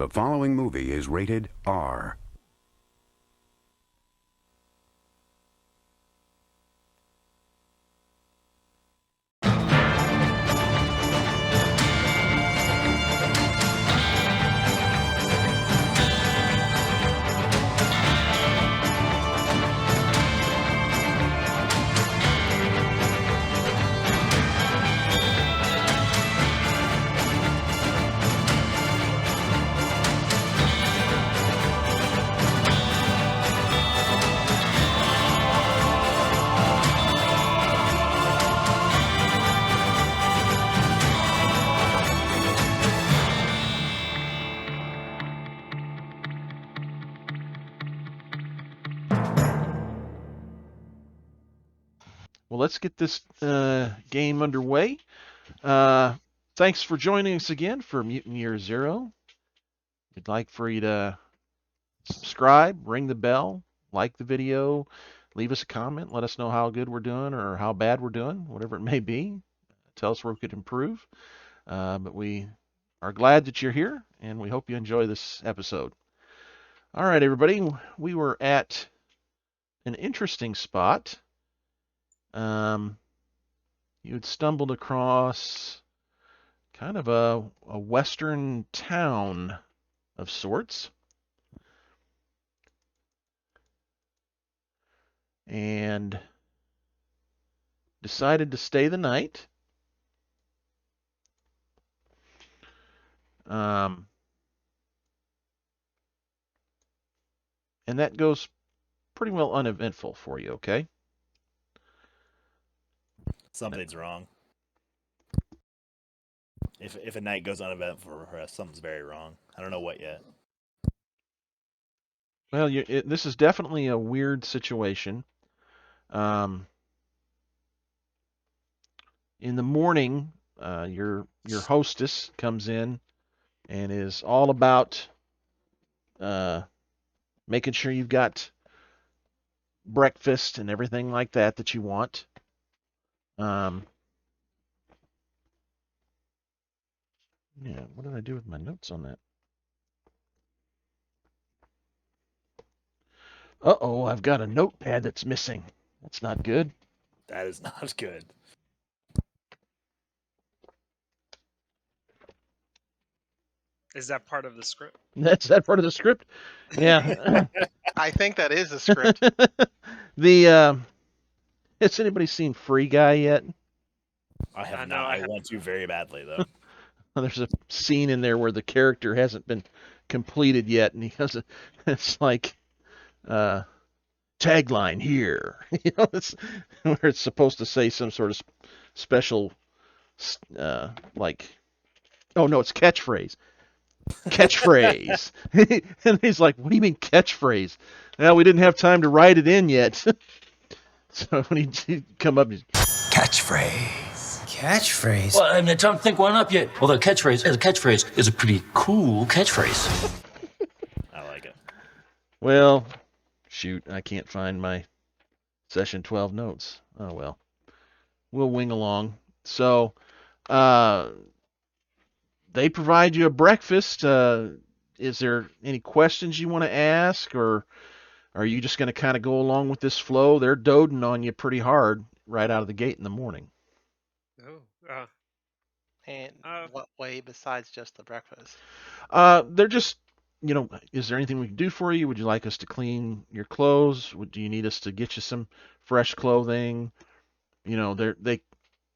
The following movie is rated R. Well, let's get this game underway. Thanks for joining us again for Mutant Year Zero. We'd like for you to subscribe, ring the bell, like the video, leave us a comment, let us know how good we're doing or how bad we're doing, whatever it may be. Tell us where we could improve. But we are glad that you're here, and we hope you enjoy this episode. All right, everybody, we were at an interesting spot. You had stumbled across kind of a western town of sorts, and decided to stay the night. And that goes pretty well uneventful for you, okay? Something's wrong. If a night goes uneventful for us, something's very wrong. I don't know what yet. Well, this is definitely a weird situation. In the morning, your hostess comes in and is all about making sure you've got breakfast and everything like that you want. Yeah, what did I do with my notes on that? Uh-oh, I've got a notepad that's missing. That's not good. That is not good. Is that part of the script? That's that part of the script? Yeah. I think that is the script. Has anybody seen Free Guy yet? I have No, not. I I want to very badly, though. There's a scene in there where the character hasn't been completed yet, and he has it's like tagline here. It's where it's supposed to say some sort of special like, oh no, it's catchphrase. Catchphrase. And he's like, what do you mean catchphrase? Well, we didn't have time to write it in yet. So when he come up, he's Catchphrase. Catchphrase? Well, I mean, don't think one up yet. Well, the catchphrase is a pretty cool catchphrase. I like it. well, shoot, I can't find my session 12 notes. Oh well. We'll wing along. So, they provide you a breakfast. Is there any questions you want to ask, or are you just going to kind of go along with this flow? They're doting on you pretty hard right out of the gate in the morning. Oh, And what way besides just the breakfast? They're just, is there anything we can do for you? Would you like us to clean your clothes? Do you need us to get you some fresh clothing? They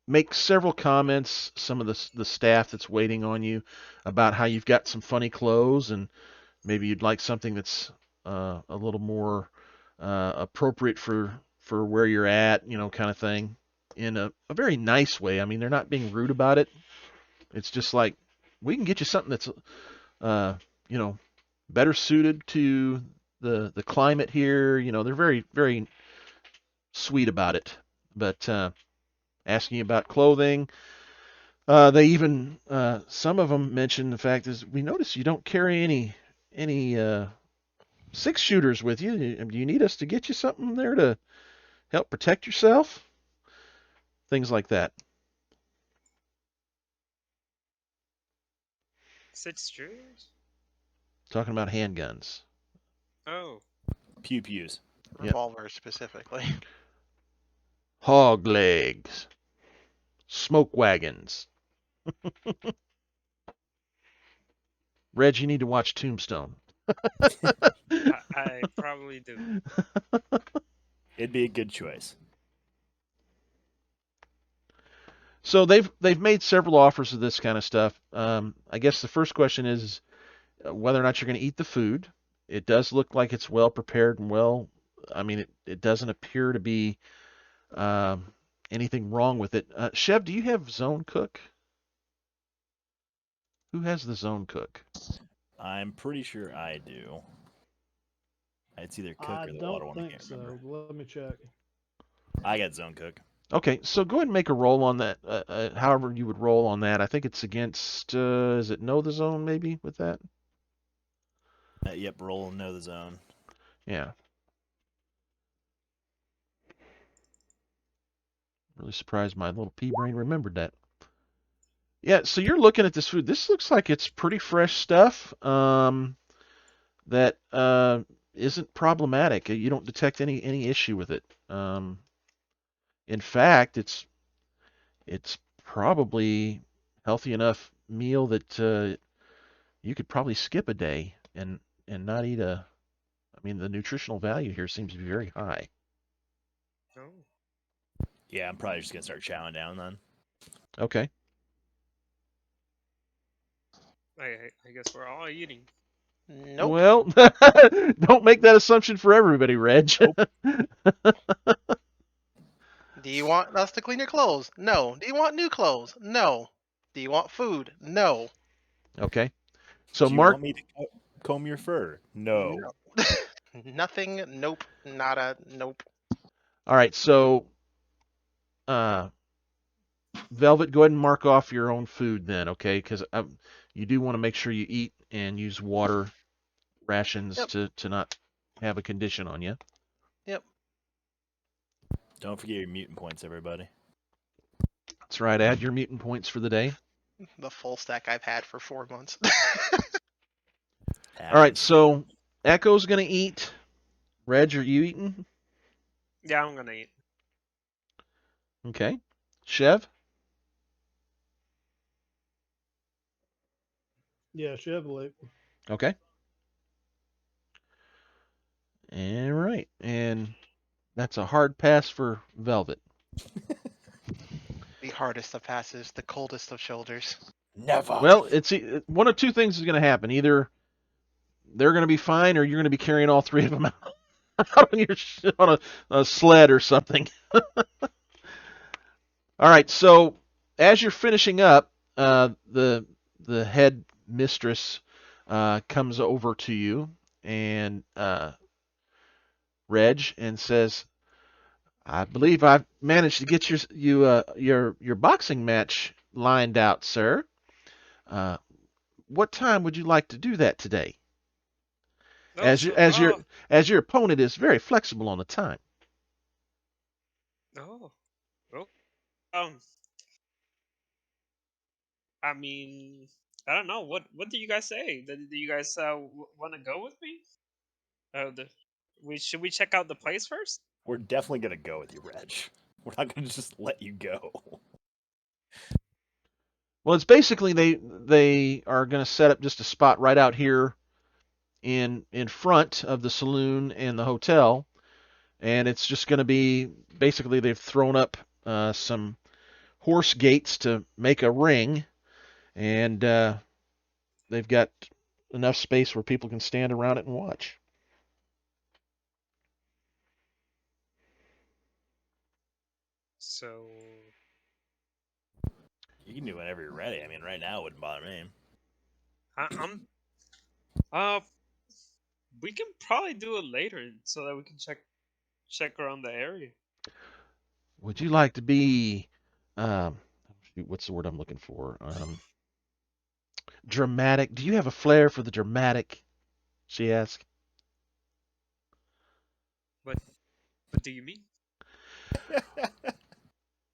make several comments, some of the staff that's waiting on you, about how you've got some funny clothes and maybe you'd like something that's a little more appropriate for where you're at, kind of thing, in a very nice way. I mean, they're not being rude about it. It's just like, we can get you something that's, better suited to the climate here. They're very, very sweet about it. But asking about clothing, they even, some of them mention the fact is, we notice you don't carry any six shooters with you. Do you need us to get you something there to help protect yourself? Things like that. 6 shooters? Talking about handguns. Oh. Pew pews. Yep. Revolvers specifically. Hog legs. Smoke wagons. Reg, you need to watch Tombstone. I probably do. It'd be a good choice. So they've made several offers of this kind of stuff. I guess the first question is whether or not you're going to eat the food. It does look like it's well prepared and well. I mean, it doesn't appear to be anything wrong with it. Chev, do you have Zone Cook? Who has the Zone Cook? I'm pretty sure I do. It's either Cook I or the water don't one. I think can't so. remember. Let me check. I got Zone Cook. Okay, so go ahead and make a roll on that. However you would roll on that. I think it's against. Is it Know the Zone maybe with that? Yep, roll and know the zone. Yeah. Really surprised my little pea brain remembered that. Yeah, so you're looking at this food. This looks like it's pretty fresh stuff. That isn't problematic. You don't detect any issue with it. In fact, it's probably healthy enough meal that you could probably skip a day and not eat a. I mean, the nutritional value here seems to be very high. Oh. Yeah, I'm probably just gonna start chowing down then. Okay. I guess we're all eating. Nope. Well, don't make that assumption for everybody, Reg. Do you want us to clean your clothes? No. Do you want new clothes? No. Do you want food? No. Okay. So Do you Mark, want me to comb your fur? No. No. Nothing. Nope. Nada. Nope. all right. So, Velvet, go ahead and mark off your own food then, okay? Because you do want to make sure you eat and use water rations Yep. to not have a condition on you. Yep. Don't forget your mutant points, everybody. That's right. Add your mutant points for the day. The full stack I've had for 4 months. All right. So Echo's gonna eat. Reg, are you eating? Yeah, I'm gonna eat. Okay. Chev? Yeah, Chevrolet. Okay. All right. And that's a hard pass for Velvet. The hardest of passes, the coldest of shoulders. Never. Well, it's one of two things is going to happen. Either they're going to be fine, or you're going to be carrying all three of them out on a sled or something. All right. So as you're finishing up, the head mistress comes over to you and Reg and says, "I believe I've managed to get your boxing match lined out, sir. What time would you like to do that today? Oh, As so, your opponent is very flexible on the time." oh. Well, um. I mean, I don't know. What do you guys say? Do you guys want to go with me? Should we check out the place first? We're definitely gonna go with you, Reg. We're not gonna just let you go. Well, it's basically they are going to set up just a spot right out here in front of the saloon and the hotel, and it's just going to be basically they've thrown up some horse gates to make a ring, and they've got enough space where people can stand around it and watch. So, You can do whenever you're ready. I mean, right now it wouldn't bother me. I'm. Uh, we can probably do it later so that we can check around the area. Would you like to be what's the word I'm looking for? Dramatic. Do you have a flair for the dramatic? She asked. What do you mean?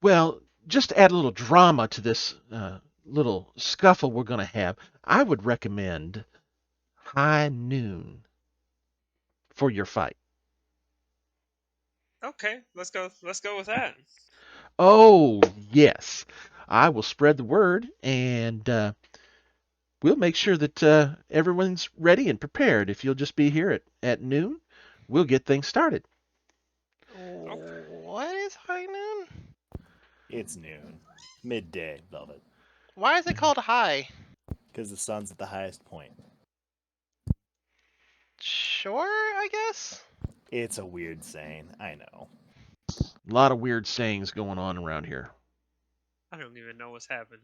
Well, just to add a little drama to this little scuffle we're going to have, I would recommend high noon for your fight. Okay, let's go. Let's go with that. Oh, yes. I will spread the word, and we'll make sure that everyone's ready and prepared. If you'll just be here at noon, we'll get things started. What is high noon? It's noon. Midday, Velvet. Why is it called high? Because the sun's at the highest point. Sure, I guess. It's a weird saying, I know. A lot of weird sayings going on around here. I don't even know what's happening,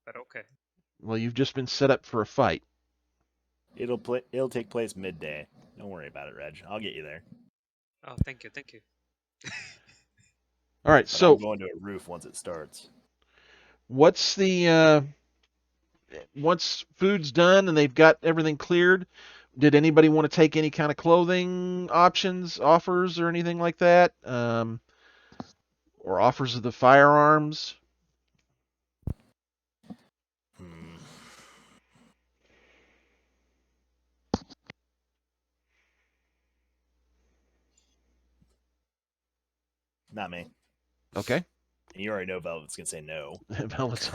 but okay. Well, you've just been set up for a fight. It'll take place midday. Don't worry about it, Reg. I'll get you there. Oh, thank you, thank you. All right, But so I'm going to a roof once it starts. what's the once food's done and they've got everything cleared, did anybody want to take any kind of clothing options, offers, or anything like that? Or offers of the firearms? Hmm. Not me. Okay. And you already know Velvet's going to say no. Velvet's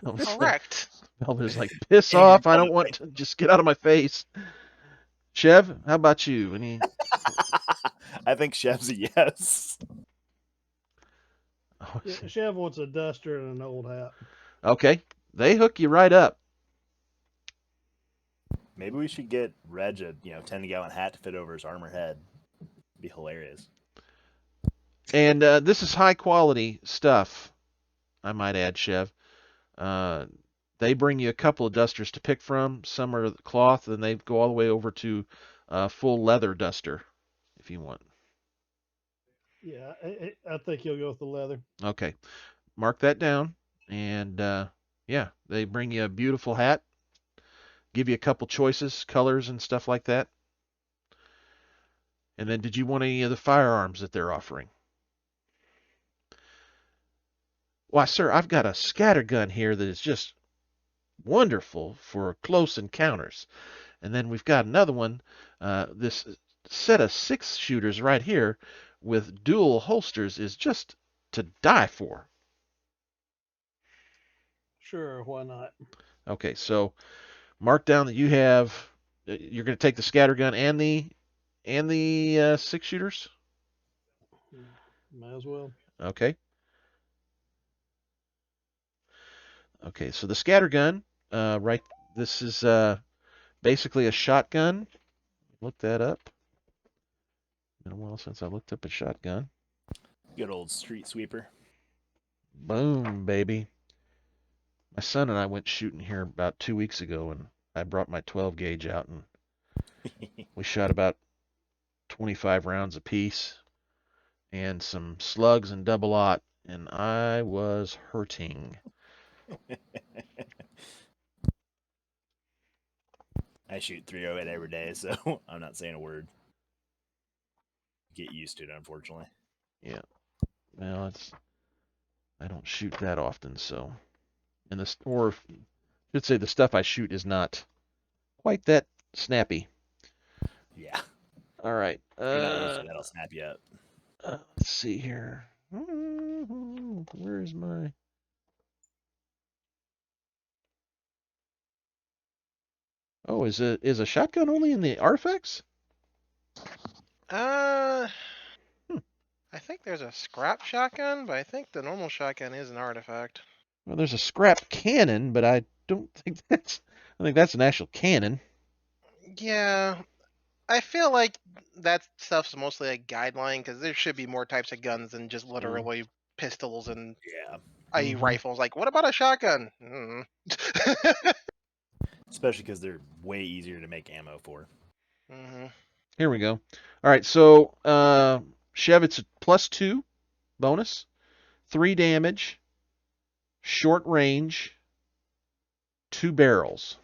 Correct. Velvet is like, piss Angry off. I don't Velvet want to just get out of my face. Chev, how about you? Any? I think Chef's a yes. Oh, Yeah, Chev wants a duster and an old hat. okay. They hook you right up. Maybe we should get Reg a 10-gallon hat to fit over his armor head. It'd be hilarious. And this is high quality stuff, I might add, Chev. They bring you a couple of dusters to pick from. Some are cloth, and they go all the way over to full leather duster, if you want. Yeah, I think he'll go with the leather. Okay, mark that down. And yeah, they bring you a beautiful hat, give you a couple choices, colors, and stuff like that. And then, did you want any of the firearms that they're offering? Why, sir, I've got a scattergun here that is just wonderful for close encounters. And then we've got another one, this set of 6-shooters right here with dual holsters is just to die for. Sure, why not? Okay, so mark down that you have, you're going to take the scattergun and the 6-shooters. Might as well. Okay. Okay, so the scattergun, right, this is basically a shotgun. Look that up. Been a while since I looked up a shotgun. Good old street sweeper. Boom, baby. My son and I went shooting here about 2 weeks ago, and I brought my 12 gauge out, and we shot about 25 rounds apiece and some slugs and double-aught, and I was hurting. I shoot 308 every day, so I'm not saying a word. Get used to it, unfortunately. Yeah. Well, I don't shoot that often, so. And or I should say the stuff I shoot is not quite that snappy. Yeah. All right. You're not used to that'll snap you up. Let's see here. Where is my? Oh, is a shotgun only in the artifacts? I think there's a scrap shotgun, but I think the normal shotgun is an artifact. Well, there's a scrap cannon, but I think that's an actual cannon. Yeah, I feel like that stuff's mostly a guideline because there should be more types of guns than just literally pistols and Yeah. i.e. rifles. Like, what about a shotgun? Especially because they're way easier to make ammo for. Here we go. All right, so Chev, it's a +2 bonus, 3 damage, short range, 2 barrels.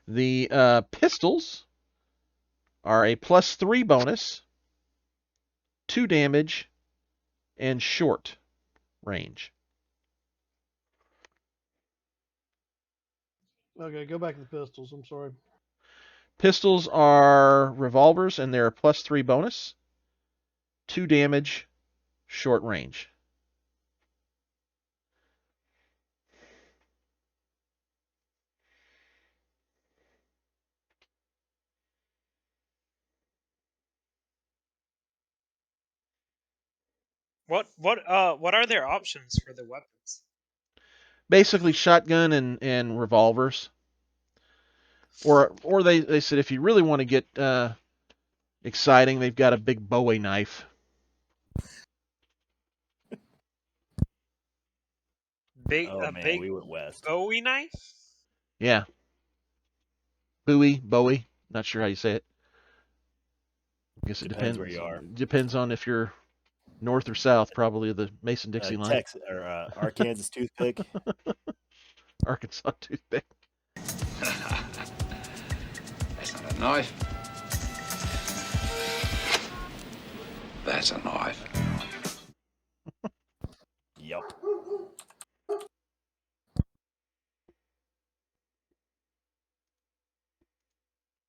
The pistols are a +3 bonus, 2 damage, and short range. Okay, go back to the pistols. I'm sorry. Pistols are revolvers, and they're a +3 bonus, 2 damage, short range. What are their options for the weapons? Basically, shotgun and revolvers. Or they said if you really want to get exciting, they've got a big Bowie knife. Oh man, Big we went west. Bowie knife? Yeah. Bowie. Not sure how you say it. I guess it Depends where you are. Depends on if you're north or south, probably of the Mason-Dixie line. Texas or Arkansas toothpick. Arkansas toothpick. That's not a knife. That's a knife. Yup.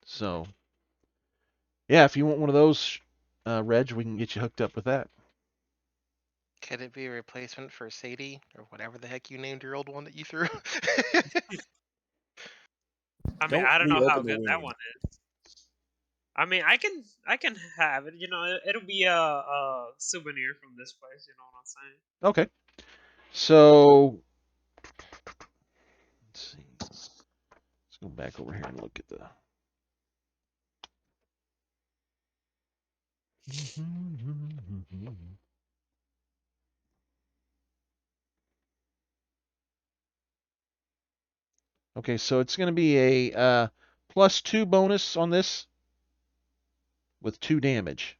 So, yeah, if you want one of those, Reg, we can get you hooked up with that. Could it be a replacement for Sadie or whatever the heck you named your old one that you threw? I mean, Don't I don't know how reopen the good that wound. one is. I mean, I can have it. You know, it'll be a souvenir from this place. You know what I'm saying? Okay. So, let's see. Let's go back over here and look at the. Okay, so it's going to be a +2 bonus on this with 2 damage.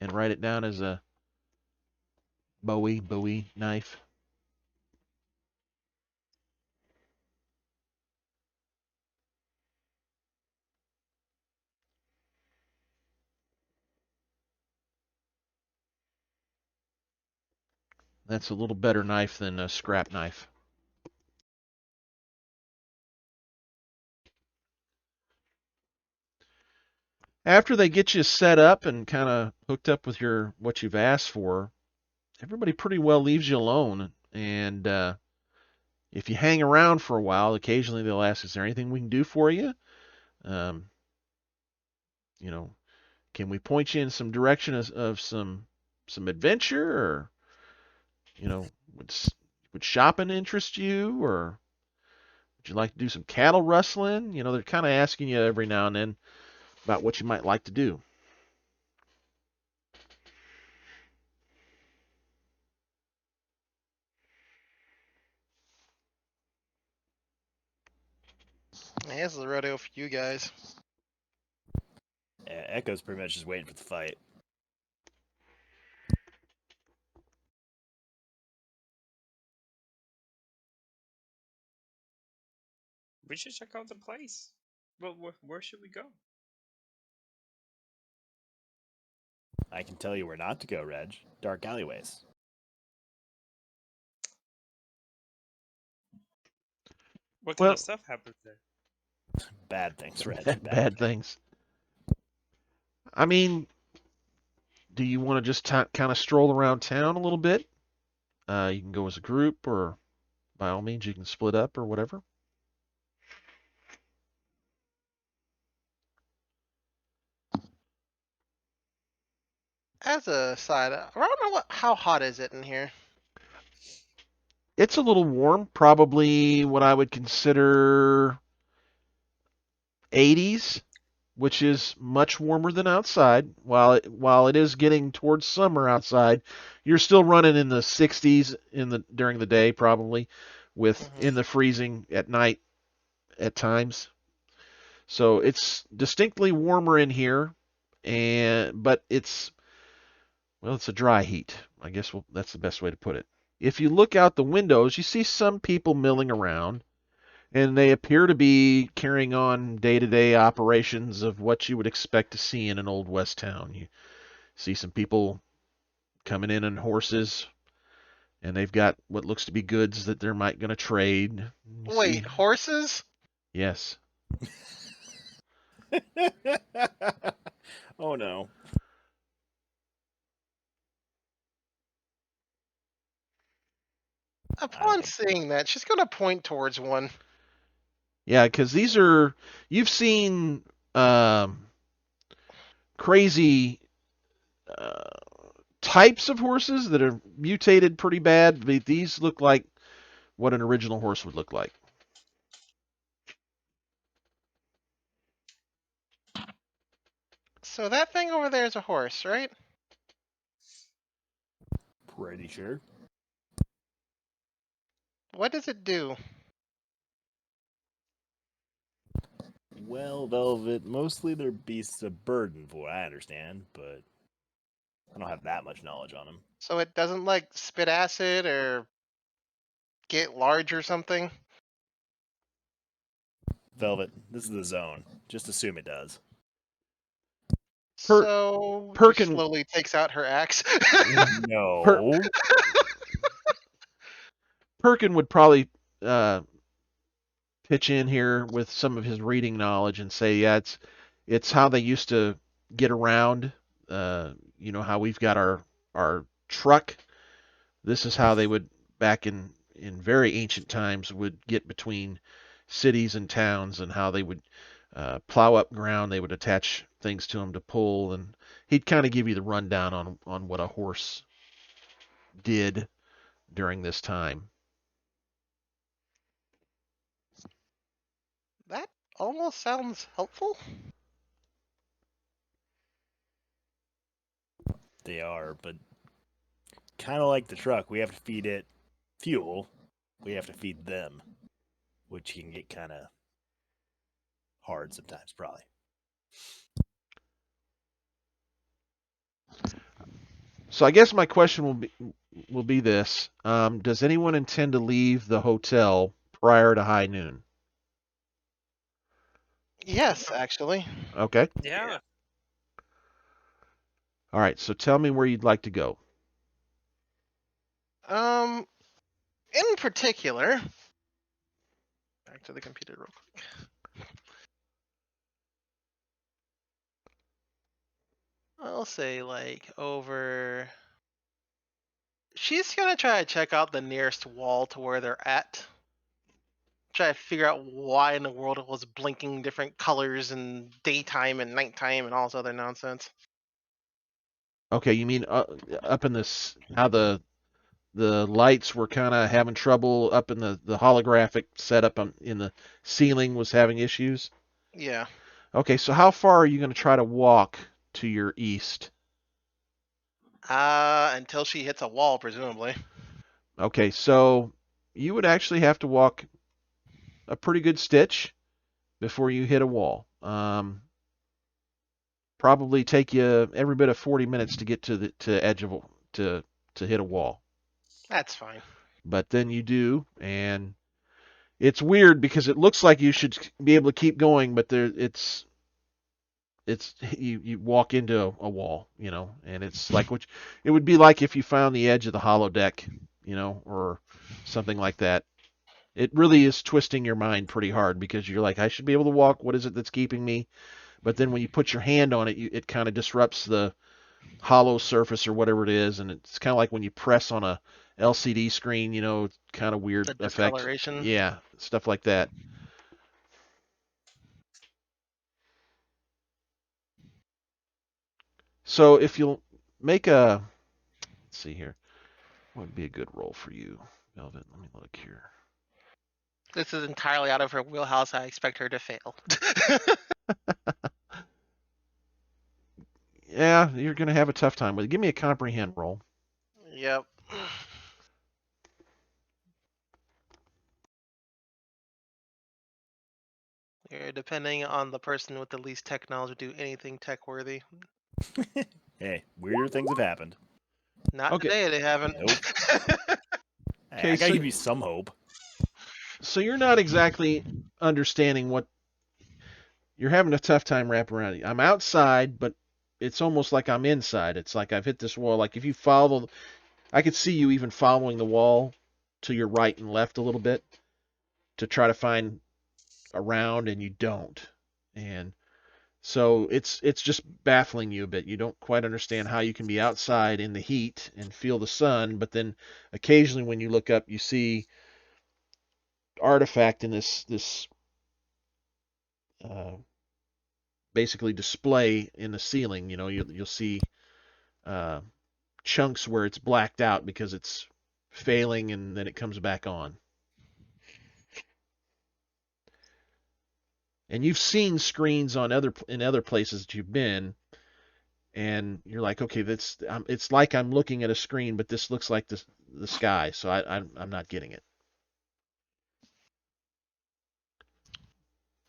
And write it down as a Bowie knife. That's a little better knife than a scrap knife. After they get you set up and kind of hooked up with what you've asked for, everybody pretty well leaves you alone. And if you hang around for a while, occasionally they'll ask, "Is there anything we can do for you? Um, you know, can we point you in some direction of some adventure, or would shopping interest you, or would you like to do some cattle rustling?" They're kind of asking you every now and then about what you might like to do. Man, this is a rodeo for you guys. Yeah, Echo's pretty much just waiting for the fight. We should check out the place. Well, where should we go? I can tell you where not to go, Reg. Dark alleyways. What kind Well, of stuff happens there? Bad things, Reg. bad things. I mean, do you want to just kind of stroll around town a little bit? You can go as a group, or by all means, you can split up or whatever. As a side, I don't know how hot is it in here. It's a little warm, probably what I would consider 80s, which is much warmer than outside. While it is getting towards summer outside, you're still running in the 60s during the day, probably, with in the freezing at night at times. So it's distinctly warmer in here, but it's a dry heat. I guess that's the best way to put it. If you look out the windows, you see some people milling around, and they appear to be carrying on day-to-day operations of what you would expect to see in an old west town. You see some people coming in on horses And they've got what looks to be goods that they're going to trade. You Wait, see? horses? Yes. Oh no. Upon seeing that, she's going to point towards one. Yeah, because these are, you've seen crazy types of horses that are mutated pretty bad, but these look like what an original horse would look like. So that thing over there is a horse, right? Pretty sure. What does it do? Well, Velvet, mostly they're beasts of burden, for what I understand, but I don't have that much knowledge on them. So it doesn't like spit acid or get large or something? Velvet, this is the zone. Just assume it does. So she Perkin- slowly takes out her axe. No. Perkin would probably pitch in here with some of his reading knowledge and say, yeah, it's how they used to get around. You know how we've got our truck. This is how they would back in very ancient times would get between cities and towns, and how they would plow up ground. They would attach things to them to pull, and he'd kind of give you the rundown on what a horse did during this time. That almost sounds helpful. They are, but kind of like the truck, we have to feed it fuel. We have to feed them, which can get kind of hard sometimes, probably. So I guess my question will be this: does anyone intend to leave the hotel prior to high noon? Yes, actually. Okay. Yeah. All right. So tell me where you'd like to go. In particular, back to the computer real quick. I'll say like over. She's gonna try to check out the nearest wall to where they're at. Try to figure out why in the world it was blinking different colors in daytime and nighttime and all this other nonsense. Okay. You mean up in this how the lights were kind of having trouble up in the holographic setup in the ceiling was having issues? Yeah. Okay. So how far are you going to try to walk to your east? Until she hits a wall, presumably. Okay. So you would actually have to walk a pretty good stitch before you hit a wall. Probably take you every bit of 40 minutes to get to the edge of to hit a wall. That's fine. But then you do, and it's weird because it looks like you should be able to keep going, but it's you walk into a wall, you know, and it's like it would be like if you found the edge of the holodeck, you know, or something like that. It really is twisting your mind pretty hard because you're like, I should be able to walk. What is it that's keeping me? But then when you put your hand on it, it kind of disrupts the hollow surface or whatever it is, and it's kind of like when you press on a LCD screen, you know, kind of weird The effect. discoloration. Yeah, stuff like that. So if you'll make let's see here, what would be a good roll for you, Velvet? Let me look here. This is entirely out of her wheelhouse. I expect her to fail. Yeah, you're gonna have a tough time with it. Give me a comprehend roll. Yep. You're depending on the person with the least tech knowledge to do anything tech worthy. Hey, weirder things have happened. Not Okay. today, they haven't. Nope. Okay, I gotta so- give you some hope. So you're not exactly understanding what you're having a tough time wrapping around it. I'm outside, but it's almost like I'm inside. It's like I've hit this wall. Like if you follow, I could see you even following the wall to your right and left a little bit to try to find around, and you don't. And so it's just baffling you a bit. You don't quite understand how you can be outside in the heat and feel the sun, but then occasionally when you look up, you see artifact in this basically display in the ceiling. You know, you'll see chunks where it's blacked out because it's failing and then it comes back on. And you've seen screens on in other places that you've been, and you're like, okay, it's like I'm looking at a screen, but this looks like the sky, so I'm not getting it.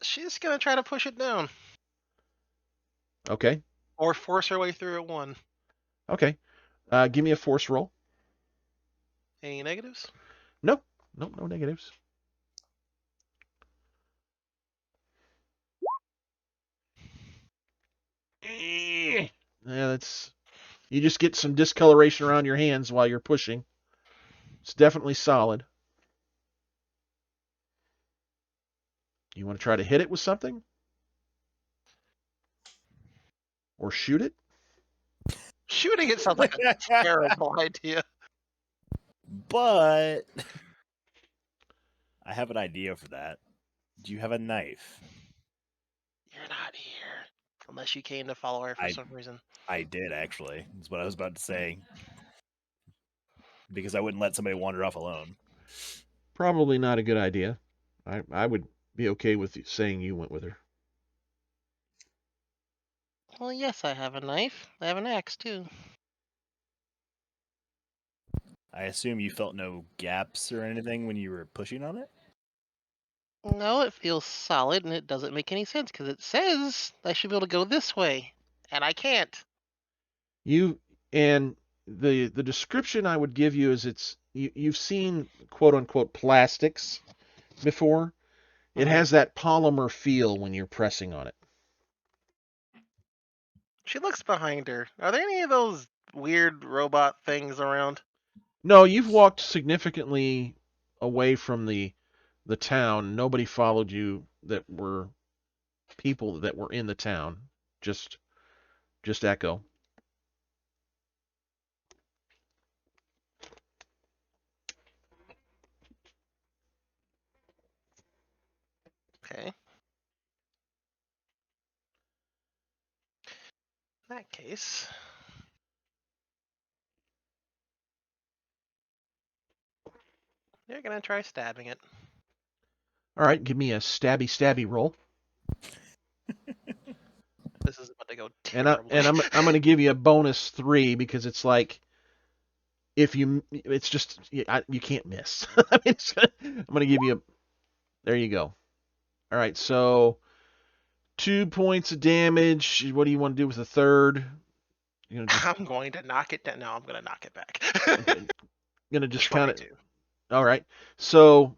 She's gonna try to push it down Okay, or force her way through at one. okay. Give me a force roll. Any negatives? No negatives. Yeah, you just get some discoloration around your hands while you're pushing. It's definitely solid. You want to try to hit it with something? Or shoot it? Shooting it sounds like a terrible idea. But I have an idea for that. Do you have a knife? You're not here. Unless you came to follow her for some reason. I did, actually. That's what I was about to say. Because I wouldn't let somebody wander off alone. Probably not a good idea. I would be okay with saying you went with her. Well, yes, I have a knife. I have an axe, too. I assume you felt no gaps or anything when you were pushing on it? No, it feels solid, and it doesn't make any sense, because it says I should be able to go this way, and I can't. And the description I would give you is you've seen quote unquote plastics before. It has that polymer feel when you're pressing on it. She looks behind her. Are there any of those weird robot things around? No, you've walked significantly away from the town. Nobody followed you that were people that were in the town. Just Echo. Okay. In that case, you're gonna try stabbing it. All right, give me a stabby roll. This is about to go terribly. And I'm going to give you a bonus 3 because it's like it's just you can't miss. I mean, I'm going to give you there you go. All right, so 2 points of damage. What do you want to do with the third? I'm going to knock it down. No, I'm going to knock it back. Okay. Going to just Try kind of. to. All right. So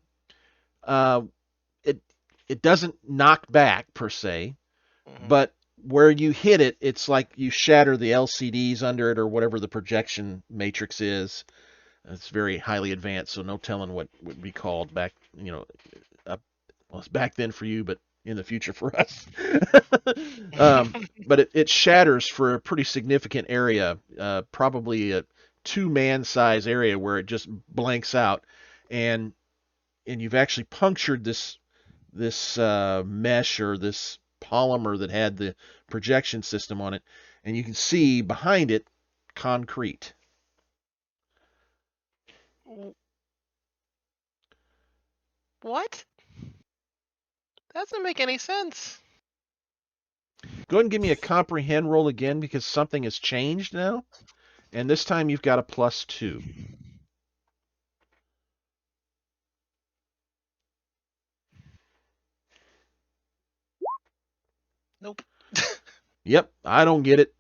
it doesn't knock back per se, but where you hit it, it's like you shatter the LCDs under it or whatever the projection matrix is. It's very highly advanced, so no telling what would be called back, well, it's back then for you, but in the future for us. But it shatters for a pretty significant area, probably a 2-man size area where it just blanks out, and you've actually punctured this mesh or this polymer that had the projection system on it, and you can see behind it concrete. What? That doesn't make any sense. Go ahead and give me a comprehend roll again because something has changed now, and this time you've got a +2. Nope. Yep, I don't get it.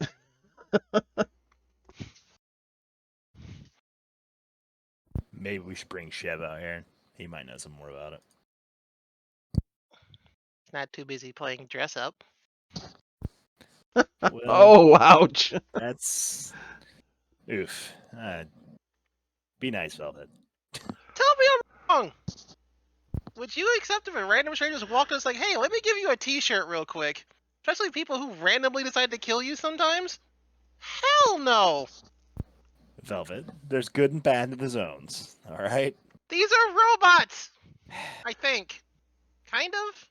Maybe we should bring Chev out here. He might know some more about it. Not too busy playing dress up. Oh, ouch. That's oof. Be nice, Velvet. Tell me I'm wrong. Would you accept if a random stranger just walked us like, hey, let me give you a t-shirt real quick? Especially people who randomly decide to kill you sometimes? Hell no! Velvet, there's good and bad in the zones. All right. These are robots! I think. Kind of?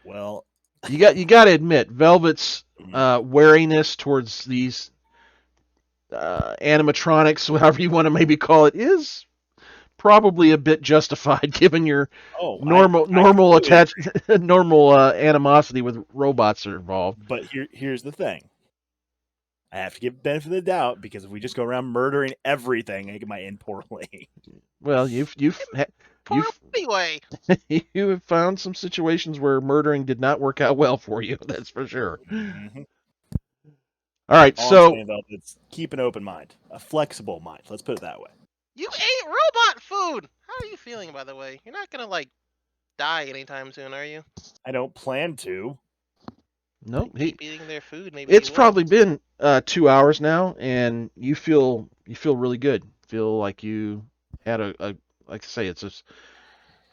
Well, You got to admit, Velvet's wariness towards these animatronics, however you want to maybe call it, is probably a bit justified given your normal completely normal animosity with robots are involved. But here's the thing. I have to give benefit of the doubt because if we just go around murdering everything, it might end poorly. Well, you've anyway. you have found some situations where murdering did not work out well for you. That's for sure. Mm-hmm. All right, All so I'm saying, though, it's keep an open mind, a flexible mind. Let's put it that way. You ate robot food! How are you feeling, by the way? You're not gonna, like, die anytime soon, are you? I don't plan to. no, Keep eating their food, maybe it's you will. probably been 2 hours now, and you feel really good. Feel like you had a like I say, it's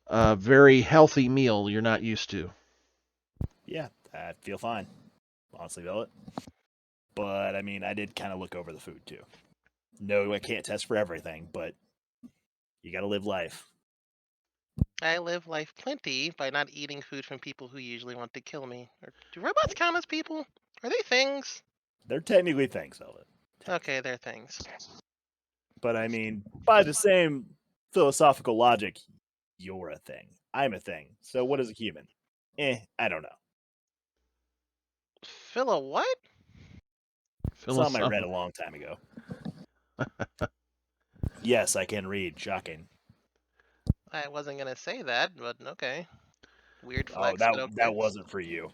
a very healthy meal you're not used to. Yeah, I feel fine. Honestly, Velvet. But, I mean, I did kind of look over the food, too. No, I can't test for everything, but you gotta live life. I live life plenty by not eating food from people who usually want to kill me. Do robots count as people? Are they things? They're technically things, Velvet. Okay, they're things. But, I mean, by the same philosophical logic, you're a thing. I'm a thing. So what is a human? I don't know. Phila, what? Something I read a long time ago. Yes, I can read. Shocking. I wasn't gonna say that, but okay. Weird Oh, flex, that but okay. that wasn't for you.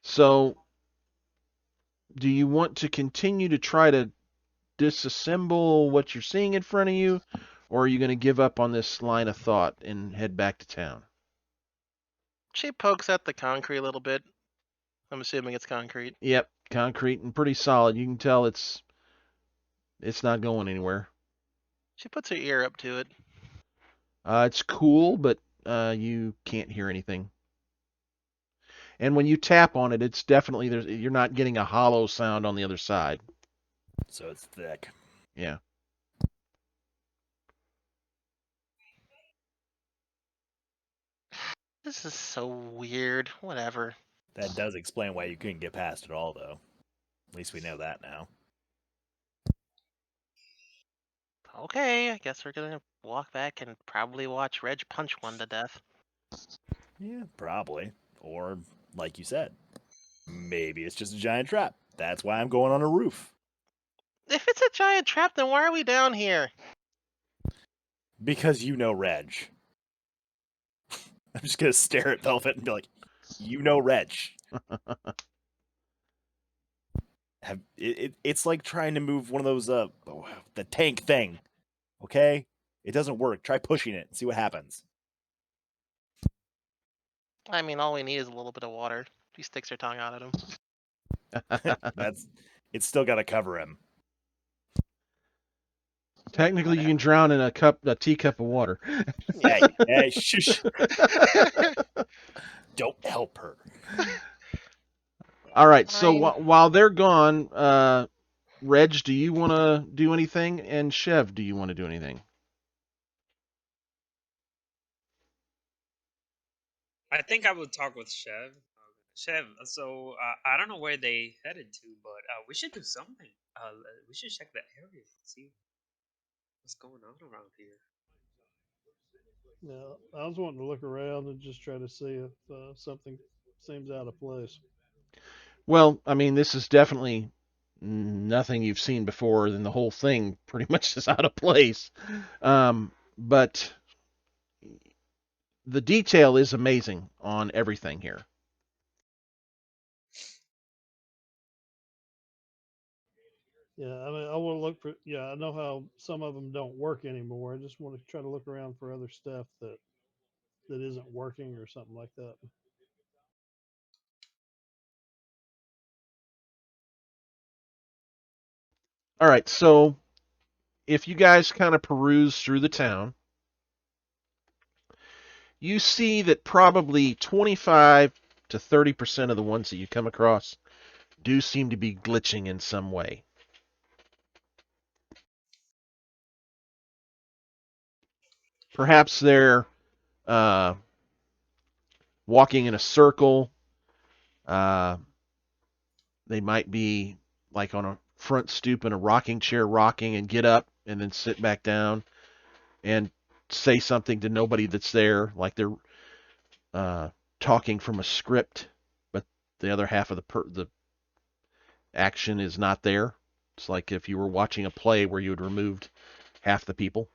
So, do you want to continue to try to disassemble what you're seeing in front of you, or are you going to give up on this line of thought and head back to town? She pokes at the concrete a little bit. I'm assuming it's concrete. Yep, concrete and pretty solid. You can tell it's not going anywhere. She puts her ear up to it. It's cool, but you can't hear anything. And when you tap on it, it's definitely you're not getting a hollow sound on the other side. So it's thick. Yeah. This is so weird. Whatever. That does explain why you couldn't get past it all, though. At least we know that now. Okay, I guess we're gonna walk back and probably watch Reg punch one to death. Yeah, probably. Or, like you said, maybe it's just a giant trap. That's why I'm going on a roof. If it's a giant trap, then why are we down here? Because you know Reg. I'm just going to stare at Velvet and be like, you know Reg. It's like trying to move one of those, the tank thing. Okay? It doesn't work. Try pushing it and see what happens. I mean, all we need is a little bit of water. She sticks her tongue out at him. It's still got to cover him. Technically, you can drown in a teacup of water. Hey, shush. Don't help her. All right, so while they're gone, Reg, do you want to do anything? And Chev, do you want to do anything? I think I would talk with Chev. Chev, so I don't know where they headed to, but we should do something. We should check the area, see what's going on around here. Yeah, I was wanting to look around and just try to see if something seems out of place. Well, I mean, this is definitely nothing you've seen before, and the whole thing pretty much is out of place. But the detail is amazing on everything here. Yeah, I mean, I want to look for. Yeah, I know how some of them don't work anymore. I just want to try to look around for other stuff that isn't working or something like that. All right, so if you guys kind of peruse through the town, you see that probably 25 to 30% of the ones that you come across do seem to be glitching in some way. Perhaps they're walking in a circle. They might be like on a front stoop in a rocking chair rocking and get up and then sit back down and say something to nobody that's there, like they're talking from a script, but the other half of the action is not there. It's like if you were watching a play where you had removed half the people,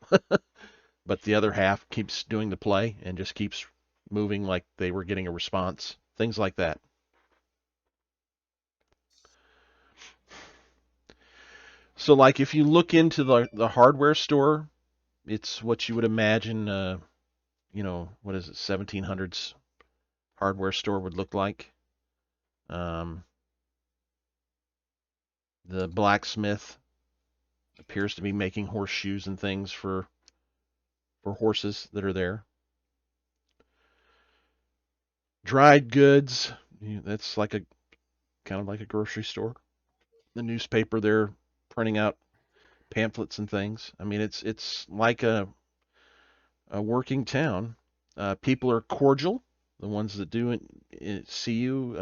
but the other half keeps doing the play and just keeps moving like they were getting a response. Things like that. So like if you look into the hardware store, it's what you would imagine, what is it, 1700s hardware store would look like. The blacksmith appears to be making horseshoes and things for horses that are there. Dried goods, that's like a kind of like a grocery store. The newspaper, they're printing out pamphlets and things. I mean, it's like a working town. People are cordial. The ones that do see you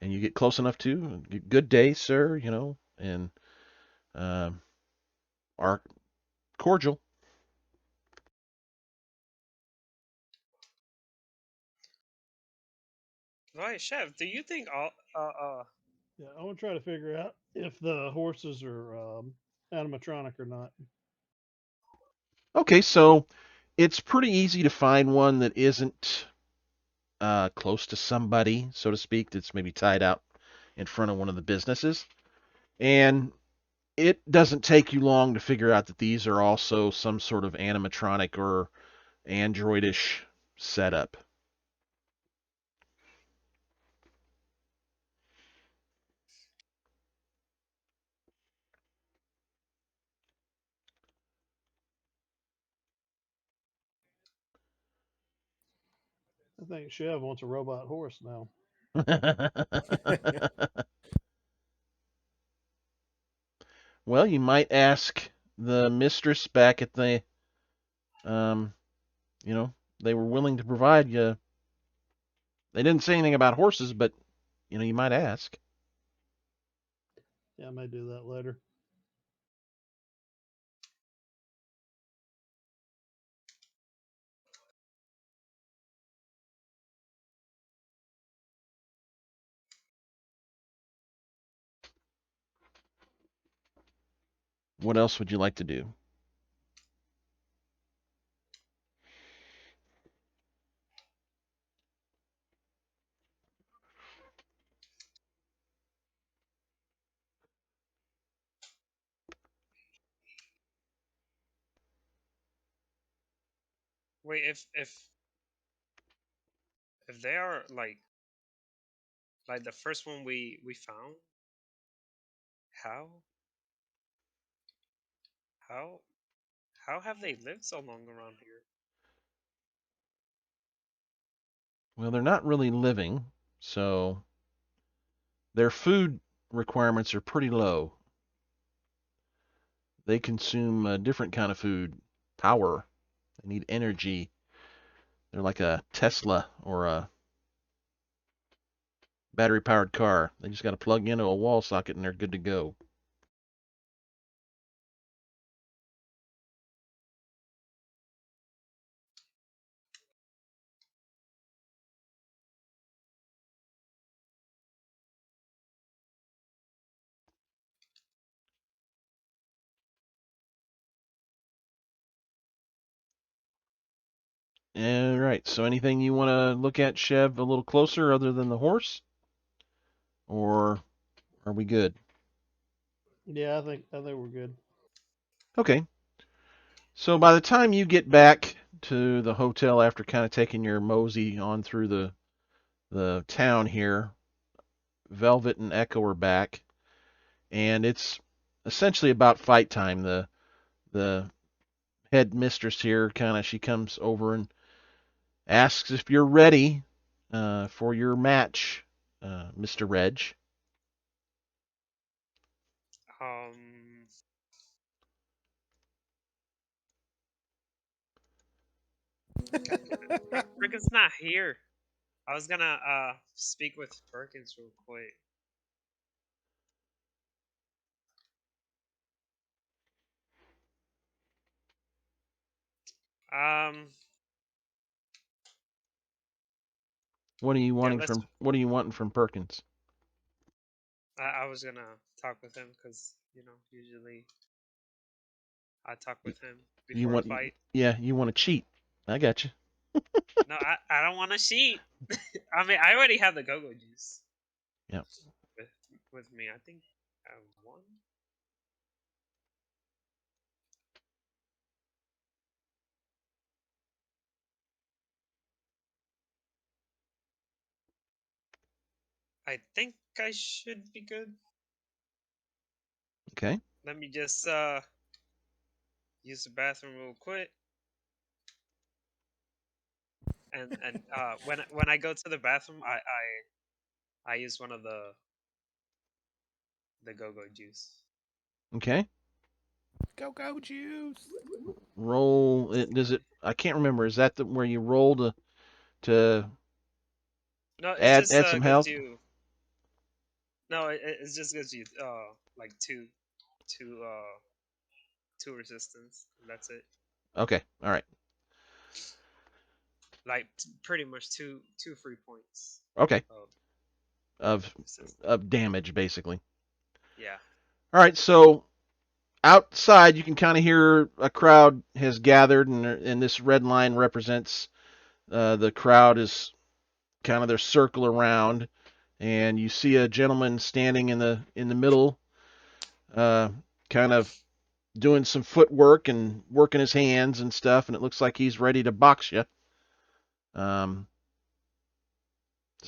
and you get close enough to, good day, sir, and are cordial. Right, Chef. Do you think all Yeah, I want to try to figure out if the horses are animatronic or not. Okay, so it's pretty easy to find one that isn't close to somebody, so to speak, that's maybe tied out in front of one of the businesses. And it doesn't take you long to figure out that these are also some sort of animatronic or androidish setup. I think Chev wants a robot horse now. Well, you might ask the mistress back at the, they were willing to provide you. They didn't say anything about horses, but, you might ask. Yeah, I may do that later. What else would you like to do? wait, if they are like the first one we found, how how how have they lived so long around here? Well, they're not really living, so their food requirements are pretty low. They consume a different kind of food, power. They need energy. They're like a Tesla or a battery powered car. They just got to plug into a wall socket and they're good to go. All right. So anything you want to look at, Chev, a little closer other than the horse? Or are we good? Yeah, I think we're good. Okay. So by the time you get back to the hotel after kind of taking your mosey on through the town here, Velvet and Echo are back, and it's essentially about fight time. the head mistress here she comes over and asks if you're ready for your match, Mr. Reg. Perkins not here. I was gonna speak with Perkins real quick. What are you Yeah, wanting from Perkins? I was gonna talk with him because usually I talk with him You before a want fight. you want to cheat. I got you. No, I don't want to cheat. I mean, I already have the go-go juice. Yeah. With me, I think I have one. I think I should be good. Okay. Let me just use the bathroom real quick. And when I go to the bathroom, I use one of the go-go juice. Okay. Go juice. Roll it. Does it? I can't remember. Is that where you roll to No, it add just some gives health? you. No, it just gives you like two two resistance. And that's it. Okay. All right. Like pretty much two free points. Okay. Of Of damage, basically. Yeah. All right. So outside, you can kind of hear a crowd has gathered, and this red line represents the crowd is kind of their circle around, and you see a gentleman standing in the middle, kind of doing some footwork and working his hands and stuff, and it looks like he's ready to box you. Does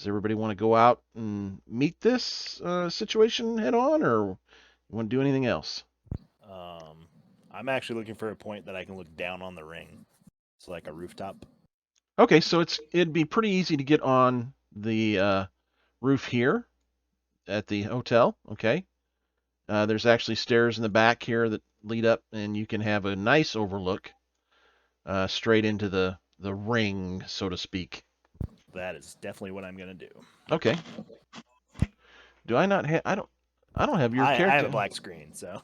everybody want to go out and meet this situation head on, or you want to do anything else? I'm actually looking for a point that I can look down on the ring, so like a rooftop. Okay, so it'd be pretty easy to get on the roof here at the hotel. Okay, there's actually stairs in the back here that lead up, and you can have a nice overlook straight into the ring, so to speak. That is definitely what I'm gonna do. Okay. Do I not have? I don't have your I character. have a black screen, so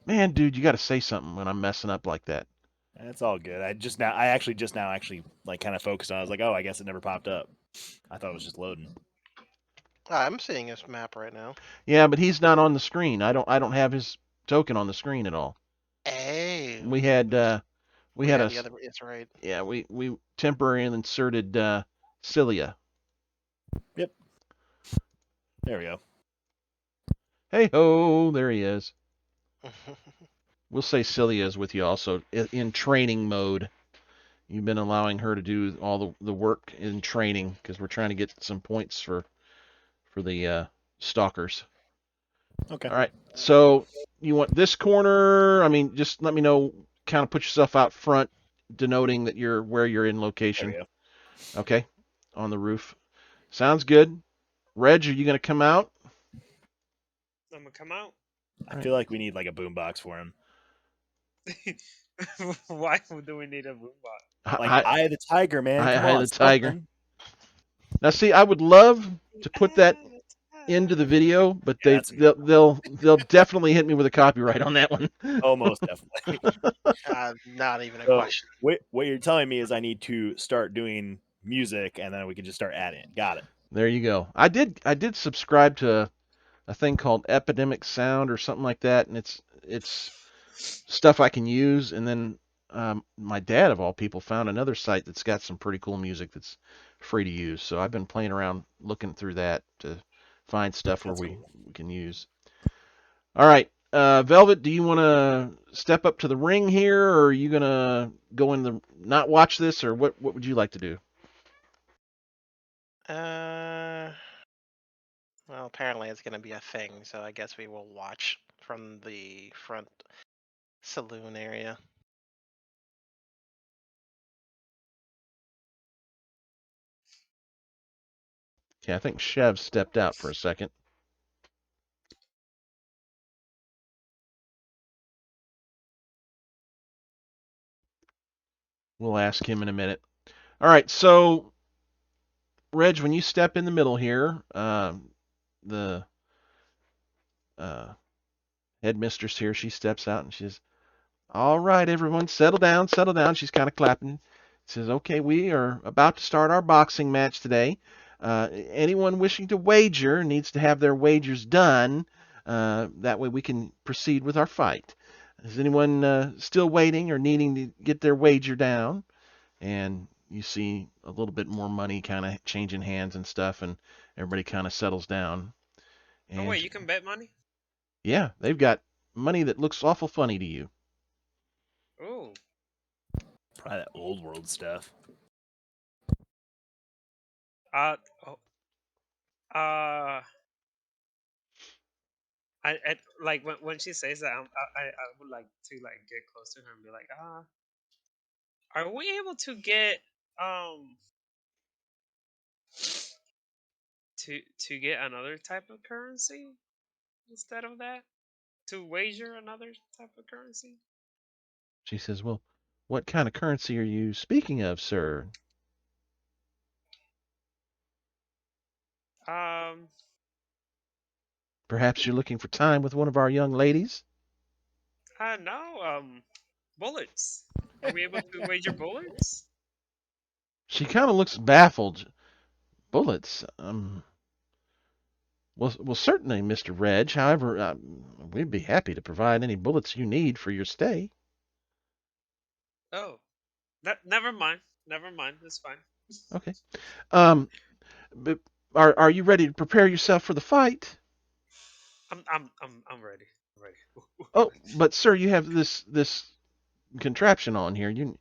Man, dude, you got to say something when I'm messing up like that. it's all good. I actually just now like kind of focused on. I was like, oh, I guess it never popped up. I thought it was just loading. I'm seeing his map right now. Yeah, but he's not on the screen. I don't have his token on the screen at all. Hey. We had we had a the other. It's right. yeah, we temporarily inserted Cilia. Yep. There we go. Hey ho, there he is. We'll say Cilia is with you also in training mode. You've been allowing her to do all the work in training because we're trying to get some points for the stalkers. Okay. All right. So you want this corner? I mean, just let me know. Kind of put yourself out front, denoting that where you're in location. There we go. Okay. On the roof. Sounds good. Reg, are you going to come out? I'm gonna come out. I feel like we need like a boombox for him. Why do we need a boombox? Like Eye of the Tiger, man. Come Eye on, of the Tiger. something. Now, see, I would love to put that into the video, but they'll definitely hit me with a copyright on that one. Almost definitely. Not even a question. What you're telling me is I need to start doing music, and then we can just start adding it. Got it. There you go. I did subscribe to a thing called Epidemic Sound or something like that, and it's stuff I can use. And then my dad, of all people, found another site that's got some pretty cool music that's free to use. So I've been playing around looking through that to find stuff where we can use. All right, Velvet, do you want to step up to the ring here, or are you gonna go in the not watch this, or what would you like to do? Well, apparently it's going to be a thing, so I guess we will watch from the front. Saloon area. Okay, I think Chev stepped out for a second. We'll ask him in a minute. All right, so Reg, when you step in the middle here, the headmistress here, she steps out and she says, "All right, everyone, settle down, settle down." She's kind of clapping. Says, "Okay, we are about to start our boxing match today. Anyone wishing to wager needs to have their wagers done. That way we can proceed with our fight. Is anyone still waiting or needing to get their wager down?" And you see a little bit more money kind of changing hands and stuff, and everybody kind of settles down. Oh And wait, you can bet money? yeah, they've got money that looks awful funny to you. Ooh. Probably that old world stuff. Oh, uh, I like when she says that, I would like to like get close to her and be like, are we able to get um to get another type of currency instead of that? To wager another type of currency? She says, "Well, what kind of currency are you speaking of, sir? Um, Perhaps you're looking for time with one of our young ladies?" no, bullets. Are we able to wager bullets? She kind of looks baffled. "Bullets? Well, certainly, Mr. Reg. However, we'd be happy to provide any bullets you need for your stay." Oh, never mind. Never mind. It's fine. Okay. Um, but are you ready to prepare yourself for the fight? I'm ready. I'm ready. Oh, but sir, you have this contraption on here. You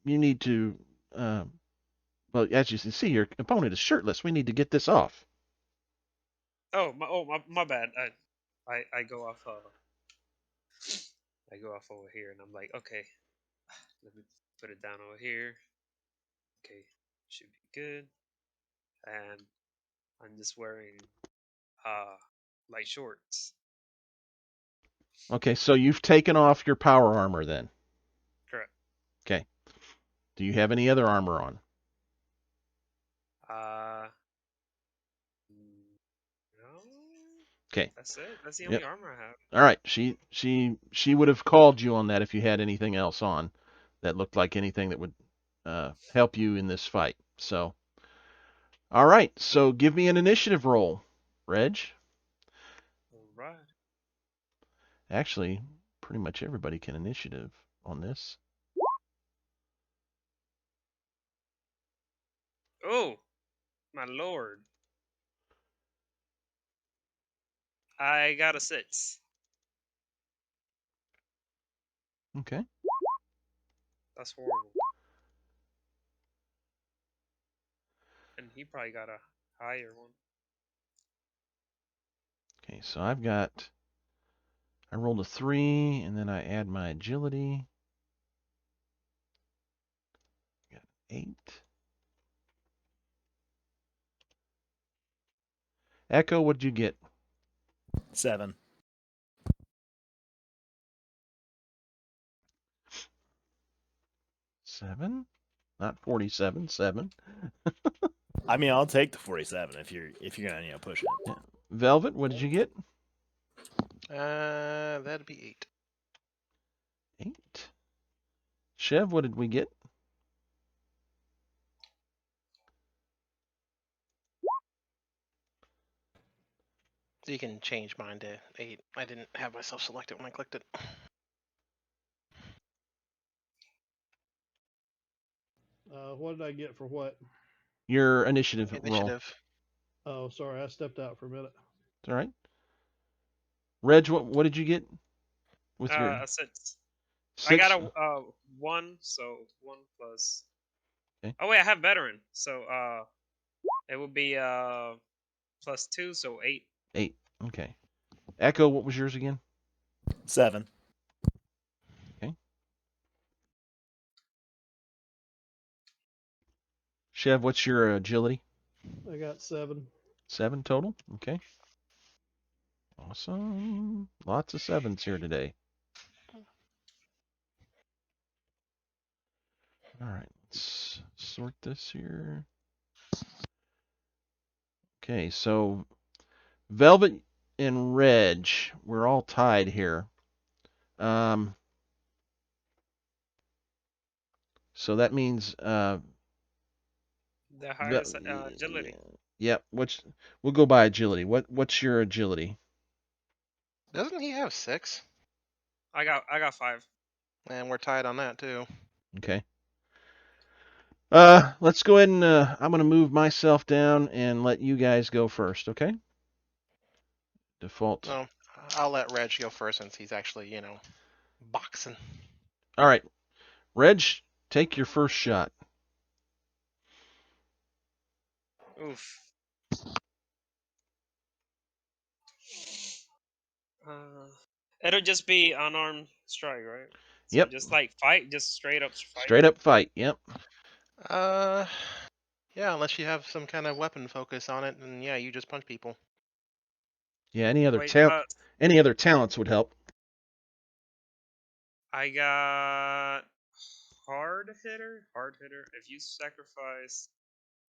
need to. Well, as you can see, your opponent is shirtless. We need to get this off. My bad. I go off. I go off over here, and I'm like, okay, let me put it down over here. Okay, should be good. And I'm just wearing light shorts. Okay, so you've taken off your power armor then. Correct. Okay. Do you have any other armor on? Uh, no. Okay. That's it. That's the only Yep. armor I have. All right. She would have called you on that if you had anything else on that looked like anything that would help you in this fight. So, all right. So give me an initiative roll, Reg. All right. Actually, pretty much everybody can initiative on this. Oh, my lord. I got a 6. Okay. That's horrible. And he probably got a higher one. Okay. So I rolled a 3, and then I add my agility. Got 8. Echo, what'd you get? 7. 7? Not 47, 7. I mean, I'll take the 47 if you're gonna push it. Yeah. Velvet, what did you get? That'd be 8. 8. Chev, what did we get? So you can change mine to 8. I didn't have myself selected when I clicked it. What did I get for what? Your initiative roll. Initiative. Oh, sorry, I stepped out for a minute. It's all right. Reg, what did you get with your A 6. 6? I got a 1, so 1 plus. Okay. Oh wait, I have veteran, so it would be plus 2, so 8. 8. Okay. Echo, what was yours again? 7. Chev, what's your agility? I got 7. 7 total. Okay. Awesome. Lots of 7s here today. All right, let's sort this here. Okay, so Velvet and Reg, we're all tied here. So that means The highest agility. Yep. We'll go by agility. What's your agility? Doesn't he have 6? I got 5. And we're tied on that too. Okay. Let's go ahead and I'm gonna move myself down and let you guys go first. Okay. Default. No, I'll let Reg go first since he's actually, boxing. All right, Reg, take your first shot. Oof. It'll just be unarmed strike, right? So Yep. just like fight, just straight up fight. Straight up fight. Yep. Yeah, unless you have some kind of weapon focus on it, and yeah, you just punch people. Yeah. Any other Wait, talents would help. I got hard hitter. Hard hitter. If you sacrifice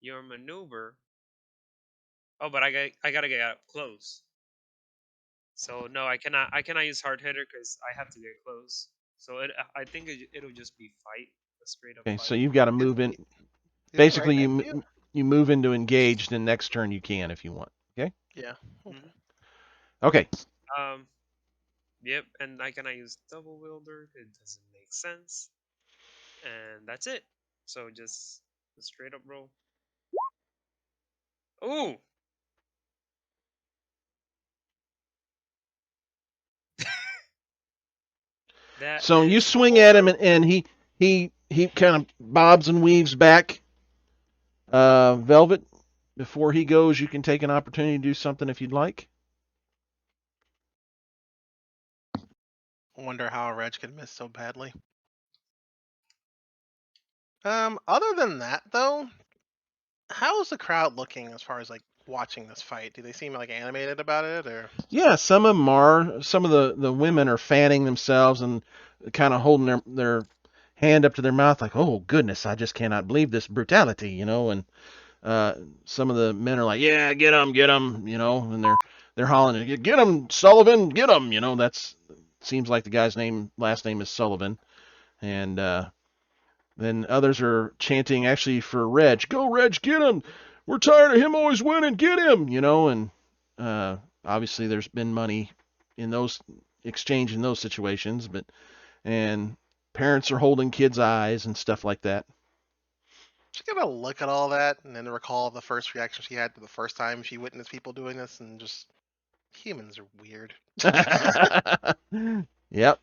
your maneuver. Oh, but I gotta get up close. So no, I cannot use hard hitter because I have to get close. So I think it'll just be fight, a straight up Okay. fight. So you've got to move in. Isn't Basically, right next to you? you move into engage. Then next turn you can if you want. Okay. Yeah. Okay. Yep, and I cannot use double wielder. It doesn't make sense. And that's it. So just a straight up roll. Ooh. That So you is swing at him, and he kind of bobs and weaves back. Velvet, before he goes, you can take an opportunity to do something if you'd like. Wonder how Reg could miss so badly. Other than that though, how's the crowd looking as far as like watching this fight? Do they seem like animated about it, or? Yeah, some of them are. Some of the women are fanning themselves and kind of holding their hand up to their mouth like, oh goodness, I just cannot believe this brutality, you know. And some of the men are like, yeah, get him, you know, and they're hollering, get him, Sullivan, get him, you know. That's seems like the guy's last name is Sullivan, and then others are chanting actually for Reg, go Reg, get him. We're tired of him always winning, get him, you know. And obviously there's been money in those exchange in those situations, and parents are holding kids' eyes and stuff like that. She gotta look at all that and then recall the first reaction she had to the first time she witnessed people doing this, and just humans are weird. Yep.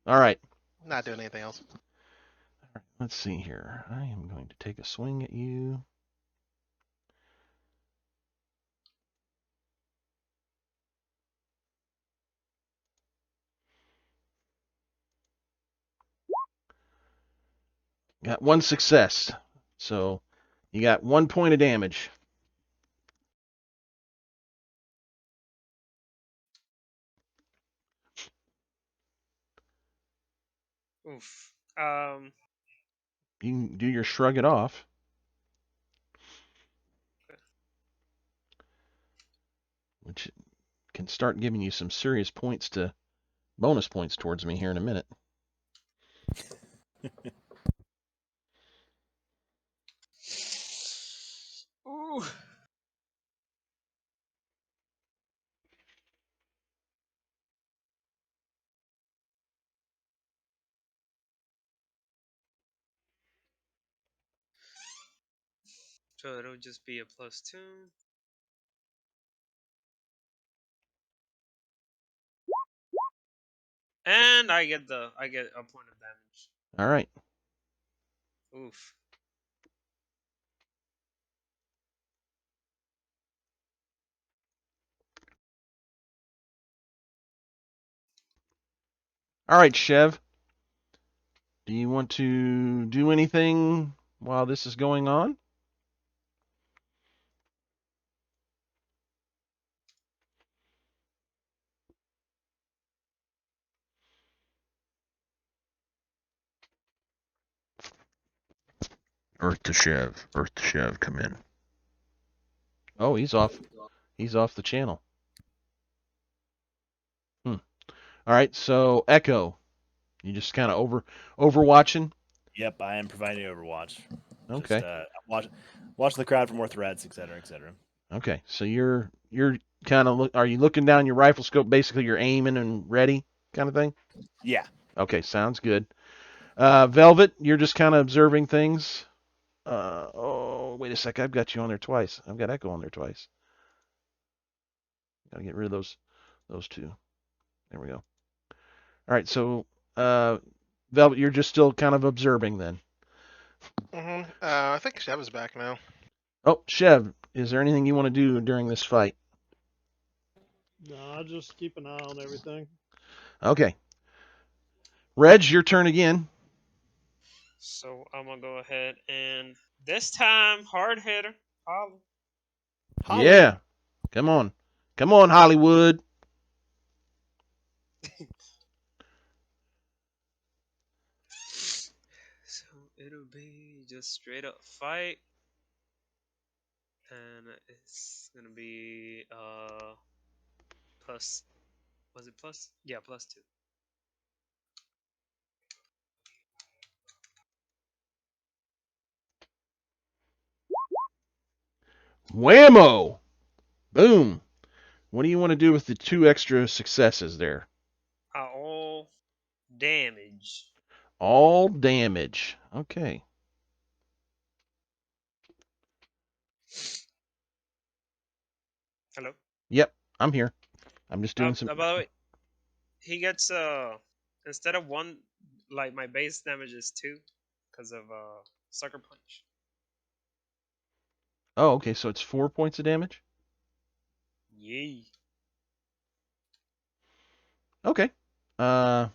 All right. Not doing anything else. Let's see here. I am going to take a swing at you. Got one success. So you got 1 point of damage. oof. You can do your shrug it off. Which can start giving you some serious bonus points towards me here in a minute. Ooh. So it'll just be a +2. And I get a point of damage. All right. Oof. All right, Chev. Do you want to do anything while this is going on? Earth to Chev. Earth to Chev, come in. Oh, he's off. He's off the channel. All right, so Echo, you just kind of overwatching. Yep, I am providing Overwatch. Okay. Just, watch the crowd for more threats, etc., etc. Okay, so you're kind of are you looking down your rifle scope? Basically, you're aiming and ready, kind of thing. Yeah. Okay, sounds good. Velvet, you're just kind of observing things. Oh, wait a sec. I've got you on there twice. I've got Echo on there twice. Gotta get rid of those two. There we go. All right, so Velvet, you're just still kind of observing then. I think Chev is back now. Oh, Chev, is there anything you want to do during this fight? No, I'll just keep an eye on everything. Okay. Reg, your turn again. So I'm gonna go ahead and this time hard hitter. Holla. Yeah. Come on. Come on, Hollywood. So it'll be just straight up fight. And it's gonna be plus, was it plus? Yeah, +2. Whammo! Boom. What do you want to do with the 2 extra successes there? All damage. All damage. Okay. Hello. Yep, I'm here. I'm just doing some. By the way, he gets instead of 1, like my base damage is 2 because of sucker punch. Oh, okay, so it's 4 points of damage? Yay. Okay. Wow.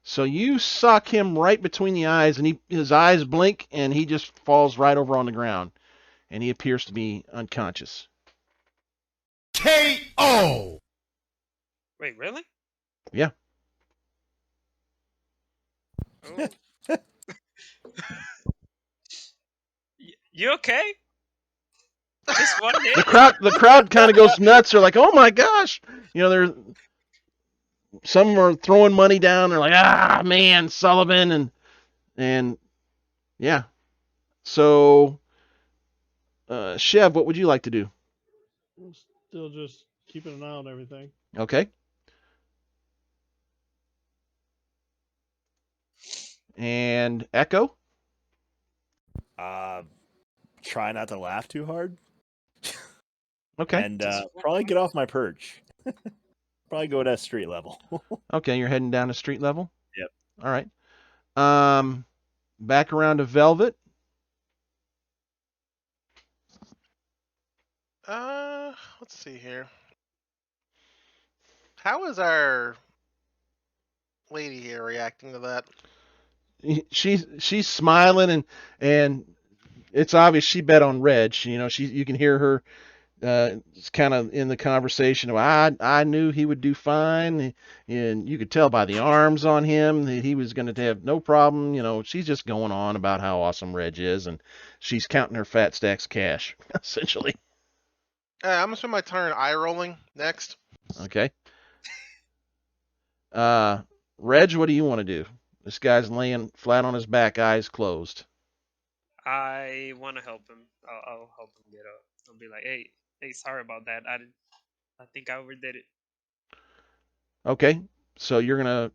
So you sock him right between the eyes, and his eyes blink, and he just falls right over on the ground, and he appears to be unconscious. KO! Wait, really? Yeah. Oh. You okay? Just one hit? The crowd kind of goes nuts. They're like, "Oh my gosh!" You know, some are throwing money down. They're like, "Ah, man, Sullivan," and yeah. So, Chev, what would you like to do? I'm still just keeping an eye on everything. Okay. And Echo? Try not to laugh too hard. Okay. And probably get off my perch. Probably go to street level. Okay, you're heading down to street level? Yep. All right. Back around to Velvet. Let's see here. How is our lady here reacting to that? She's smiling and it's obvious she bet on Reg. You know, you can hear her kind of in the conversation of I knew he would do fine, and you could tell by the arms on him that he was going to have no problem. You know, she's just going on about how awesome Reg is, and she's counting her fat stacks of cash essentially. I'm gonna spend my turn eye rolling next. Okay. Reg, what do you want to do? This guy's laying flat on his back, eyes closed. I want to help him. I'll help him get up. I'll be like, hey, sorry about that. I think I overdid it. Okay, so you're gonna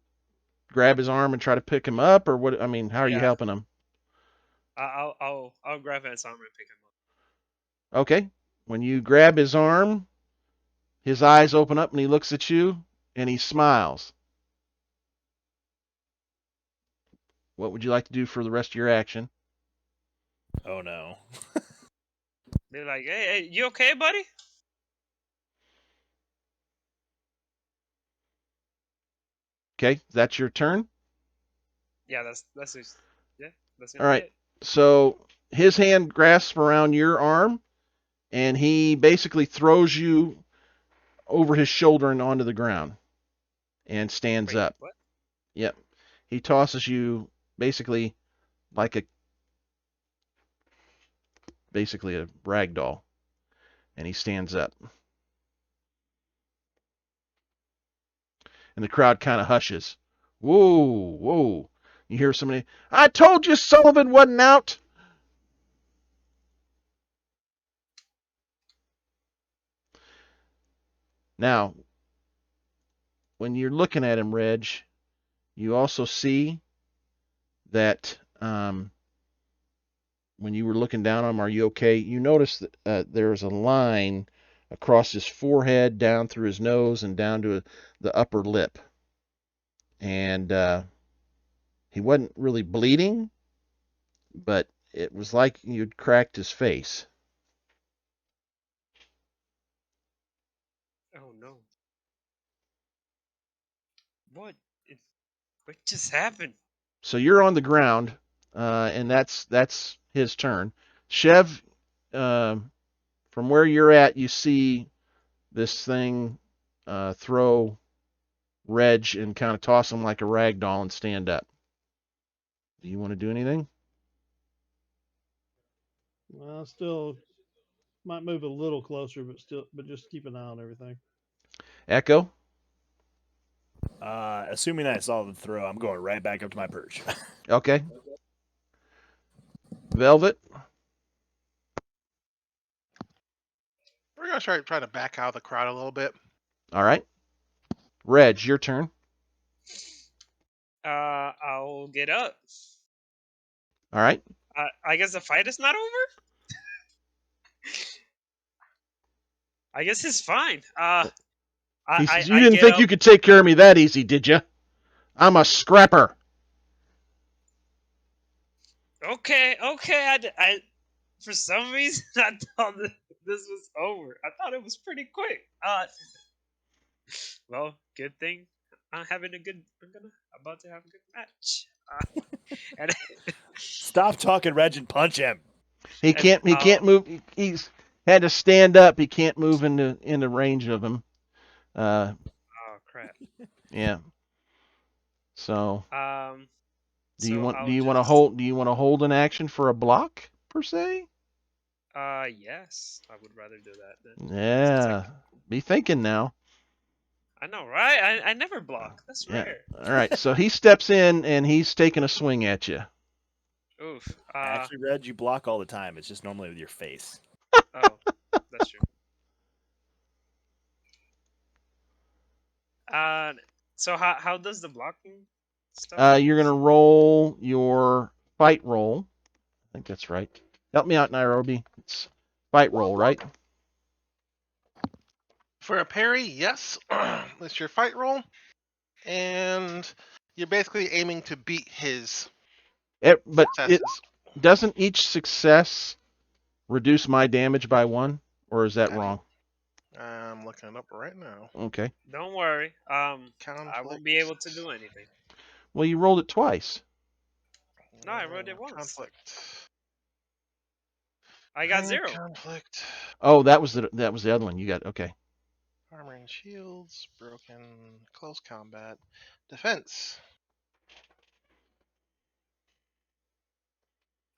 grab his arm and try to pick him up, or what? I mean, how are you helping him? I'll grab his arm and pick him up. Okay, when you grab his arm, his eyes open up and he looks at you and he smiles. What would you like to do for the rest of your action? Oh no. Be like, hey, you okay, buddy? Okay, that's your turn? Yeah, that's his, yeah, that's all right. So his hand grasps around your arm and he basically throws you over his shoulder and onto the ground and stands up. What? Yep. He tosses you basically like a basically a rag doll. And he stands up. And the crowd kind of hushes. Whoa, whoa. You hear somebody, I told you Sullivan wasn't out. Now, when you're looking at him, Reg, you also see that when you were looking down on him, are you okay? You notice that there's a line across his forehead, down through his nose, and down to the upper lip. And he wasn't really bleeding, but it was like you'd cracked his face. Oh no. What? What just happened? So you're on the ground, and that's his turn. Chev, from where you're at, you see this thing throw Reg and kind of toss him like a rag doll and stand up. Do you want to do anything? Well, still might move a little closer, but just keep an eye on everything. Echo? Assuming I saw the throw, I'm going right back up to my perch. Okay. Velvet? We're gonna try to back out of the crowd a little bit. All right. Reg, your turn. I'll get up. All right. I guess the fight is not over? I guess it's fine. He says, you didn't think you could take care of me that easy, did you? I'm a scrapper. Okay. I for some reason I thought that this was over. I thought it was pretty quick. Well, good thing I'm about to have a good match. And Stop talking, Reg, and punch him. He can't move. He's had to stand up. He can't move into range of him. oh crap. Yeah. So do you want to hold an action for a block per se? Yes, I would rather do that then. Yeah. Be thinking now. I know, right? I never block. That's rare. All right. So he steps in and he's taking a swing at you. Oof. Actually, Reg, you block all the time. It's just normally with your face. Oh, that's true. So how does the blocking stuff? You're gonna roll your fight roll. I think that's right. Help me out, Nairobi. It's fight roll, right? For a parry, yes. That's your fight roll. And you're basically aiming to beat his successes. Doesn't each success reduce my damage by 1? Or is that wrong? I'm looking it up right now. Okay. Don't worry. I won't be able to do anything. Well, you rolled it twice. No, I rolled it once. Conflict. I got 0. Conflict. Oh, that was the other one. You got okay. Armor and shields, broken, close combat, defense.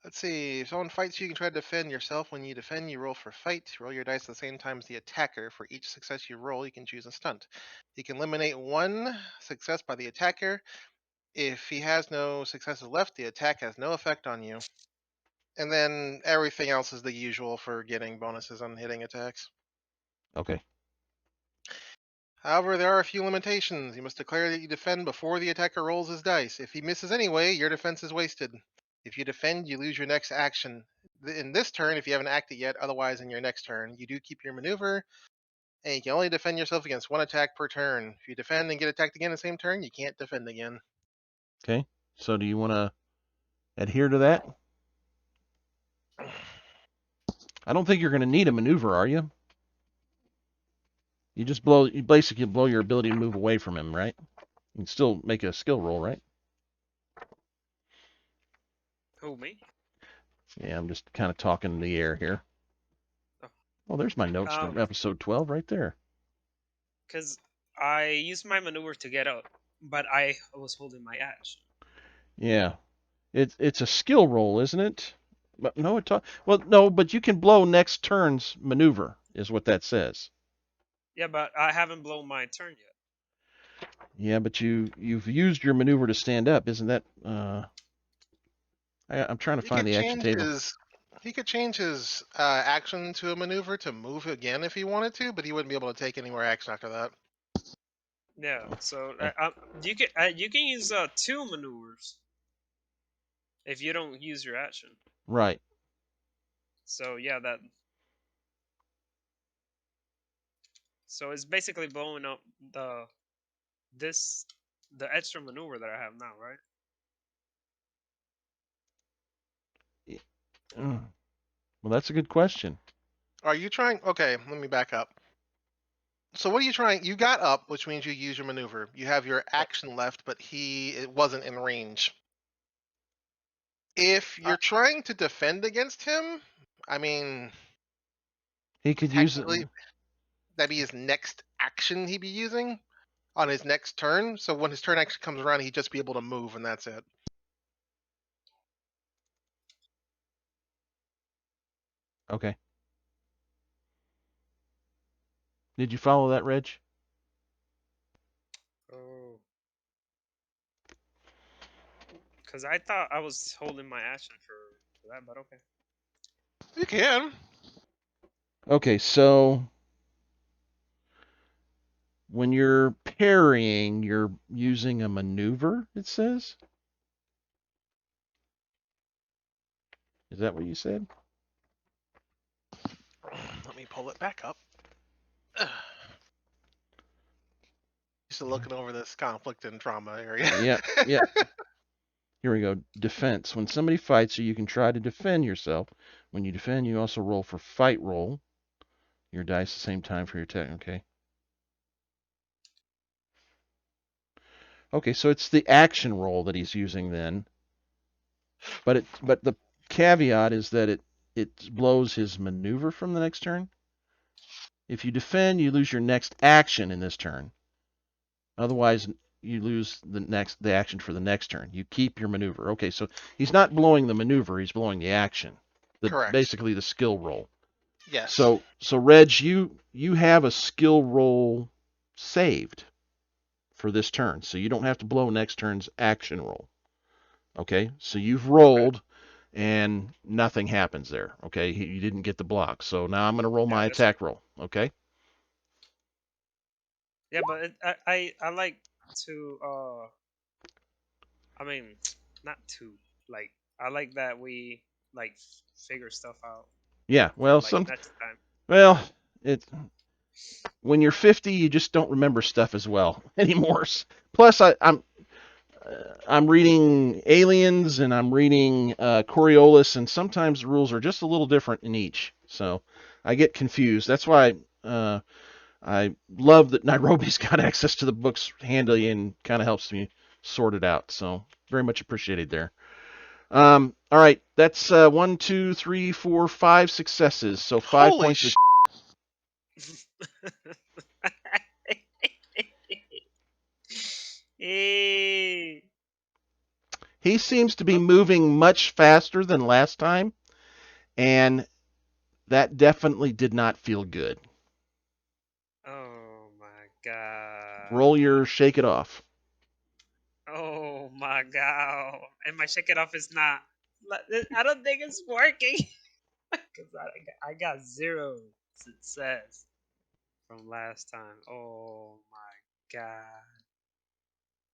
Let's see. If someone fights you, you can try to defend yourself. When you defend, you roll for fight. Roll your dice at the same time as the attacker. For each success you roll, you can choose a stunt. You can eliminate 1 success by the attacker. If he has no successes left, the attack has no effect on you. And then everything else is the usual for getting bonuses on hitting attacks. Okay. However, there are a few limitations. You must declare that you defend before the attacker rolls his dice. If he misses anyway, your defense is wasted. If you defend, you lose your next action. In this turn, if you haven't acted yet, otherwise in your next turn, you do keep your maneuver, and you can only defend yourself against 1 attack per turn. If you defend and get attacked again the same turn, you can't defend again. Okay. So do you want to adhere to that? I don't think you're going to need a maneuver, are you? You basically blow your ability to move away from him, right? You can still make a skill roll, right? Who, me? Yeah, I'm just kind of talking in the air here. Oh, there's my notes from episode 12 right there. Because I used my maneuver to get up, but I was holding my action. Yeah. It's a skill roll, isn't it? But no, well, no, but you can blow next turn's maneuver, is what that says. Yeah, but I haven't blown my turn yet. Yeah, but you've used your maneuver to stand up, isn't that? I'm trying to He find could the action change table. his action to a maneuver to move again if he wanted to, but he wouldn't be able to take any more action after that. Yeah, so Okay. you can use 2 maneuvers if you don't use your action. Right. So yeah, that. So it's basically blowing up the extra maneuver that I have now, right? Well, that's a good question. Are you trying? Okay, let me back up. So what are you trying? You got up, which means you use your maneuver. You have your action left, but it wasn't in range. If you're trying to defend against him, I mean, He could use it. technically, that'd be his next action he'd be using on his next turn. So when his turn actually comes around, he'd just be able to move, and that's it. Okay. Did you follow that, Reg? Oh. Because I thought I was holding my action for that, but okay. You can. Okay, so when you're parrying, you're using a maneuver, it says? Is that what you said? Let me pull it back up. Just looking over this conflict and trauma area. Yeah, yeah. Here we go. Defense. When somebody fights you, you can try to defend yourself. When you defend, you also roll for fight roll. Your dice the same time for your attack. Okay. Okay, so it's the action roll that he's using then. But the caveat is that it blows his maneuver from the next turn. If you defend, you lose your next action in this turn. Otherwise, you lose the action for the next turn. You keep your maneuver. Okay, so he's not blowing the maneuver, he's blowing the action. Correct. Basically the skill roll. Yes. So Reg, you have a skill roll saved for this turn. So you don't have to blow next turn's action roll. Okay? So you've rolled and nothing happens there. Okay? You didn't get the block. So now I'm going to roll my attack roll. Okay? Yeah, but I like to I mean, not to like I like that we like figure stuff out Yeah. for Well, like next time. well, when you're 50, you just don't remember stuff as well anymore. Plus, I'm reading Aliens and I'm reading Coriolis, and sometimes the rules are just a little different in each. So I get confused. That's why I love that Nairobi's got access to the books handy and kind of helps me sort it out. So very much appreciated there. All right, that's 1, 2, 3, 4, 5 successes. So 5 Holy points of. Hey. He seems to be moving much faster than last time, and that definitely did not feel good. Oh my god. Roll your shake it off. Oh my god. And my shake it off is not. I don't think it's working. Because I got 0 success from last time. Oh my god.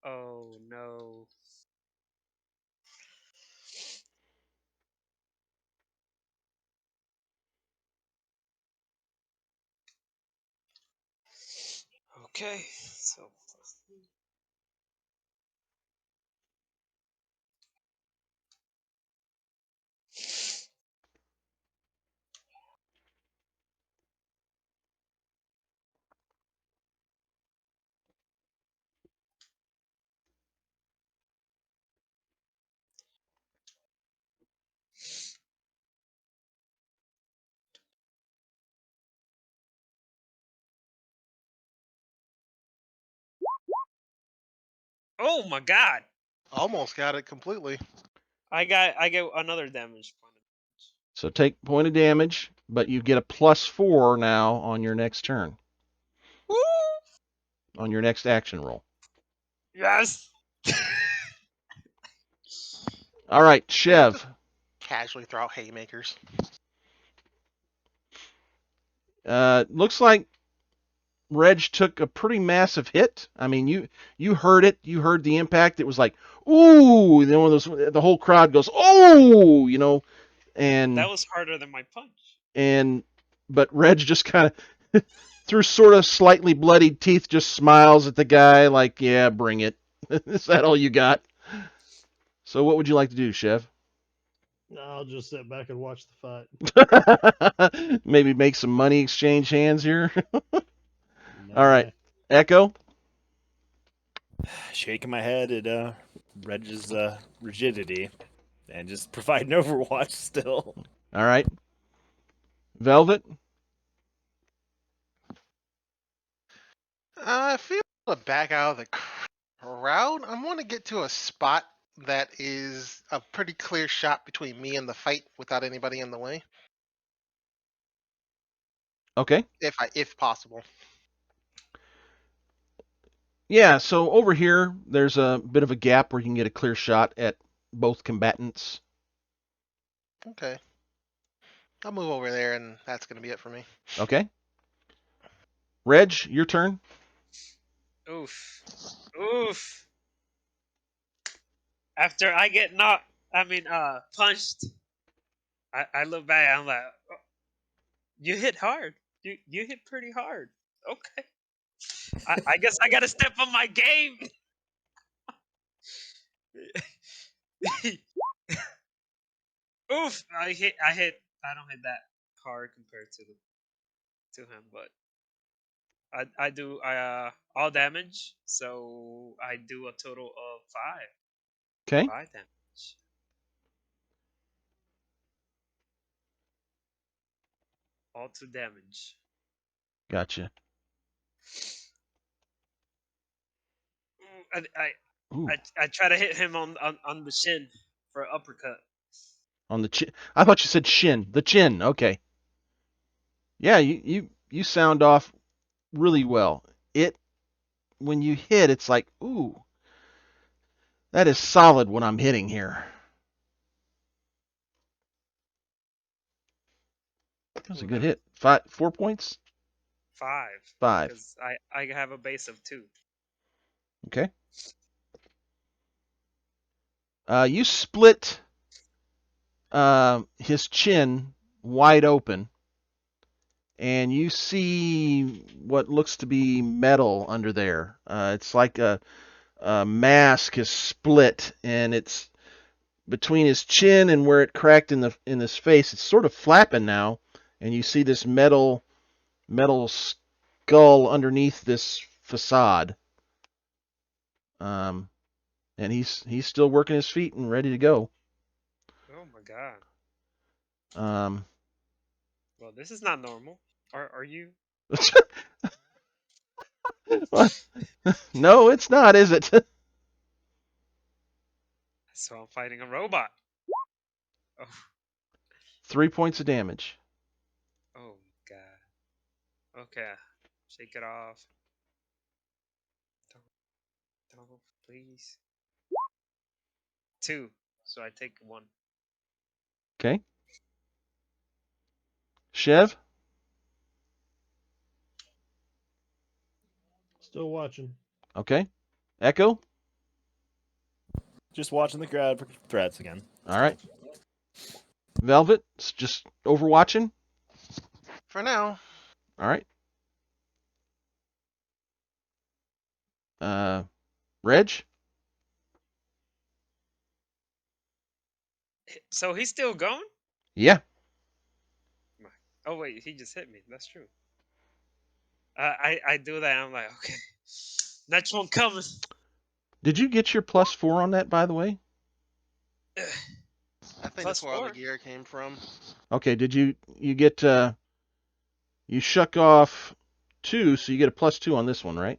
Oh no. Okay, so. Oh my god. Almost got it completely. I get another damage point. So take point of damage, but you get a +4 now on your next turn, Woo! on your next action roll. Yes. All right, Chev. Casually throw out haymakers. Looks like Reg took a pretty massive hit. I mean, you heard it. You heard the impact. It was like, ooh, then one of those. The whole crowd goes, oh, and That was harder than my punch. But Reg just kind of through sort of slightly bloodied teeth, just smiles at the guy like, yeah, bring it. Is that all you got? So what would you like to do, Chev? I'll just sit back and watch the fight. Maybe make some money exchange hands here. Nah. All right, Echo. Shaking my head at Reg's rigidity and just provide an Overwatch still. All right, Velvet. I feel to back out of the crowd. I want to get to a spot that is a pretty clear shot between me and the fight without anybody in the way, Okay. if possible. Yeah, so over here, there's a bit of a gap where you can get a clear shot at both combatants. Okay. I'll move over there, and that's going to be it for me. Okay. Reg, your turn. Oof. Oof. After I get punched, I look back. I'm like, oh, you hit hard. You hit pretty hard. Okay. I guess I gotta step on my game. Oof! I don't hit that hard compared to him, but I do all damage, so I do a total of 5. Okay. 5 damage. All 2 damage. Gotcha. I try to hit him on the shin for an uppercut. On the chin. I thought you said shin. The chin. Okay. Yeah, you sound off really well. When you hit, it's like, ooh, that is solid what I'm hitting here. That was a good hit. 4 points? 5. 5. Because I have a base of 2. Okay. You split his chin wide open, and you see what looks to be metal under there. It's like a mask is split, and it's between his chin and where it cracked in his face. It's sort of flapping now, and you see this metal skull underneath this facade. And he's still working his feet and ready to go. Oh my god. Um. Well, this is not normal. Are you? No, it's not, is it? So I'm fighting a robot. Oh. 3 points of damage. Oh god. Okay. Shake it off. Don't please. 2. So I take 1. Okay. Chev? Still watching. Okay. Echo? Just watching the crowd for threats again. All right. Velvet? Just overwatching? For now. All right. Reg? So he's still going? Yeah. Oh wait, he just hit me. That's true. I do that. I'm like, okay, next one coming. Did you get your +4 on that, by the way? I think that's where all the gear came from. Okay. Did you get you shuck off 2, so you get a +2 on this one, right?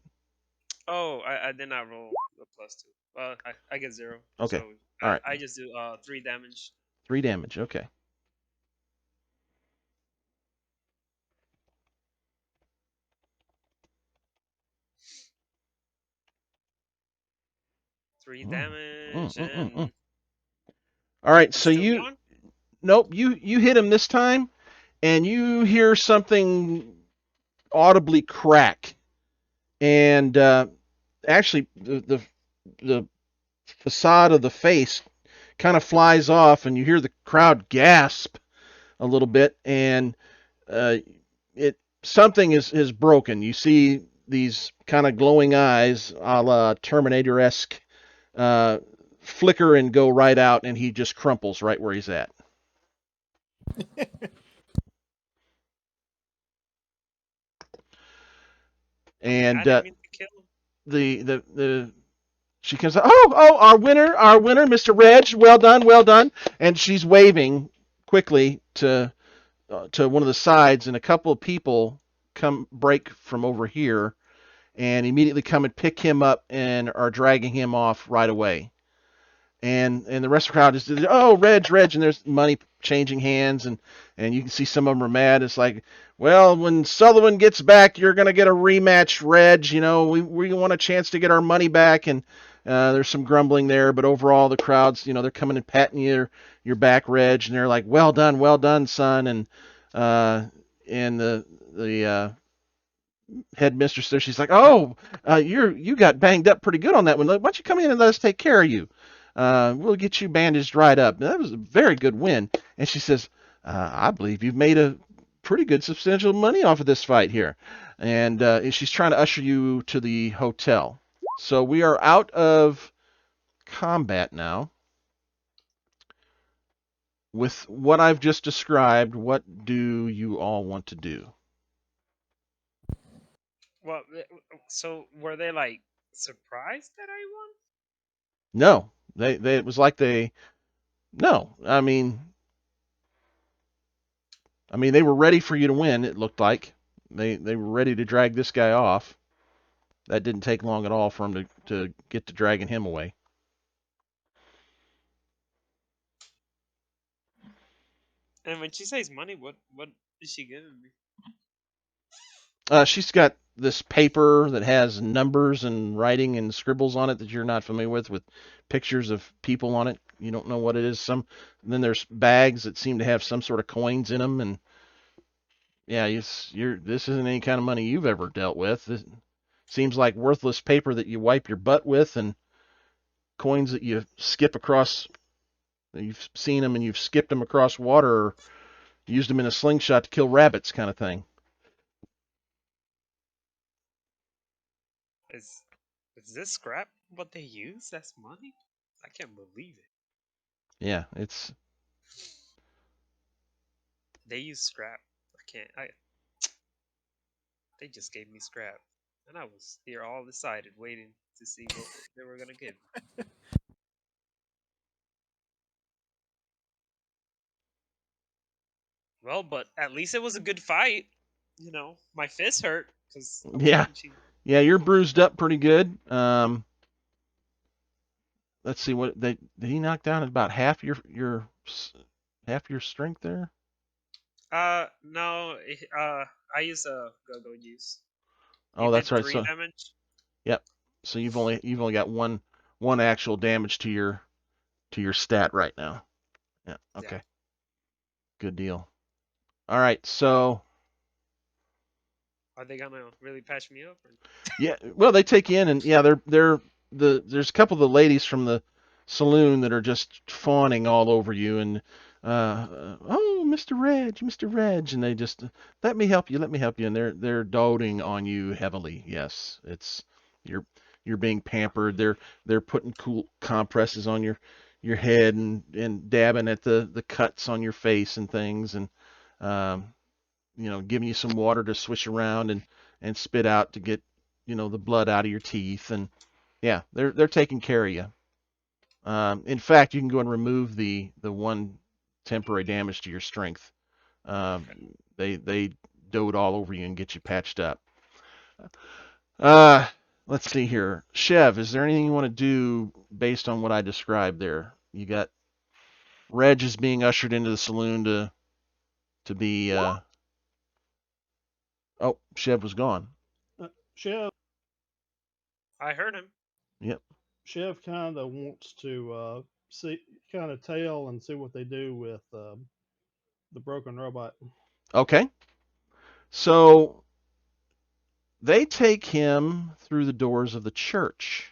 Oh, I did not roll a +2. Well, I get 0. Okay. So all right. I just do 3 damage. 3 damage. Okay. 3 damage, mm. and All right, it's so still you going? nope, you hit him this time, and you hear something audibly crack, and actually the facade of the face kind of flies off, and you hear the crowd gasp a little bit, and uh, it something is broken. You see these kind of glowing eyes, a la Terminator-esque, flicker and go right out, and he just crumples right where he's at. And I didn't mean to kill him. the she comes out, our winner, Mr. Reg, well done, and she's waving quickly to one of the sides, and a couple of people come break from over here and immediately come and pick him up and are dragging him off right away. And the rest of the crowd is, Reg, and there's money changing hands, and you can see some of them are mad. It's like, well, when Sullivan gets back, you're gonna get a rematch, Reg. You know, we want a chance to get our money back, and there's some grumbling there, but overall the crowd's, they're coming and patting your back, Reg, and they're like, well done, son, and the headmistress there, she's like, you got banged up pretty good on that one. Why don't you come in and let us take care of you? We'll get you bandaged right up. That was a very good win. And she says, I believe you've made a pretty good substantial money off of this fight here. And she's trying to usher you to the hotel. So we are out of combat now. With what I've just described, what do you all want to do? Well, so were they like surprised that I won? No, they it was like no. I mean they were ready for you to win. It looked like they were ready to drag this guy off. That didn't take long at all for him to get to dragging him away. And when she says money, what is she giving me? She's got this paper that has numbers and writing and scribbles on it that you're not familiar with pictures of people on it. You don't know what it is. Then there's bags that seem to have some sort of coins in them, and yeah, this isn't any kind of money you've ever dealt with. It seems like worthless paper that you wipe your butt with, and coins that you skip across. You've seen them and you've skipped them across water, or used them in a slingshot to kill rabbits, kind of thing. Is this scrap what they use? That's money? I can't believe it. Yeah, They use scrap. They just gave me scrap. And I was here all decided, waiting to see what they were gonna give me. Well, but at least it was a good fight. My fist hurt because yeah. Yeah, you're bruised up pretty good. Let's see what did he knock down about half your strength there? No. I use a go-go juice. Oh, that's right. 3 damage. Yep. So you've only got one actual damage to your stat right now. Yeah. Okay. Yeah. Good deal. All right. So. Are they gonna really patch me up? Or... Yeah. Well, they take you in, and yeah, there's a couple of the ladies from the saloon that are just fawning all over you, and Mr. Reg, and they just let me help you, and they're doting on you heavily. Yes, it's you're being pampered. They're putting cool compresses on your head and dabbing at the cuts on your face and things, and giving you some water to swish around and spit out to get the blood out of your teeth, and yeah, they're taking care of you. In fact, you can go and remove the one temporary damage to your strength. They dote all over you and get you patched up. Let's see here. Chev, is there anything you want to do based on what I described there? You got Reg is being ushered into the saloon to be. Oh, Chev was gone. Chev. I heard him. Yep. Chev kind of wants to see, kind of tail and see what they do with the broken robot. Okay. So they take him through the doors of the church.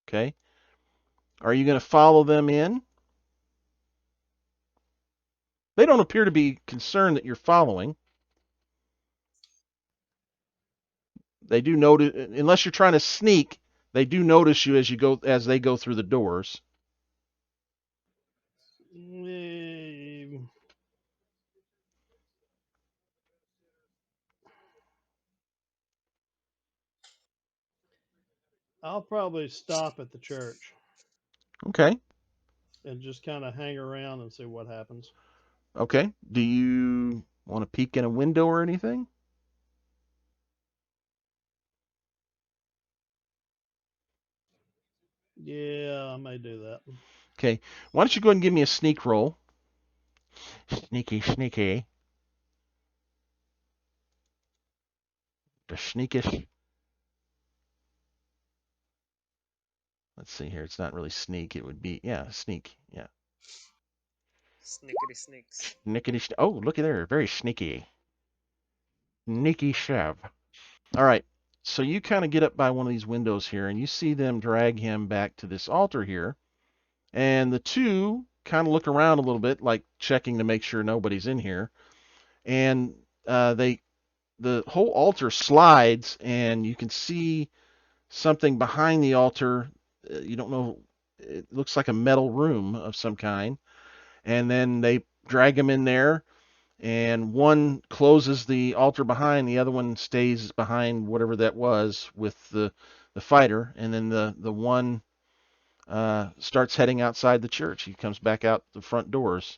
Okay. Are you going to follow them in? They don't appear to be concerned that you're following. They do notice, unless you're trying to sneak, they do notice you as they go through the doors. I'll probably stop at the church Okay. and just kind of hang around and see what happens. Okay. Do you want to peek in a window or anything? Yeah, I may do that. Okay. Why don't you go ahead and give me a sneak roll? Sneaky, sneaky. The sneakish. Let's see here. It's not really sneak. It would be, yeah, sneak. Yeah. Snickety snicks. Sneakity. Oh, looky there. Very sneaky. Sneaky Chev. All right. So you kind of get up by one of these windows here, and you see them drag him back to this altar here. And the two kind of look around a little bit, like checking to make sure nobody's in here. And the whole altar slides, and you can see something behind the altar. You don't know. It looks like a metal room of some kind. And then they drag him in there, and one closes the altar behind, the other one stays behind whatever that was with the fighter, and then the one starts heading outside the church. He comes back out the front doors.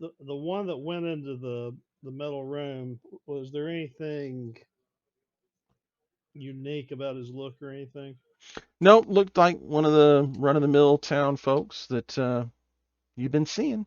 The one that went into the metal room, was there anything unique about his look or anything? Nope, looked like one of the run-of-the-mill town folks that you've been seeing.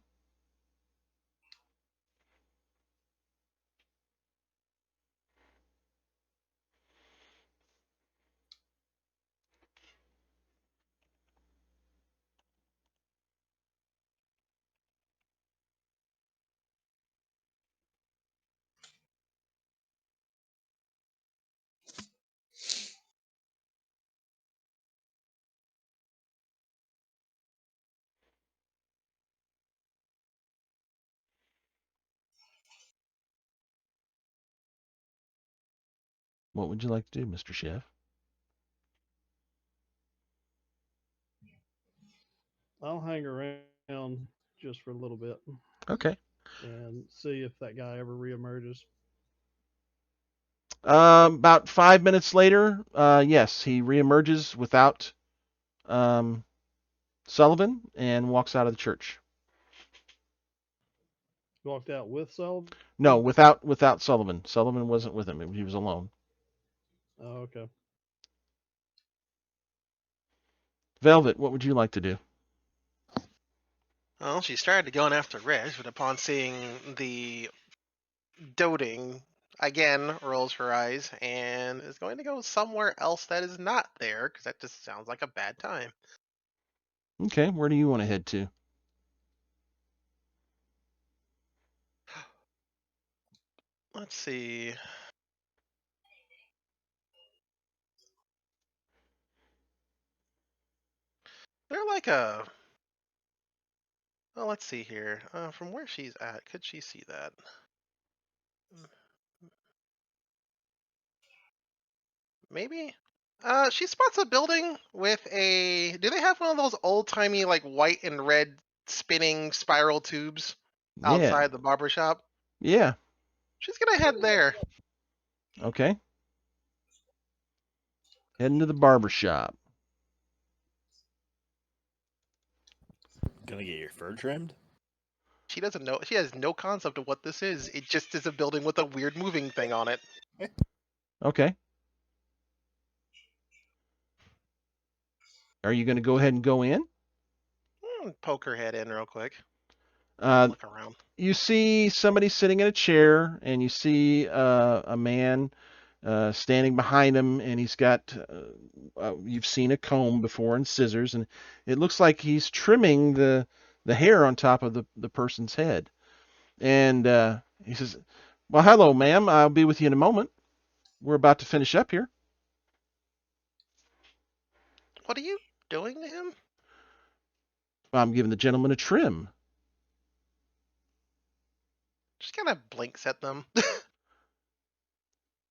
What would you like to do, Mr. Chef? I'll hang around just for a little bit Okay. and see if that guy ever reemerges. About 5 minutes later, yes, he reemerges without um, Sullivan and walks out of the church. Walked out with Sullivan? No, without Sullivan. Sullivan wasn't with him. He was alone. Oh, okay. Velvet, what would you like to do? Well, she started going after Reg, but upon seeing the doting, again rolls her eyes and is going to go somewhere else that is not there, because that just sounds like a bad time. Okay, where do you want to head to? Let's see. They're like a... Well, let's see here. From where she's at, could she see that? Maybe? She spots a building with a... Do they have one of those old-timey, like, white and red spinning spiral tubes Yeah. outside the barber shop? Yeah. She's gonna head there. Okay. Heading to the barber shop. Gonna get your fur trimmed? She doesn't know. She has no concept of what this is. It just is a building with a weird moving thing on it. Okay. Are you going to go ahead and go in? Poke her head in real quick. Look around. You see somebody sitting in a chair, and you see a man standing behind him, and he's got, you've seen a comb before and scissors, and it looks like he's trimming the hair on top of the person's head. And he says, well, hello, ma'am. I'll be with you in a moment. We're about to finish up here. What are you doing to him? I'm giving the gentleman a trim. Just kind of blinks at them.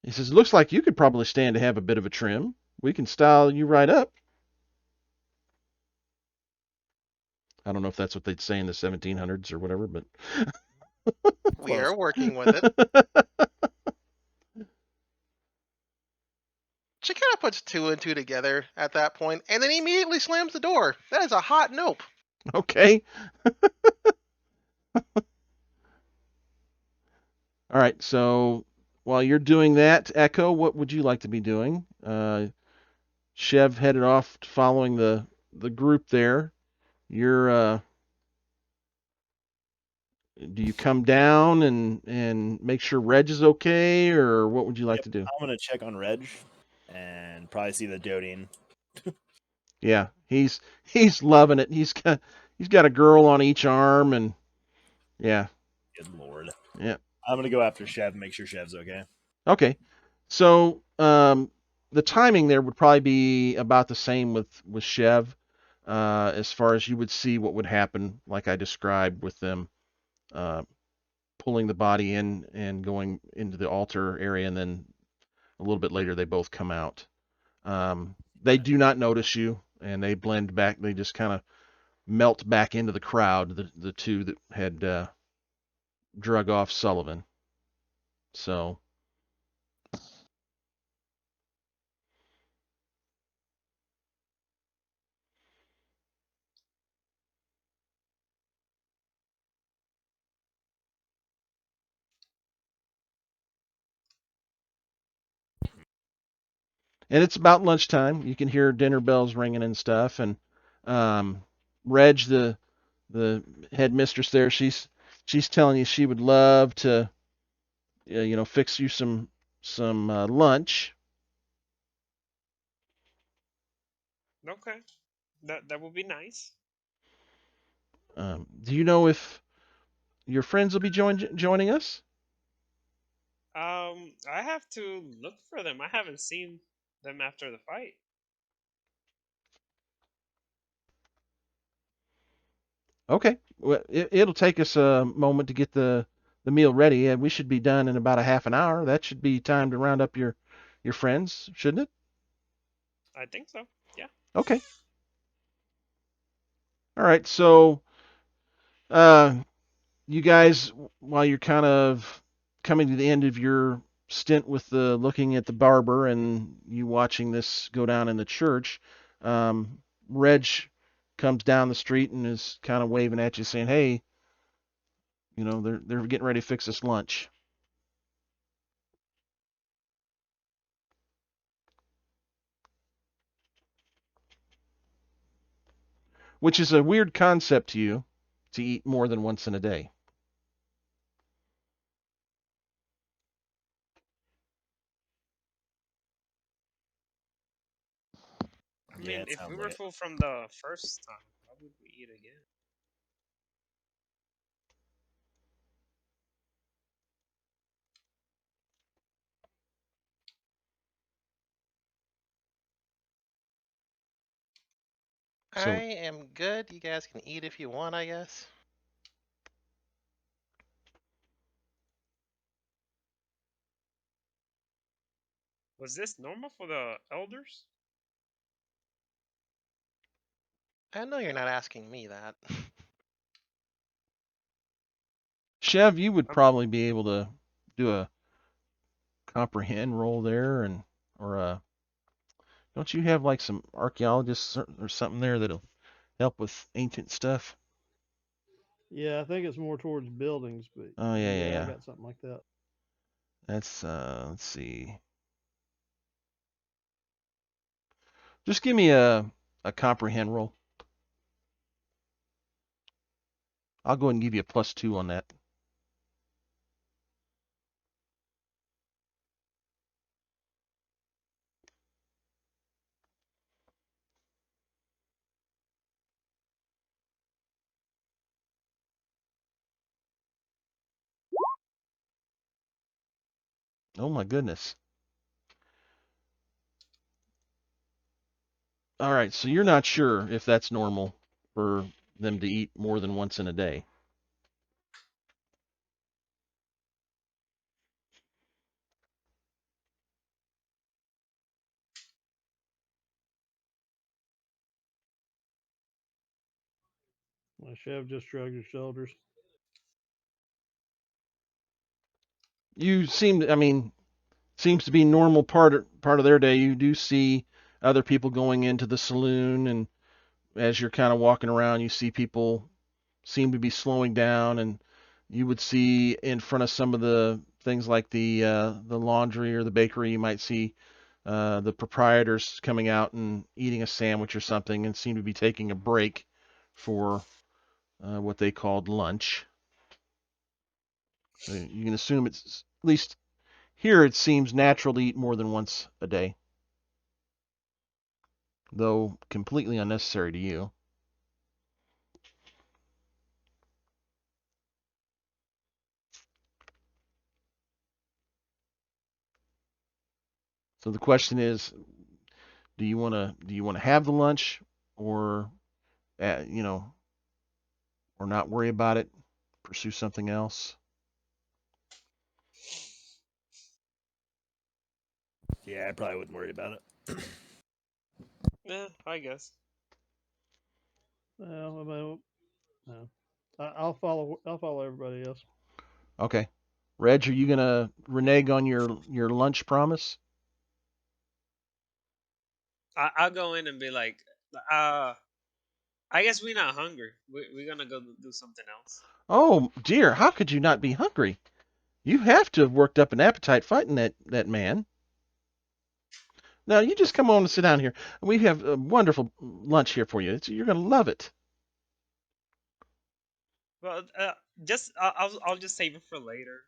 He says, looks like you could probably stand to have a bit of a trim. We can style you right up. I don't know if that's what they'd say in the 1700s or whatever, but We are working with it. She kind of puts two and two together at that point, and then immediately slams the door. That is a hot nope. Okay. All right, so while you're doing that, Echo, what would you like to be doing? Chev headed off following the group there. You're do you come down and make sure Reg is okay, or what would you like to do? I'm gonna check on Reg and probably see the doting. Yeah, he's loving it. He's got a girl on each arm, and yeah. Good lord. Yeah. I'm gonna go after Chev and make sure Chev's okay. Okay. So the timing there would probably be about the same with Chev, as far as you would see what would happen, like I described with them pulling the body in and going into the altar area, and then a little bit later they both come out. They do not notice you, and they blend back. They just kind of melt back into the crowd, the two that had drug off Sullivan. So. And it's about lunchtime. You can hear dinner bells ringing and stuff. And Reg, the headmistress there, she's telling you she would love to, fix you some lunch. Okay, that would be nice. Do you know if your friends will be joining us? I have to look for them. I haven't seen them after the fight. Okay. Well, it'll take us a moment to get the meal ready, and we should be done in about a half an hour. That should be time to round up your friends, shouldn't it? I think so. Yeah. Okay. All right. So, you guys, while you're kind of coming to the end of your stint with the looking at the barber and you watching this go down in the church, Reg comes down the street and is kind of waving at you, saying, "Hey, they're getting ready to fix us lunch." Which is a weird concept to you, to eat more than once in a day. I Yeah, mean, it if we sounds were like it. full from the first time, why would we eat again? I So am good. You guys can eat if you want, I guess. Was this normal for the elders? I know you're not asking me that. Chev, you would Um, probably be able to do a comprehend roll there, and or don't you have like some archaeologists or something there that'll help with ancient stuff? Yeah, I think it's more towards buildings, but Oh yeah, yeah, yeah, I yeah. got something like that. That's let's see. Just give me a comprehend roll. I'll go ahead and give you a +2 on that. Oh my goodness. All right, so you're not sure if that's normal for them to eat more than once in a day. Chev just shrugged his shoulders. You seem, I mean, seems to be normal part of their day. You do see other people going into the saloon, and as you're kind of walking around, you see people seem to be slowing down, and you would see in front of some of the things like the laundry or the bakery, you might see the proprietors coming out and eating a sandwich or something, and seem to be taking a break for what they called lunch. So you can assume it's, at least here, it seems natural to eat more than once a day, though completely unnecessary to you. So the question is, do you want to have the lunch, or you know, or not worry about it, pursue something else? Yeah, I probably wouldn't worry about it. Yeah, I guess. Well, I mean, no. I'll follow everybody else. Okay. Reg, are you gonna renege on your lunch promise? I'll go in and be like, uh, I guess we're not hungry. We're gonna go do something else. Oh dear, how could you not be hungry? You have to have worked up an appetite fighting that man. Now you just come on and sit down here. We have a wonderful lunch here for you. You're gonna love it. Well, just I'll just save it for later.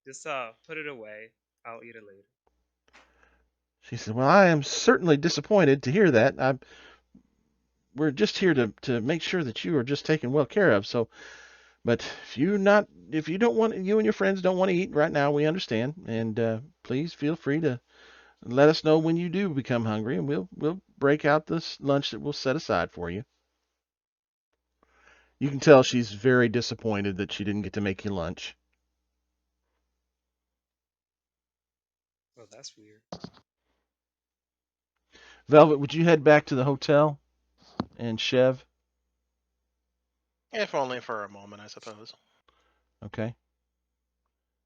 Just put it away. I'll eat it later. She said, "Well, I am certainly disappointed to hear that. We're just here to make sure that you are just taken well care of. So, but if you don't want, you and your friends don't want to eat right now, we understand. And please feel free to let us know when you do become hungry, and we'll break out this lunch that we'll set aside for you." You can tell she's very disappointed that she didn't get to make you lunch. Well, that's weird. Velvet, would you head back to the hotel? And Chev? If only for a moment, I suppose. Okay.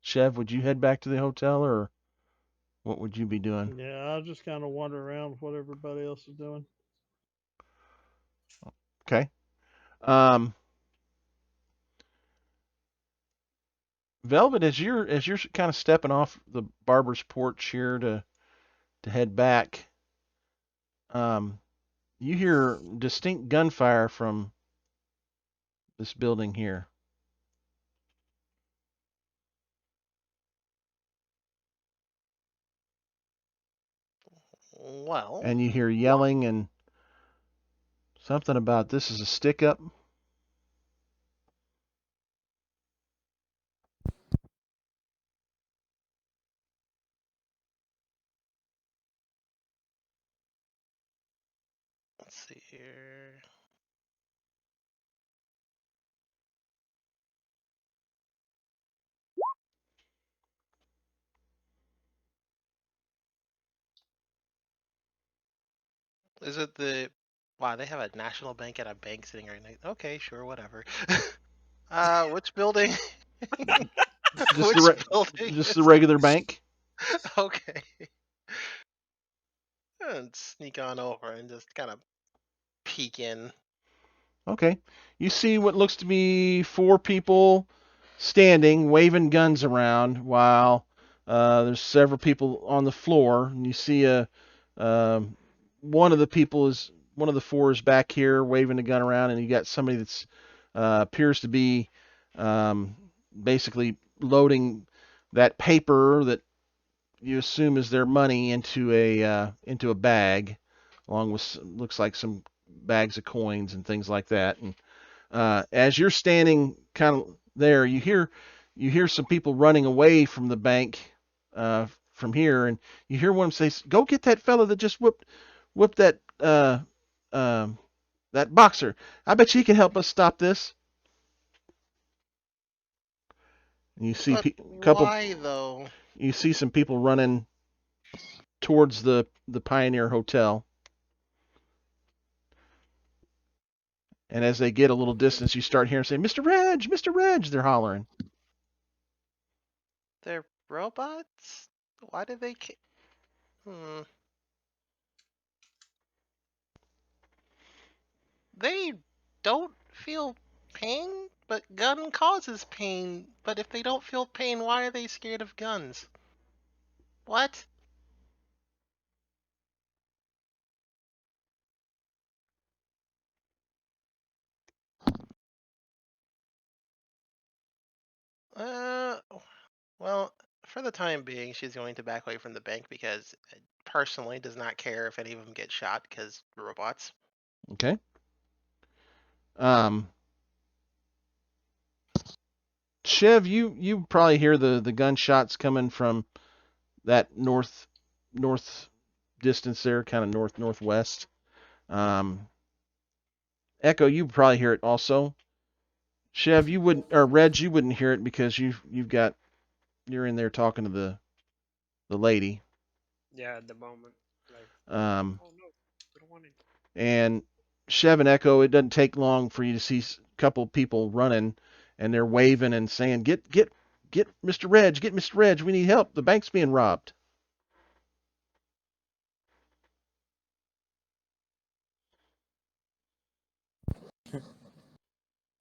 Chev, would you head back to the hotel, or what would you be doing? Yeah, I'll just kind of wander around with what everybody else is doing. Okay. Velvet, as you're kind of stepping off the barber's porch here to head back, you hear distinct gunfire from this building here. Well, And you hear yelling and something about this is a stick up. let's see here. Is it the? Wow, they have a national bank at a bank sitting right next. Okay, sure, whatever. Which building? Just Which building? just the regular bank. Okay. And sneak on over and just kind of peek in. Okay. You see what looks to be 4 people standing, waving guns around, while there's several people on the floor. And you see one of the 4 is back here waving a gun around, and you got somebody that's appears to be basically loading that paper that you assume is their money into a bag, along with looks like some bags of coins and things like that. And as you're standing kind of there, you hear some people running away from the bank from here, and you hear one of them say, "Go get that fella that just whipped that that boxer. I bet he can help us stop this." And you see But couple. why though? You see some people running towards the Pioneer Hotel. And as they get a little distance, you start hearing say, "Mr. Reg, Mr. Reg," they're hollering. They're robots? Why do they? They don't feel pain, but gun causes pain. But if they don't feel pain, why are they scared of guns? What? Well, for the time being, she's going to back away from the bank because personally does not care if any of them get shot because robots. Okay. Chev, you probably hear the gunshots coming from that north distance there, kind of northwest. Echo, you probably hear it also. Chev, you wouldn't, or Reg, you wouldn't hear it because you're in there talking to the lady. Yeah, at the moment. Like, Um, oh no, we don't want it. and Chev and Echo, it doesn't take long for you to see a couple people running, and they're waving and saying, "Get Mr. Reg, get Mr. Reg, we need help. The bank's being robbed."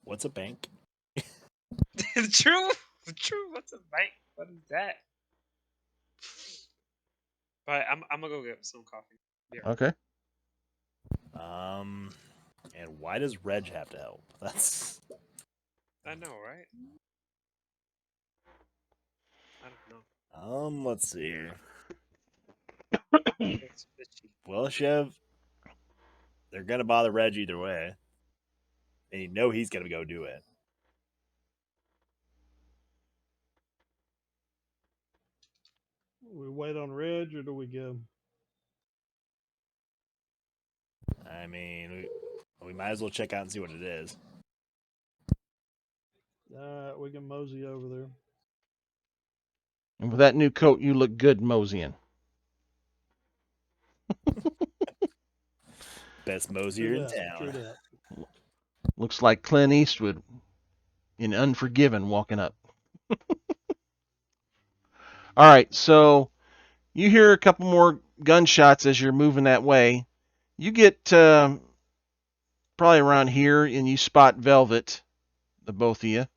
What's a bank? True. What's a bank? What is that? But I'm gonna go get some coffee. Yeah. Okay. And why does Reg have to help? That's I know, right? I don't know. let's see here. It's fishy. Well, Chev, they're gonna bother Reg either way, and you know he's gonna go do it. We wait on Reg or do we go? I mean, we might as well check out and see what it is. We can mosey over there. And with that new coat, you look good moseying. Best mosier in town. Looks like Clint Eastwood in Unforgiven walking up. All right, so you hear a couple more gunshots as you're moving that way. You get probably around here, and you spot Velvet, the both of you.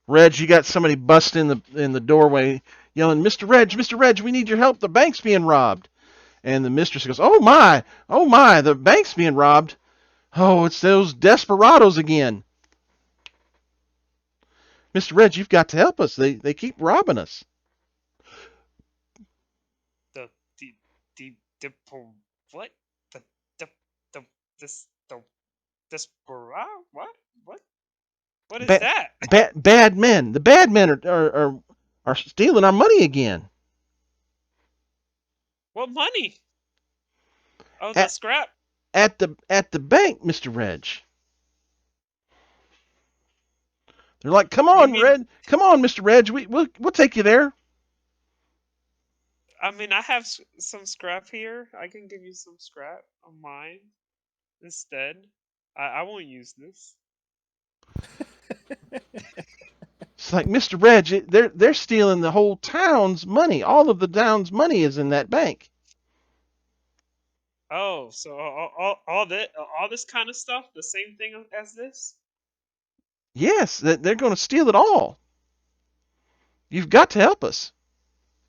Reg, you got somebody busting in the doorway, yelling, "Mr. Reg, we need your help. The bank's being robbed." And the mistress goes, "Oh my, the bank's being robbed. Oh, it's those desperados again. Mr. Reg, you've got to help us. They keep robbing us." What? What is that? Bad men. The bad men are stealing our money again. What money? Oh, the scrap. At the bank, Mr. Reg. They're like, "Come on, come on, Mr. Reg. We'll take you there." I mean, I have some scrap here. I can give you some scrap of mine instead. I won't use this. It's like, "Mr. Reg, they're stealing the whole town's money. All of the town's money is in that bank." Oh, so all this kind of stuff, the same thing as this? Yes, they're going to steal it all. You've got to help us.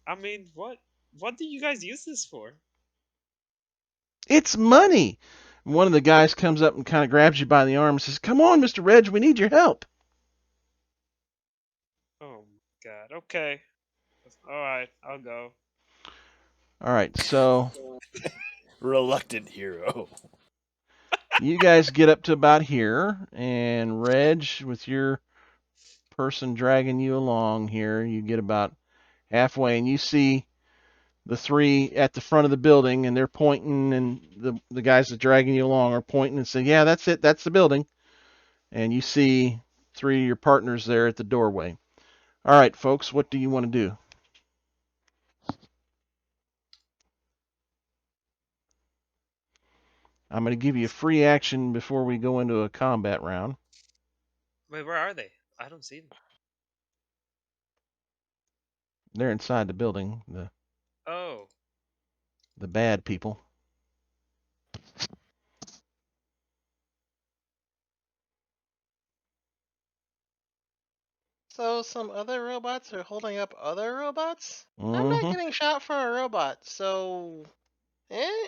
I mean, what do you guys use this for? It's money. One of the guys comes up and kind of grabs you by the arm and says, "Come on, Mr. Reg, we need your help." Oh my god. Okay. All right, I'll go. All right, so Reluctant hero. you guys get up to about here, and Reg, with your person dragging you along here, you get about halfway, and you see the three at the front of the building, and they're pointing, and the guys that are dragging you along are pointing and saying, "Yeah, that's it, that's the building." And you see three of your partners there at the doorway. All right, folks, what do you want to do? I'm going to give you a free action before we go into a combat round. Wait, where are they? I don't see them. They're inside the building, Oh. the bad people. So some other robots are holding up other robots? I'm not Mm-hmm. getting shot for a robot, so... Eh?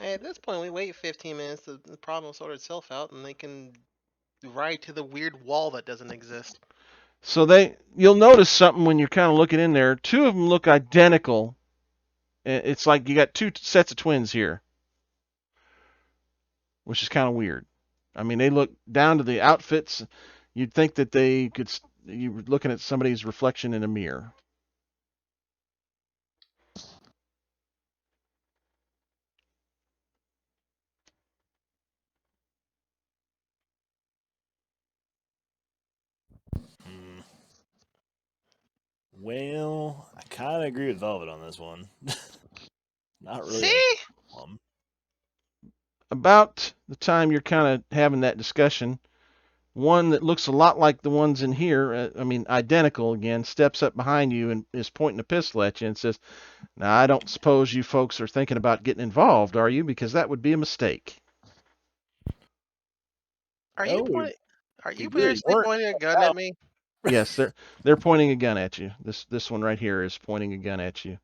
Hey, at this point, we wait 15 minutes, the problem will sort itself out, and they can ride to the weird wall that doesn't exist. So you'll notice something when you're kind of looking in there. Two of them look identical. It's like you got two sets of twins here, which is kind of weird. I mean, they look down to the outfits. You'd think that you were looking at somebody's reflection in a mirror. Well, I kind of agree with Velvet on this one. Not really. See? About the time you're kind of having that discussion, one that looks a lot like the ones in here, identical again, steps up behind you and is pointing a pistol at you and says, "Now, I don't suppose you folks are thinking about getting involved, are you? Because that would be a mistake." Are you really seriously weren't pointing a gun at me? Yes, they're pointing a gun at you. This one right here is pointing a gun at you.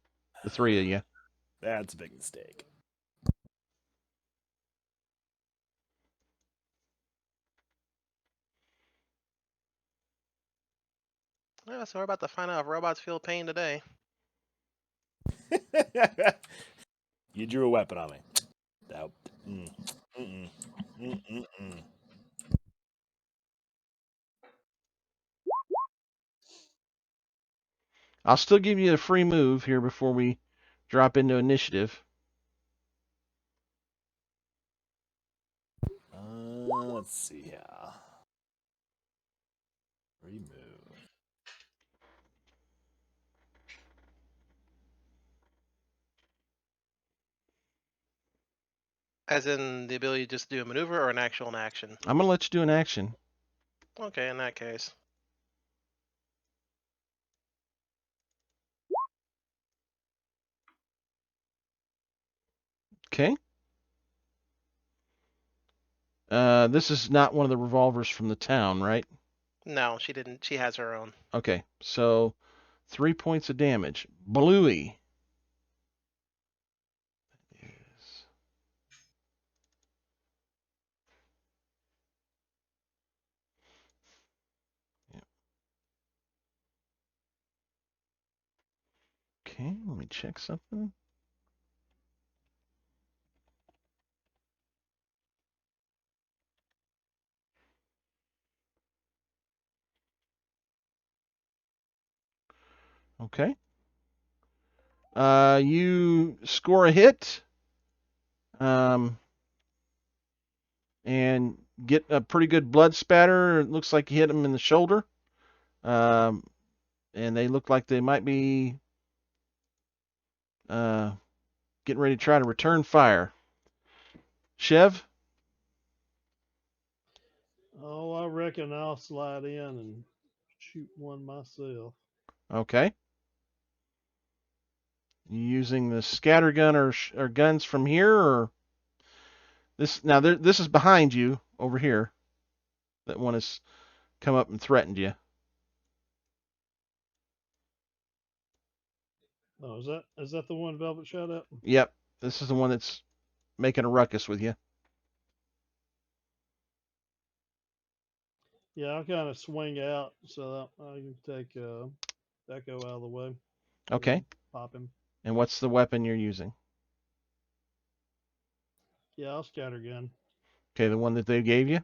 The three of you. That's a big mistake. Yeah, so we're about to find out if robots feel pain today. You drew a weapon on me. That, mm-mm, mm-mm. I'll still give you a free move here before we drop into initiative. Let's see here. Remove. As in the ability to just do a maneuver or an actual action? I'm gonna let you do an action. Okay, in that case. Okay. This is not one of the revolvers from the town, right? No, she didn't. She has her own. Okay, so 3 points of damage. Bluey. Okay, let me check something. Okay. You score a hit. And get a pretty good blood spatter. It looks like you hit him in the shoulder. And they look like they might be getting ready to try to return fire. Chev? Oh, I reckon I'll slide in and shoot one myself. Okay. You using the scatter gun or guns from here, or this? Now this is behind you over here. That one has come up and threatened you. Oh, is that the one Velvet shot at? Yep. This is the one that's making a ruckus with you. Yeah, I'll kind of swing out so that I can take Echo out of the way. Okay. Pop him. And what's the weapon you're using? Yeah, I'll scattergun. Okay, the one that they gave you?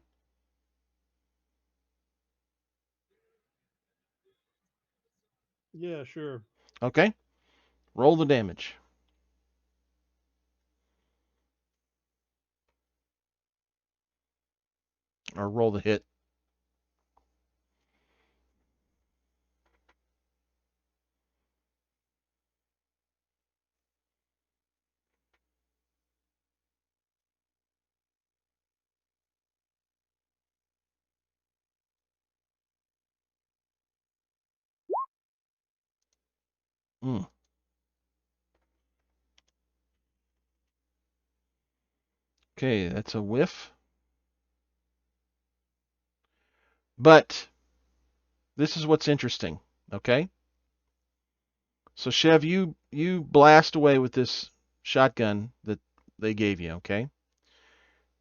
Yeah, sure. Okay. Roll the damage. Or roll the hit. Mm. Okay, that's a whiff. But this is what's interesting, okay? So Chev, you blast away with this shotgun that they gave you, okay?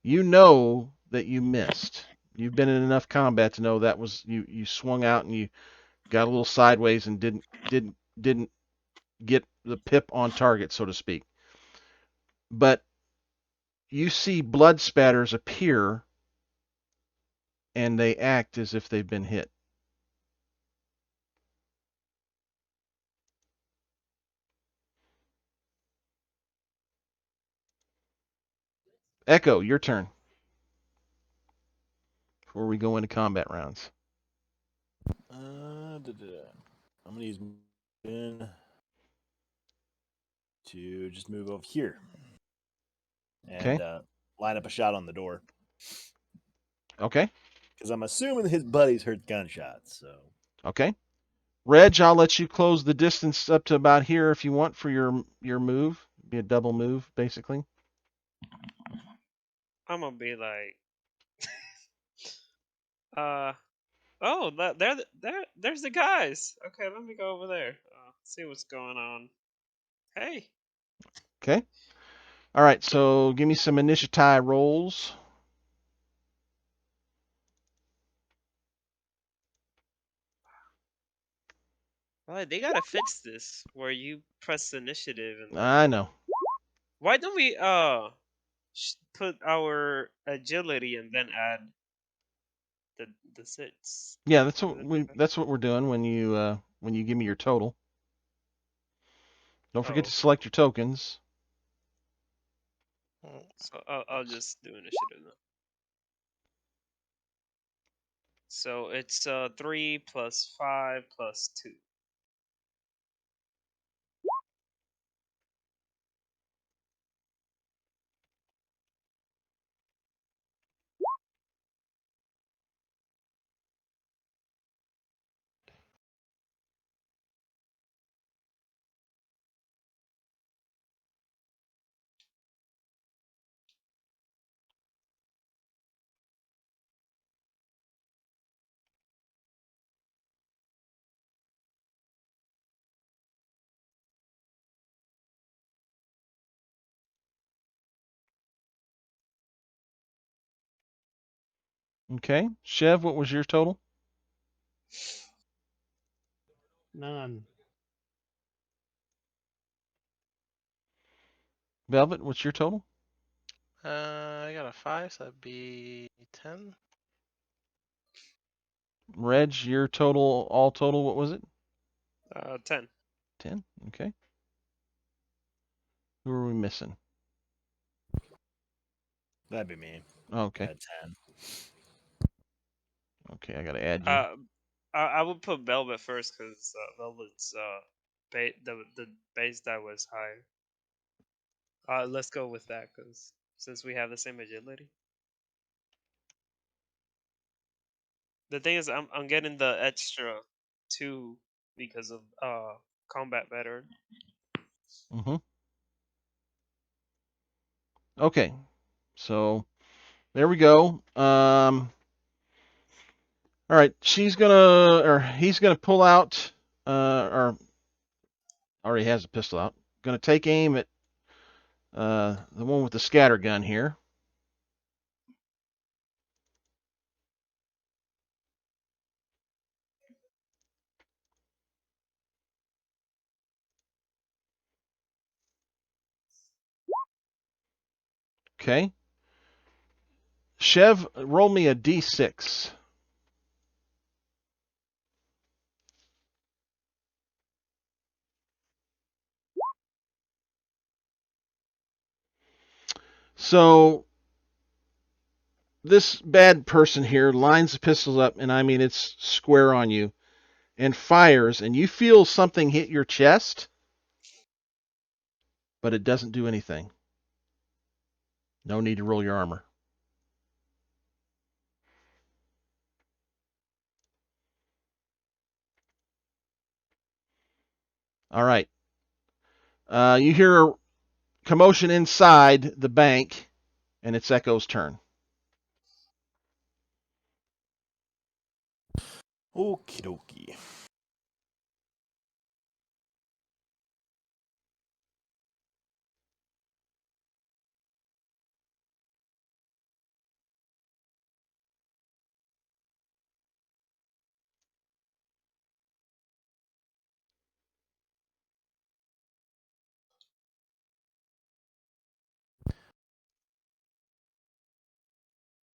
You know that you missed. You've been in enough combat to know that was you swung out and you got a little sideways and didn't get the pip on target, so to speak. But you see blood spatters appear and they act as if they've been hit. Echo, your turn. Before we go into combat rounds. I'm gonna use in to just move over here and line up a shot on the door. Okay. Because I'm assuming his buddies heard gunshots. So. Okay. Reg, I'll let you close the distance up to about here if you want for your move. Be a double move, basically. I'm gonna be like, oh, there's the guys. Okay, let me go over there. See what's going on. Hey. Okay. All right. So give me some initiative rolls. Well, they gotta fix this where you press initiative and I know. why don't we put our agility and then add the 6? Yeah, that's what we're doing when you give me your total. Don't forget to select your tokens. So I'll just do initiative then. So it's 3 plus 5 plus 2. Okay. Chev, what was your total? 9. Velvet, what's your total? I got a 5, so that'd be 10. Reg, your total, all total, what was it? 10. 10. Okay. Who are we missing? That'd be me. Okay. At 10. Okay, I gotta add you. I would put Velvet first because Velvet's the base die was higher. Let's go with that because since we have the same agility. The thing is, I'm getting the extra 2 because of combat veteran. Mm-hmm. Okay. So there we go. All right, he's gonna pull out, or already has a pistol out. Going to take aim at the one with the scatter gun here. Okay. Chev, roll me a d6. So this bad person here lines the pistols up, and I mean it's square on you, and fires, and you feel something hit your chest, but it doesn't do anything. No need to roll your armor. All right. You hear a commotion inside the bank, and it's Echo's turn. Okie dokie.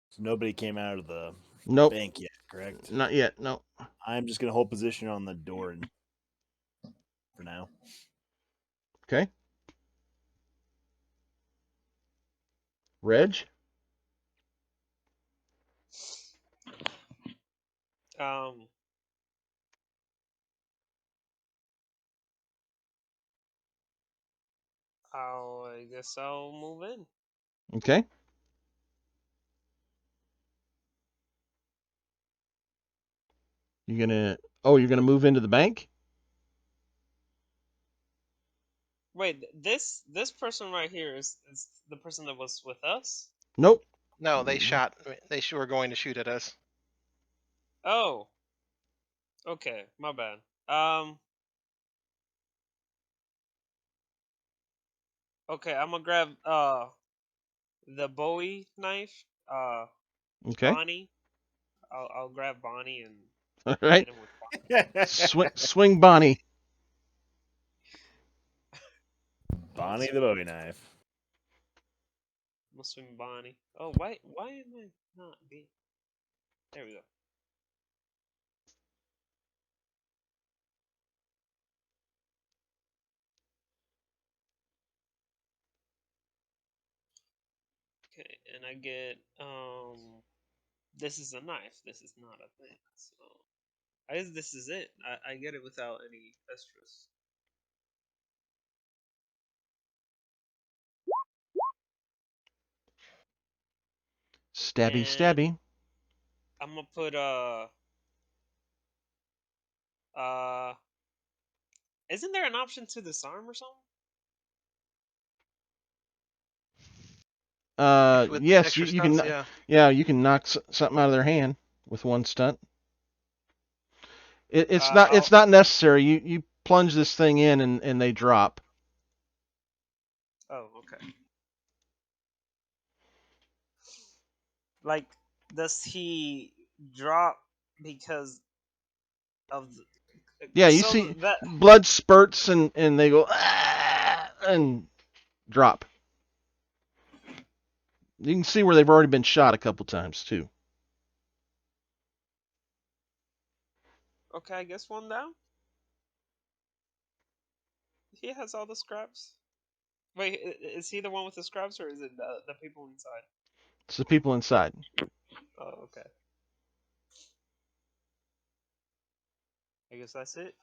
So nobody came out of the Nope. bank yet, correct? Not yet. No. I'm just gonna hold position on the door for now. Okay. Reg? I guess I'll move in. Okay. You're gonna move into the bank? Wait, this person right here is the person that was with us? Nope. No, they shot. They were going to shoot at us. Oh. Okay, my bad. Okay, I'm gonna grab the Bowie knife. Okay. Bonnie. I'll grab Bonnie and All right. hit him with Bonnie. Swing Bonnie. Bonnie the Bowie knife. I'm gonna swing Bonnie. Oh, why am I not being? There we go. Okay, and I get this is a knife. This is not a thing. So I guess this is it. I get it without any extras. Stabby, And stabby. I'm gonna put isn't there an option to disarm or something? With Yes, extra you can. stunts, yeah. Yeah, you can knock something out of their hand with one stunt. It's not necessary. You plunge this thing in and they drop. Oh, okay. Like, does he drop because of the, Yeah, you so see that blood spurts and they go and drop. You can see where they've already been shot a couple times too. okay? I guess one down. He has all the scraps. Wait, is he the one with the scraps, or is it the people inside? It's the people inside. Oh, okay. I guess that's it.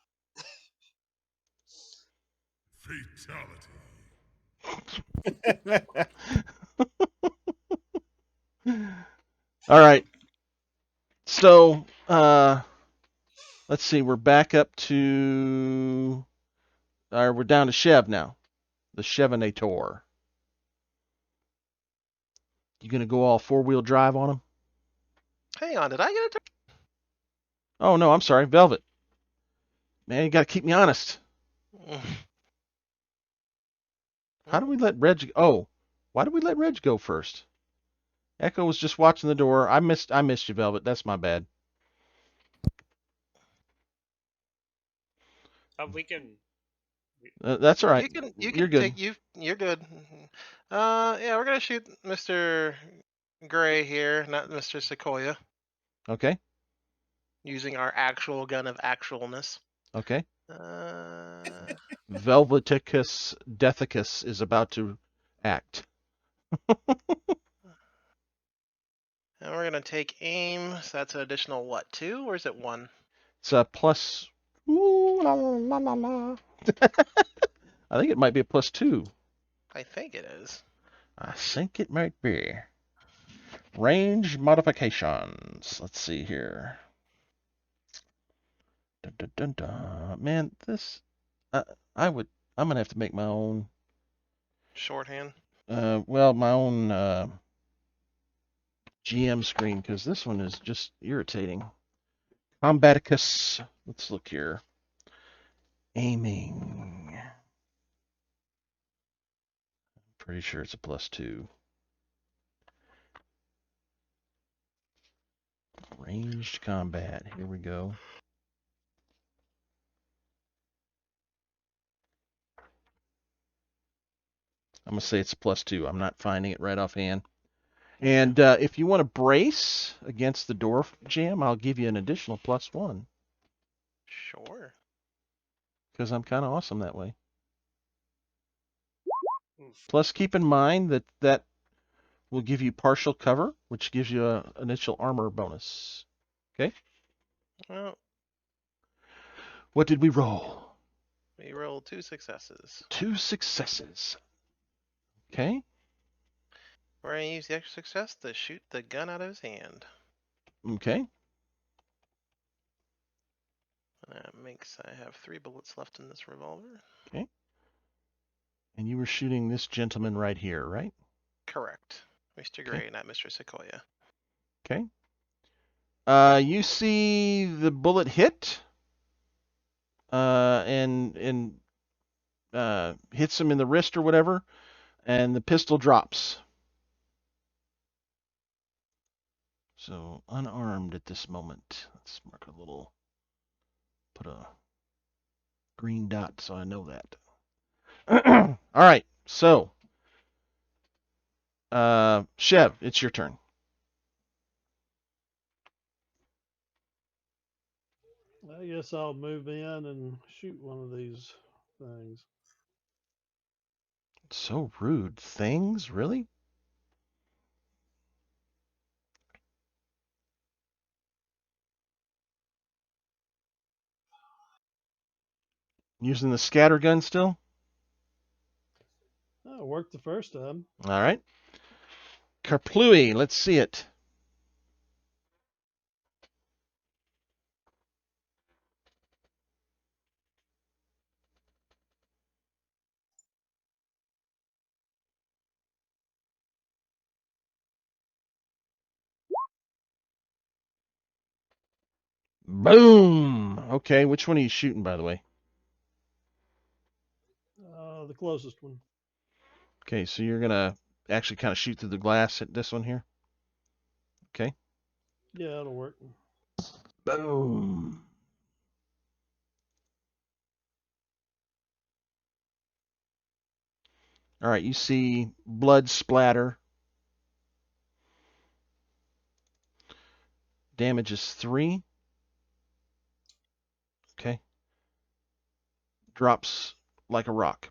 Fatality. All right. So, let's see. We're back up to. We're down to Chev now. The Chevinator. You gonna go all 4-wheel drive on him? Hang on, did I get a turn? Oh no, I'm sorry, Velvet. Man, you gotta keep me honest. How do we let Reg? Oh, why did we let Reg go first? Echo was just watching the door. I missed you, Velvet. That's my bad. We can. That's all right. You You're can good. take you're good. Yeah, we're gonna shoot Mr. Gray here, not Mr. Sequoia, Okay. using our actual gun of actualness. Okay. And Velveticus Deathicus is about to act. we're gonna take aim. So that's an additional what, 2 or is it 1? It's a plus. Ooh, la, la, la, la. I think it might be a +2. I think it is. I think it might be. Range modifications. Let's see here. Dun, dun, dun, dun. Man, this. I'm gonna have to make my own. Shorthand. Well, my own GM screen because this one is just irritating. Combaticus. Let's look here. Aiming. Pretty sure it's a +2. Ranged combat. Here we go. I'm going to say it's a +2. I'm not finding it right offhand. And if you want to brace against the door jam, I'll give you an additional +1. Sure. Because I'm kind of awesome that way. Oof. Plus, keep in mind that will give you partial cover, which gives you an initial armor bonus. Okay? Well, What did we roll? we rolled 2 successes. 2 successes. Okay? We're gonna use the extra success to shoot the gun out of his hand. Okay. That makes I have 3 bullets left in this revolver. Okay. And you were shooting this gentleman right here, right? Correct. Mr. Gray, not Mr. Sequoia. Okay. You see the bullet hit, and hits him in the wrist or whatever, and the pistol drops. So unarmed at this moment. Let's mark a little, put a green dot so I know that. All right. So, Chev, it's your turn. I guess I'll move in and shoot one of these things. So rude. Things, really? Using the scatter gun still? Oh, it worked the first time. All right. Kerplooey, let's see it. Boom. Okay, which one are you shooting, by the way? The closest one. Okay, so you're gonna actually kind of shoot through the glass at this one here. Okay. Yeah, it'll work. Boom. All right, you see blood splatter. Damage is 3. Okay. Drops like a rock.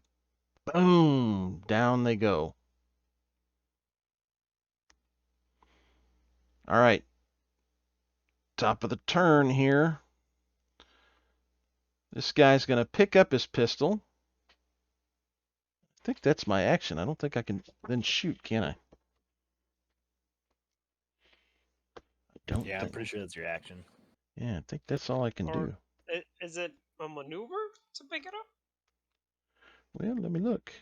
Boom. Down they go. All right. Top of the turn here. This guy's going to pick up his pistol. I think that's my action. I don't think I can then shoot, can I? Don't Yeah, I'm think. pretty sure that's your action. Yeah, I think that's all I can do. Is it a maneuver to pick it up? Well, let me look.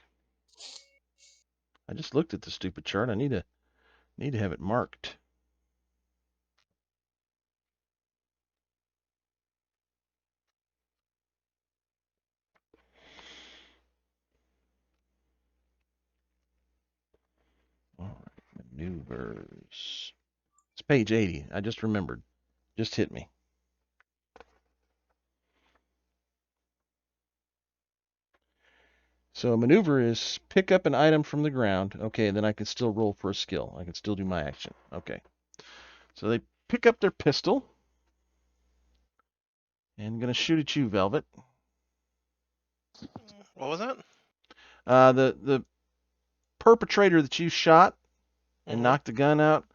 I just looked at the stupid chart. I need to have it marked. Maneuvers. It's page 80. I just remembered. Just hit me. So a maneuver is pick up an item from the ground. Okay, then I can still roll for a skill. I can still do my action. Okay. So they pick up their pistol. And I'm going to shoot at you, Velvet. What was that? The perpetrator that you shot and Mhm. knocked the gun out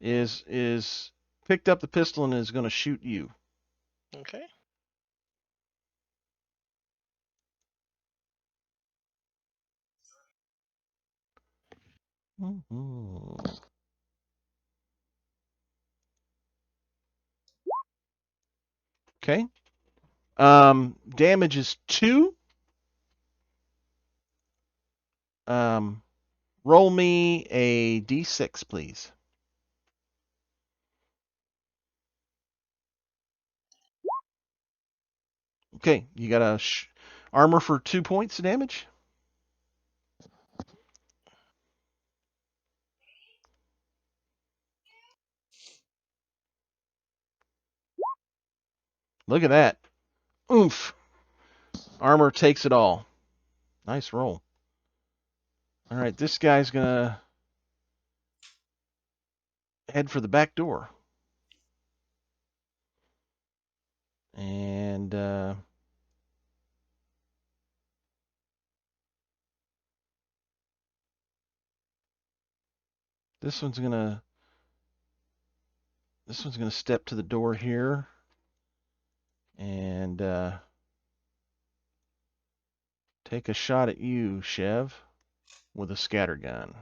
is picked up the pistol and is going to shoot you. Okay. Okay. Damage is 2. Roll me a d6, please. Okay, you got a armor for 2 points of damage. Look at that. Oomph. Armor takes it all. Nice roll. All right, this guy's going to head for the back door. And this one's going to step to the door here and take a shot at you, Chev, with a scatter gun.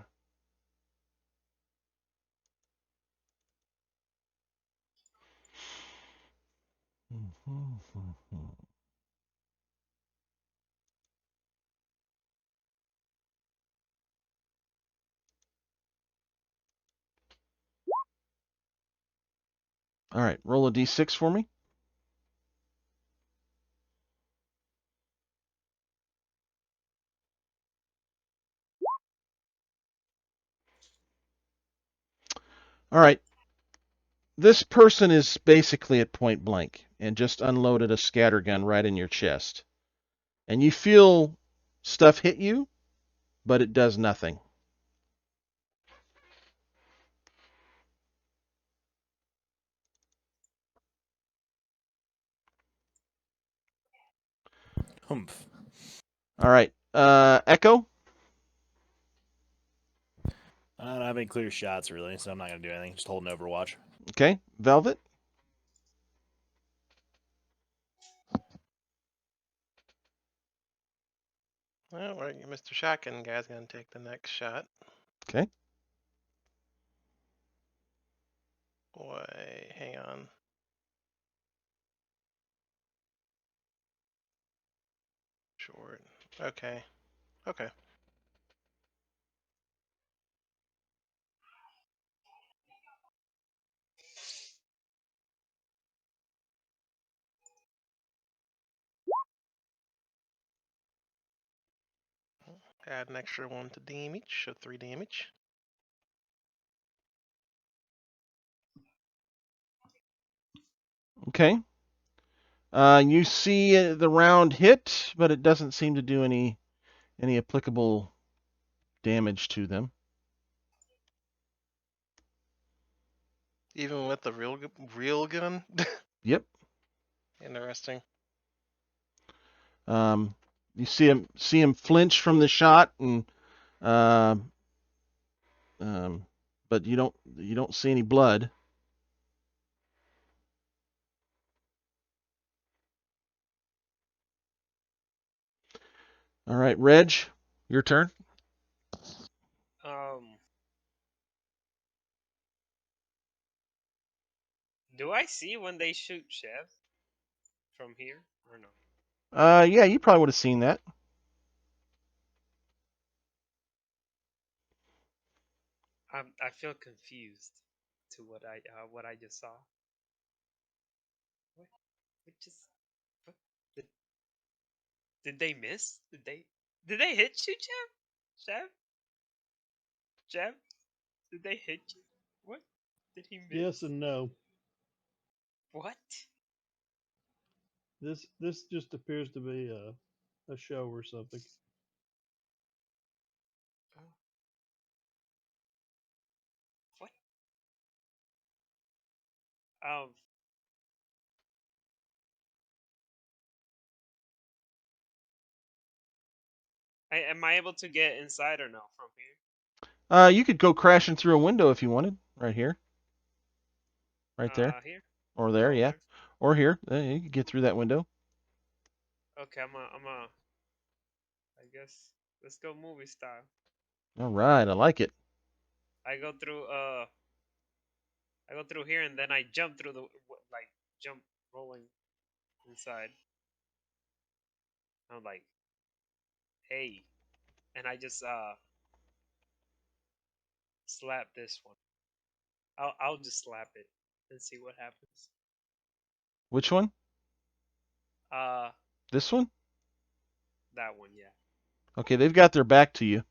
All right, roll a d6 for me. All right. This person is basically at point blank and just unloaded a scatter gun right in your chest. And you feel stuff hit you, but it does nothing. Humph. All right. Echo? I don't have any clear shots, really, so I'm not going to do anything. Just holding Overwatch. Okay. Velvet? Well, Mr. Shotgun guy's gonna take the next shot. Okay. Boy, hang on. Short. Okay. Okay. Add an extra 1 to damage, so 3 damage. Okay. You see the round hit, but it doesn't seem to do any applicable damage to them. Even with the real gun? Yep. Interesting. You see him flinch from the shot, and but you don't see any blood. All right, Reg, your turn. Do I see when they shoot Chev from here or no? Yeah, you probably would have seen that. I feel confused to what I just saw. What just what did they miss? Did they hit you, Chev? Chev? Did they hit you? What? Did he miss? Yes and no. What? This just appears to be a show or something. What? Um. Am I able to get inside or no from here? You could go crashing through a window if you wanted, right here, right there, Here. or there, Oh, yeah, there. or here. You could get through that window. Okay, I guess let's go movie style. All right, I like it. I go through here and then I jump through jump rolling inside. I'm like, hey, and I just slap this one. I'll just slap it and see what happens. Which one? Uh, This one? that one, yeah. Okay, they've got their back to you.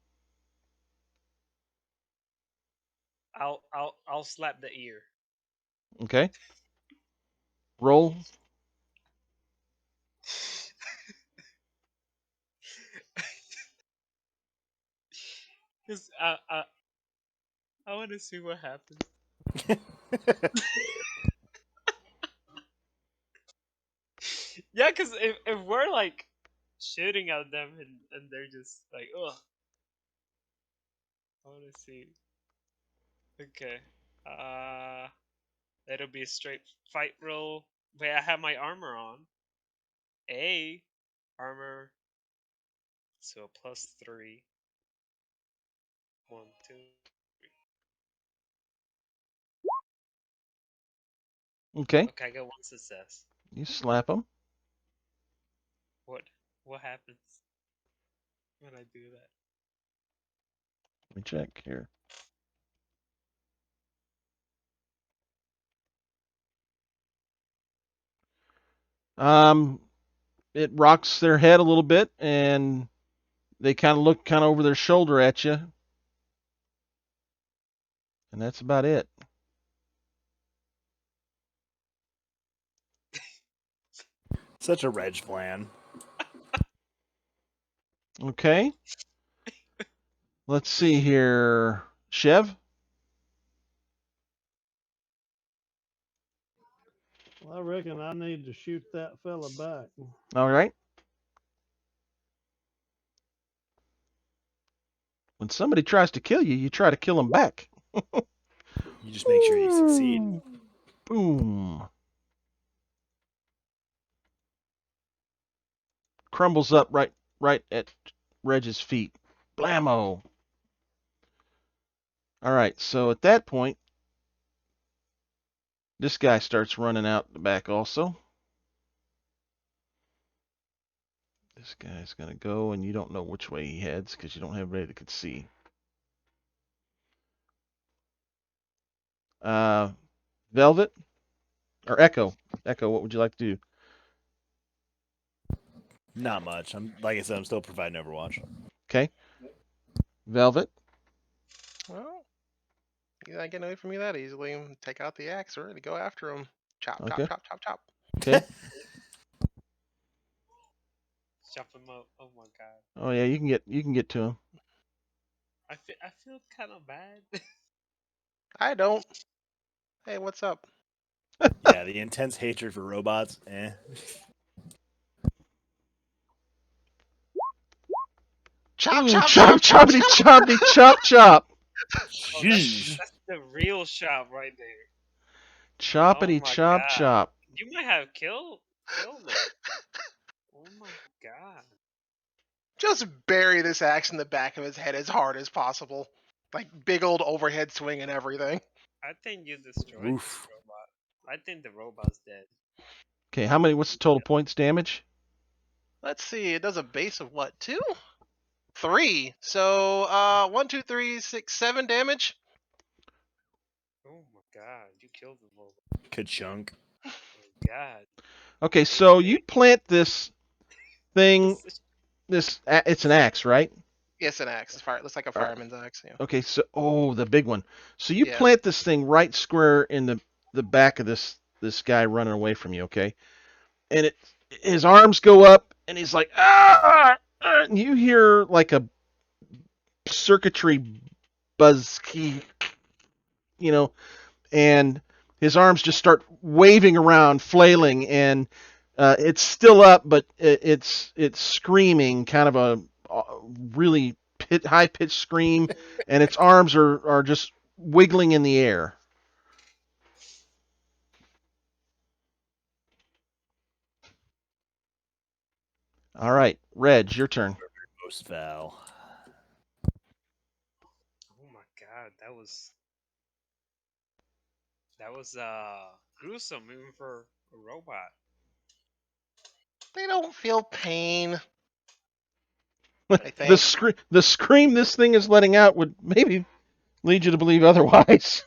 I'll slap the ear. Okay. Roll. Cause I want to see what happens. Yeah, cause if we're like shooting at them and they're just like, ugh. I want to see. Okay. That'll be a straight fight roll. Wait, I have my armor on. Armor. So a +3. 1, 2, 3. Okay. Okay, I got 1 success. You slap them. What happens when I do that? Let me check here. It rocks their head a little bit, and they kind of look kind of over their shoulder at you, and that's about it. Such a Reg plan. Okay. Let's see here, Chev. Well, I reckon I need to shoot that fella back. All right. When somebody tries to kill you, you try to kill them back. You just make sure you succeed. Boom. Crumbles up right at Reg's feet. Blammo. All right, so at that point, this guy starts running out the back also. This guy's going to go, and you don't know which way he heads because you don't have anybody that could see. Velvet? Or Echo? Echo, what would you like to do? Not much. Like I said, I'm still providing Overwatch. Okay. Velvet? Well, he's not getting away from me that easily. Take out the axe, ready to go after him. Chop, Okay. chop, chop, chop, chop. Okay. Chop him up. Oh my god. Oh yeah, you can get to him. I feel kind of bad. I don't. Hey, what's up? Yeah, the intense hatred for robots. Chop, Ooh, chop, chop, chop, choppity, choppity, chop, chop. Oh, that's the real shot right there. Choppity, Oh my chop, god. chop. You might have killed him. Oh my god. Just bury this axe in the back of his head as hard as possible. Like big old overhead swing and everything. I think you destroyed this robot. I think the robot's dead. Okay, what's the total points damage? Let's see, it does a base of what, 2? 3. So 1, 2, 3, 6, 7 damage. Oh my god, you killed the robot. Ka-chunk. Oh my god. Okay, so you plant this thing. It's an axe, right? Yes, an axe. It looks like a All right. fireman's axe. Yeah. Okay, so the big one. So you Yeah. plant this thing right square in the back of this guy running away from you, okay? And his arms go up and he's like, ah, and you hear like a circuitry buzz key, and his arms just start waving around, flailing, and it's still up, but it's screaming, kind of a really high pitched scream, and its arms are just wiggling in the air. All right, Reg, your turn. Most foul. Oh my god, that was gruesome even for a robot. They don't feel pain. The think. the scream this thing is letting out would maybe lead you to believe otherwise.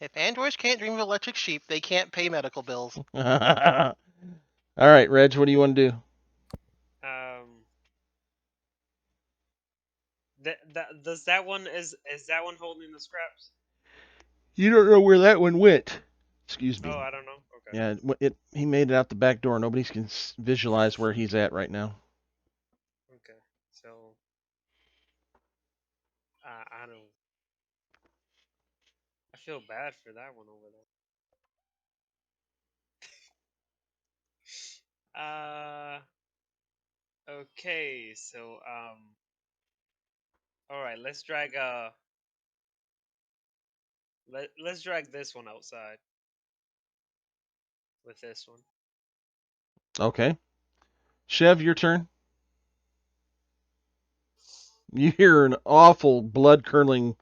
If androids can't dream of electric sheep, they can't pay medical bills. All right, Reg, what do you want to do? Does that one is that one holding the scraps? You don't know where that one went. Excuse me. Oh, I don't know. Okay. Yeah, he made it out the back door. Nobody can visualize where he's at right now. Okay. So I don't. I feel bad for that one over there. Okay. So all right. Let's drag this one outside with this one. Okay. Chev, your turn. You hear an awful blood-curdling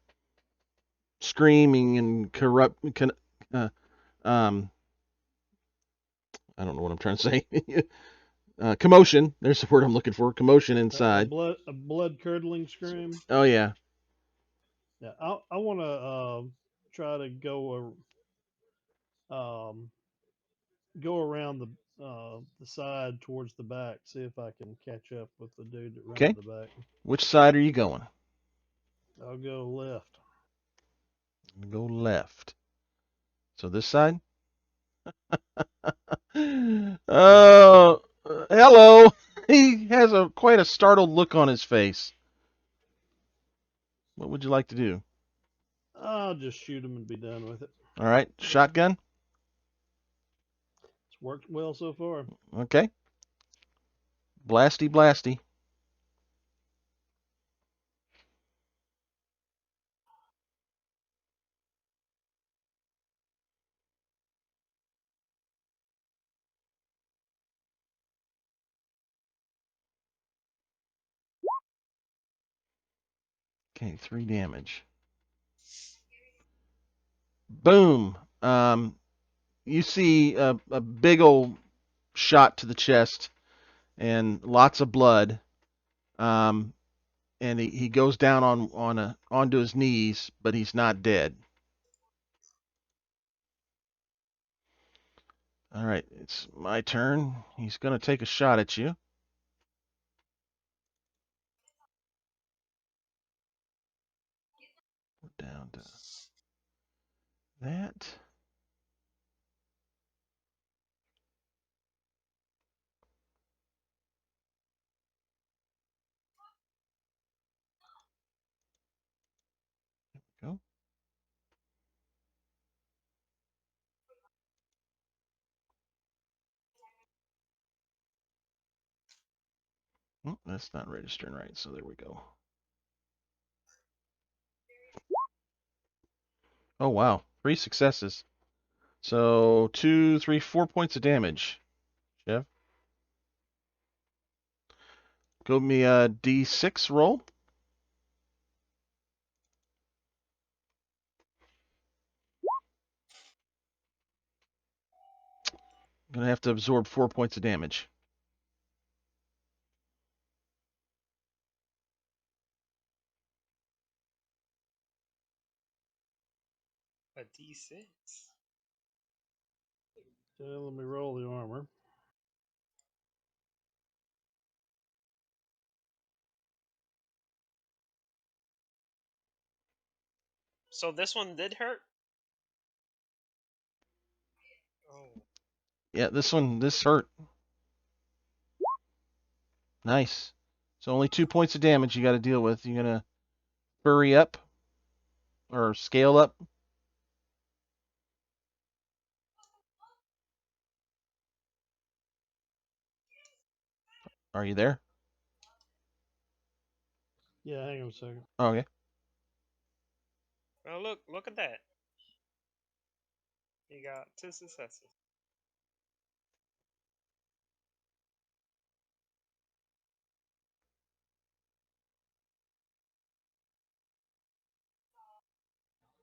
screaming and I don't know what I'm trying to say. Commotion. There's the word I'm looking for. Commotion inside. A blood curdling scream. Oh yeah. Yeah, I want to try to go around the side towards the back, see if I can catch up with the dude that ran Okay. to the back. Which side are you going? I'll go left. Go left. So this side? Oh, hello. He has quite a startled look on his face. What would you like to do? I'll just shoot him and be done with it. All right, shotgun. It's worked well so far. Okay. Blasty, blasty. Okay, 3 damage. Boom. You see a big old shot to the chest and lots of blood. And he goes down onto his knees, but he's not dead. All right, it's my turn. He's going to take a shot at you. Down to that. Go. Oh, that's not registering right, so there we go. Oh, wow. 3 successes. So 2, 3, 4 points of damage. Jeff? Go me a D6 roll. I'm going to have to absorb 4 points of damage. A D6. So let me roll the armor. So this one did hurt. Oh. Yeah, this hurt. Nice. So only 2 points of damage you got to deal with. You're gonna hurry up or scale up. Are you there? Yeah, hang on a second. Okay. Well, look at that. You got 2 successes.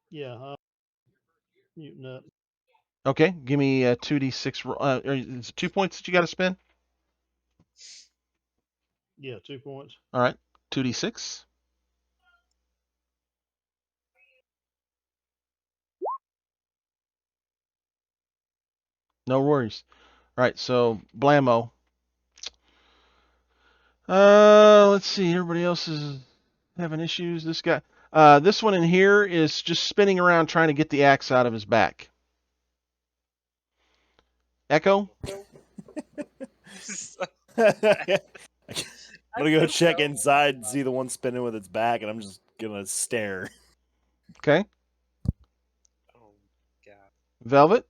Yeah, muting up. Okay. Give me a 2d6. Is it 2 points that you got to spend? Yeah, 2 points. All right. 2d6. No worries. All right. So Blammo. Let's see. Everybody else is having issues. This guy. This one in here is just spinning around trying to get the axe out of his back. Echo. I'm gonna go feel check so inside and see the one spinning with its back, and I'm just gonna stare. Okay. Oh god. Velvet.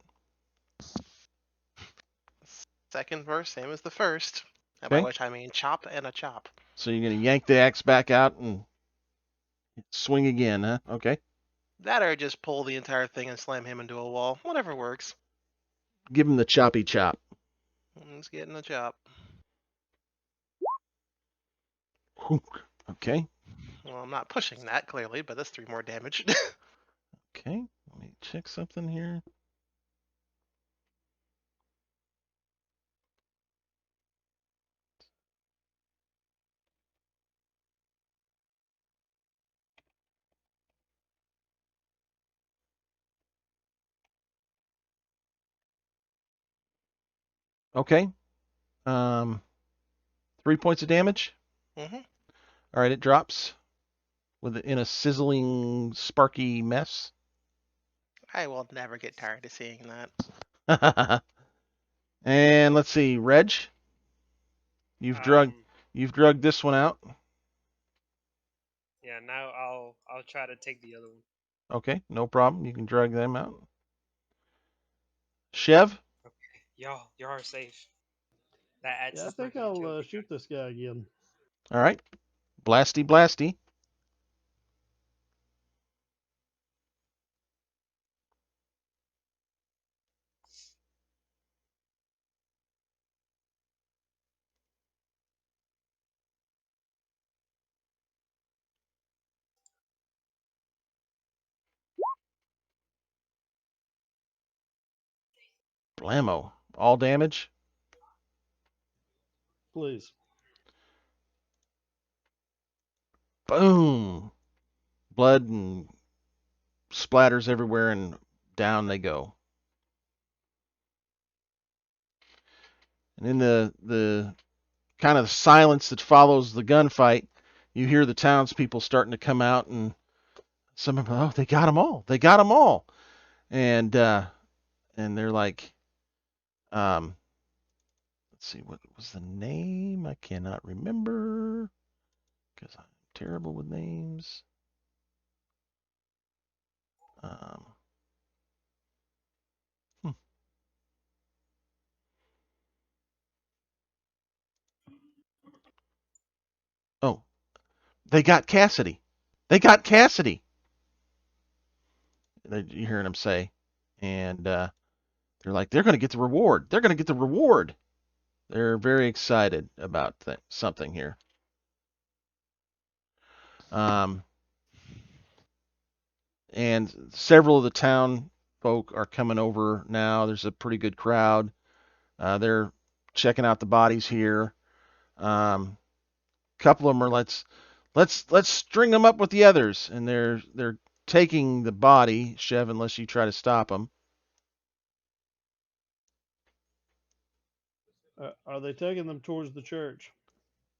Second verse, same as the first. And Okay. by which I mean chop and a chop. So you're gonna yank the axe back out and swing again, huh? Okay. That or just pull the entire thing and slam him into a wall. Whatever works. Give him the choppy chop. He's getting a chop. Okay. Well, I'm not pushing that, clearly, but that's 3 more damage. Okay. Let me check something here. Okay. 3 points of damage. Mm-hmm. All right, it drops in a sizzling, sparky mess. I will never get tired of seeing that. And let's see, Reg. You've drugged this one out. Yeah, now I'll try to take the other one. Okay, no problem. You can drug them out. Chev. Okay. Y'all are safe. That adds Yeah, I is not think gonna kill I'll me. shoot this guy again. All right. Blasty, blasty. Blammo. All damage. Please. Boom. Blood and splatters everywhere, and down they go. And in the kind of silence that follows the gunfight, you hear the townspeople starting to come out, and some of them, oh, they got them all. They got them all. And they're like, let's see, what was the name? I cannot remember because I'm terrible with names. Hmm. Oh, they got Cassidy. They got Cassidy. You're hearing them say, and they're like, they're going to get the reward. They're going to get the reward. They're very excited about something here. And several of the town folk are coming over now. There's a pretty good crowd. They're checking out the bodies here. Couple of them are let's string them up with the others, and they're taking the body, Chev, unless you try to stop them. Are they taking them towards the church?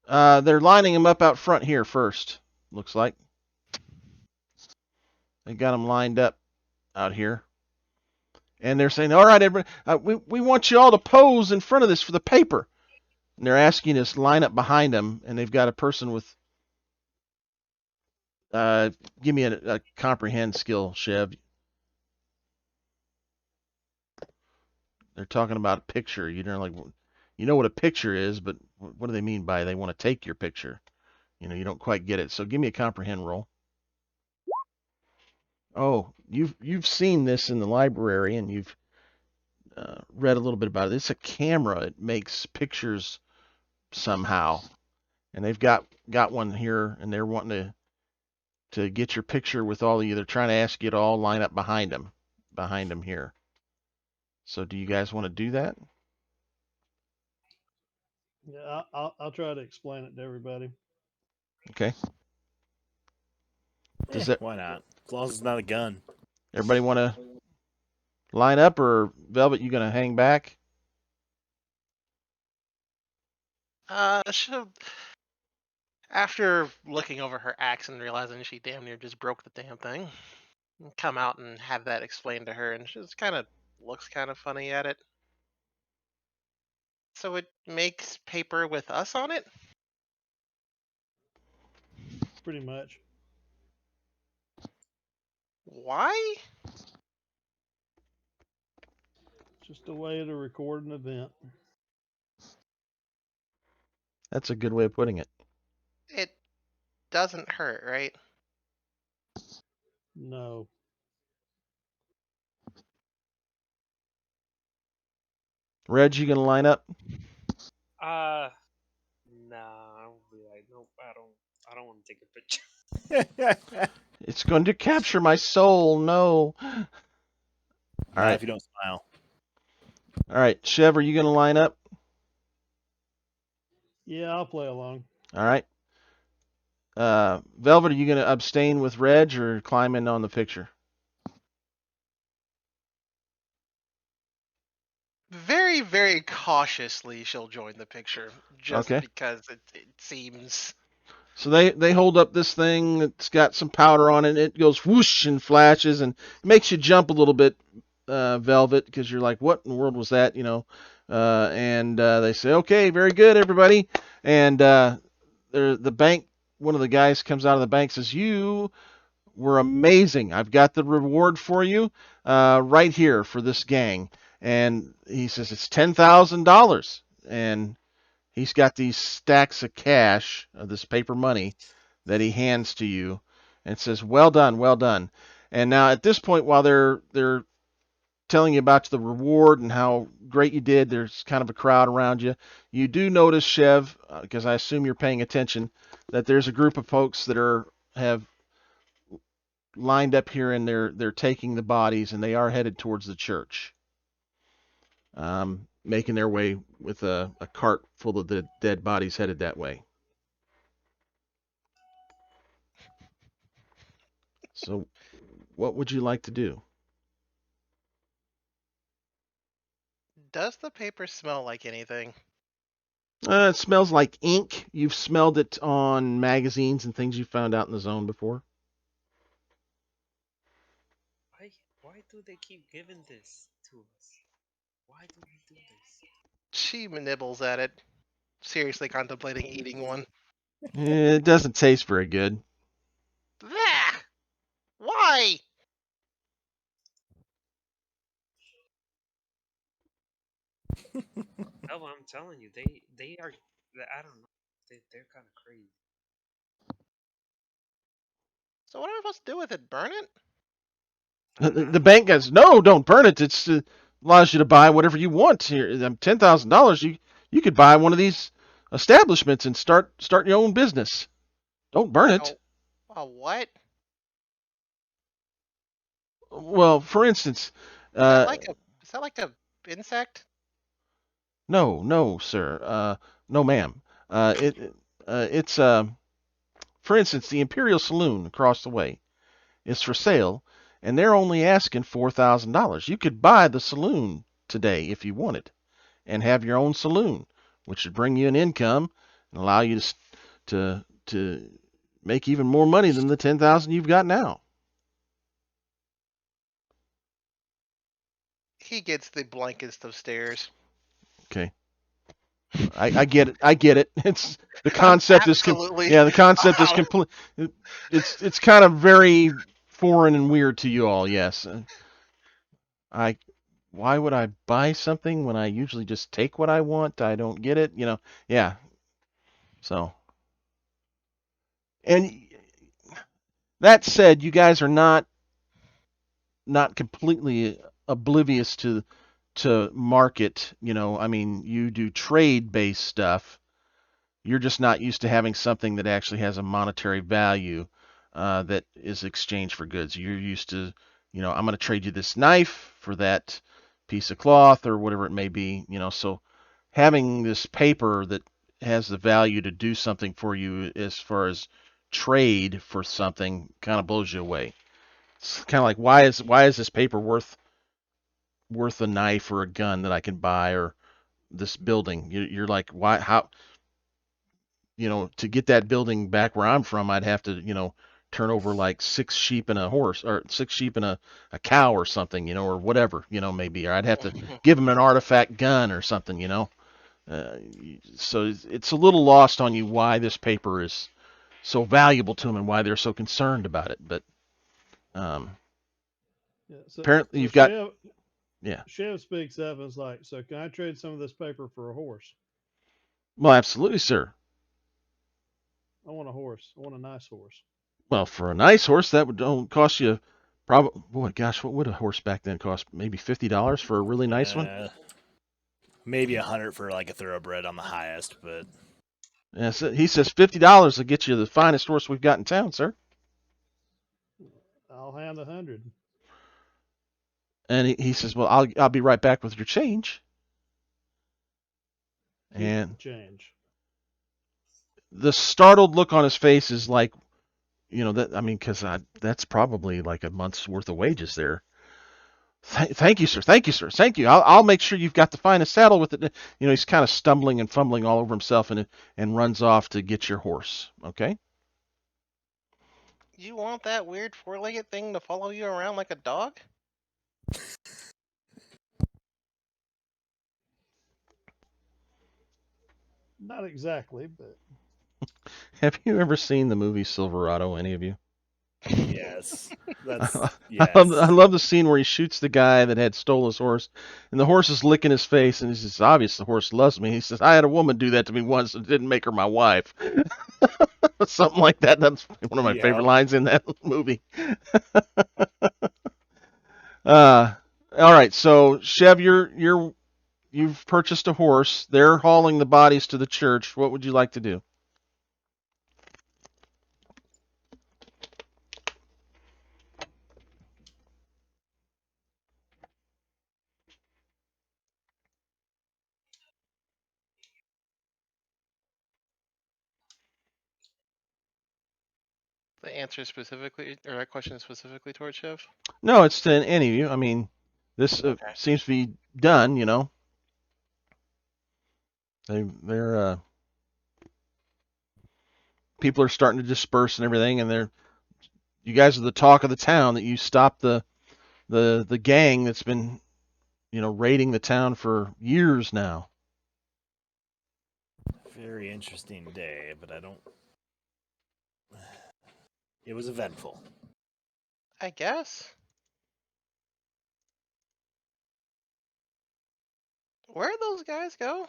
They're lining them up out front here first. Looks like. They got them lined up out here. And they're saying, all right, everybody, we want you all to pose in front of this for the paper. And they're asking us to line up behind them, and they've got a person with, give me a comprehend skill, Chev. They're talking about a picture. You know what a picture is, but what do they mean by they want to take your picture? You don't quite get it. So give me a comprehend roll. Oh, you've seen this in the library, and you've read a little bit about it. It's a camera. It makes pictures somehow, and they've got one here, and they're wanting to get your picture with all of you. They're trying to ask you to all line up behind them here. So do you guys want to do that? Yeah, I'll try to explain it to everybody. Okay. Why not? As long as it's not a gun. Everybody want to line up, or Velvet, you gonna hang back? After looking over her axe and realizing she damn near just broke the damn thing, come out and have that explained to her, and she just kind of looks kind of funny at it. So it makes paper with us on it? Pretty much. Why? Just a way to record an event. That's a good way of putting it. It doesn't hurt, right? No. Reg, you gonna line up? Nah, I'll be like, nope, I don't want to take a picture. It's going to capture my soul. No. Not All right. if you don't smile. All right, Chev, are you gonna line up? Yeah, I'll play along. All right. Velvet, are you gonna abstain with Reg or climb in on the picture? Very, very cautiously, she'll join the picture, just Okay. because it seems. So they hold up this thing that's got some powder on it. And it goes whoosh and flashes and makes you jump a little bit, Velvet, because you're like, what in the world was that? And they say, okay, very good, everybody. And the bank, one of the guys comes out of the bank, says, you were amazing. I've got the reward for you right here for this gang. And he says it's $10,000. And he's got these stacks of cash, this paper money, that he hands to you and says, well done, well done. And now at this point, while they're telling you about the reward and how great you did, there's kind of a crowd around you. You do notice, Chev, because I assume you're paying attention, that there's a group of folks that have lined up here, and they're taking the bodies, and they are headed towards the church. Making their way with a cart full of the dead bodies headed that way. So, what would you like to do? Does the paper smell like anything? It smells like ink. You've smelled it on magazines and things you found out in the zone before. Why do they keep giving this to us? Why do we do this? She nibbles at it, seriously contemplating eating one. It doesn't taste very good. Bah! Why? Oh, I'm telling you, they are. I don't know. They're kind of crazy. So what am I supposed to do with it? Burn it? The bank goes, no, don't burn it. It allows you to buy whatever you want here. $10,000. You could buy one of these establishments and start your own business. Don't burn it. A what? Well, for instance, Is that like a insect? No, sir. No, ma'am. It's for instance, the Imperial Saloon across the way is for sale, and they're only asking $4,000. You could buy the saloon today if you wanted, and have your own saloon, which would bring you an income and allow you to make even more money than the $10,000 you've got now. He gets the blankest of stares. Okay. I get it. I get it. It's the concept Absolutely. the concept is Oh. complete. It's kind of very foreign and weird to you all. Yes. Why would I buy something when I usually just take what I want? I don't get it. Yeah. So, and that said, you guys are not completely oblivious to market. I mean, you do trade based stuff. You're just not used to having something that actually has a monetary value that is exchanged for goods. You're used to, I'm going to trade you this knife for that piece of cloth or whatever it may be. So having this paper that has the value to do something for you as far as trade for something kind of blows you away. It's kind of like why is this paper worth a knife or a gun that I can buy or this building? You're like, why? How? To get that building back where I'm from, I'd have to, turn over like 6 sheep and a horse or 6 sheep and a cow or something, or whatever, maybe, or I'd have to give them an artifact gun or something, so it's a little lost on you why this paper is so valuable to them and why they're so concerned about it. But apparently you've got, Chev speaks up and is like, so can I trade some of this paper for a horse? Well, absolutely, sir. I want a horse. I want a nice horse. Well, for a nice horse, that would cost you probably, boy, gosh, what would a horse back then cost? Maybe $50 for a really nice one? Maybe $100 for like a thoroughbred on the highest, but. Yeah, so he says $50 will get you the finest horse we've got in town, sir. I'll hand 100. And he says, well, I'll be right back with your change. And change. The startled look on his face is like, because that's probably like a month's worth of wages there. Thank you, sir. Thank you, sir. Thank you. I'll make sure you've got the finest saddle with it. He's kind of stumbling and fumbling all over himself and runs off to get your horse. Okay. You want that weird four-legged thing to follow you around like a dog? Not exactly, but. Have you ever seen the movie Silverado? Any of you? Yes. Yes. I love the scene where he shoots the guy that had stole his horse, and the horse is licking his face, and he says, obvious the horse loves me. He says, I had a woman do that to me once and didn't make her my wife. Something like that. That's one of my favorite lines in that movie. All right, so Chev, you've purchased a horse. They're hauling the bodies to the church. What would you like to do? The answer specifically, or that question specifically towards Chev? No, it's to any of you. I mean, this seems to be done. They're people are starting to disperse and everything, and you guys are the talk of the town. That you stopped the gang that's been raiding the town for years now. Very interesting day, but I don't. It was eventful. I guess. Where'd those guys go?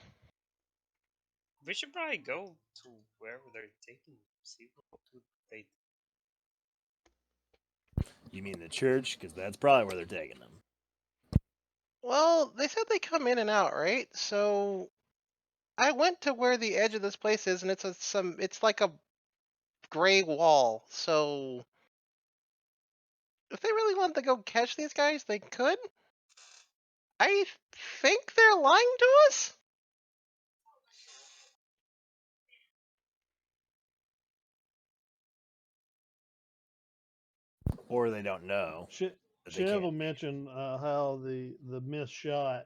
We should probably go to wherever they're taking. See what they. You mean the church? Because that's probably where they're taking them. Well, they said they come in and out, right? So I went to where the edge of this place is, and it's like a gray wall. So if they really wanted to go catch these guys, they could. I think they're lying to us. Or they don't know. Chev will mention how the missed shot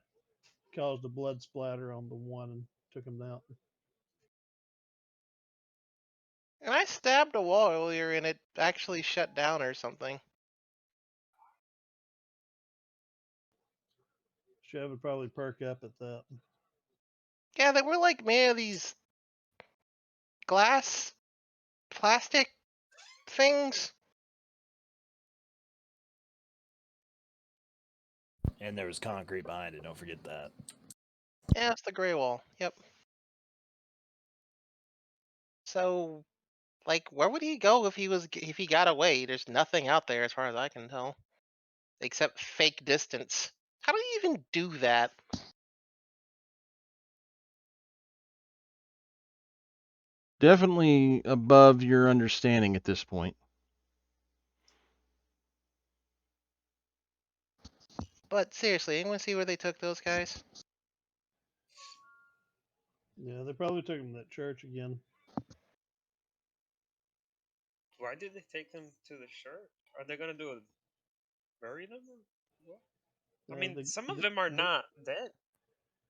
caused a blood splatter on the one and took him out. And I stabbed a wall earlier, and it actually shut down or something. Chev would probably perk up at that. Yeah, they were like made of these glass, plastic things. And there was concrete behind it. Don't forget that. Yeah, it's the gray wall. Yep. So, like, where would he go if he got away? There's nothing out there as far as I can tell, except fake distance. How do you even do that? Definitely above your understanding at this point. But seriously, anyone see where they took those guys? Yeah, they probably took him to that church again. Why did they take them to the church? Are they gonna do a bury them? Or what? I mean, some of them are not dead.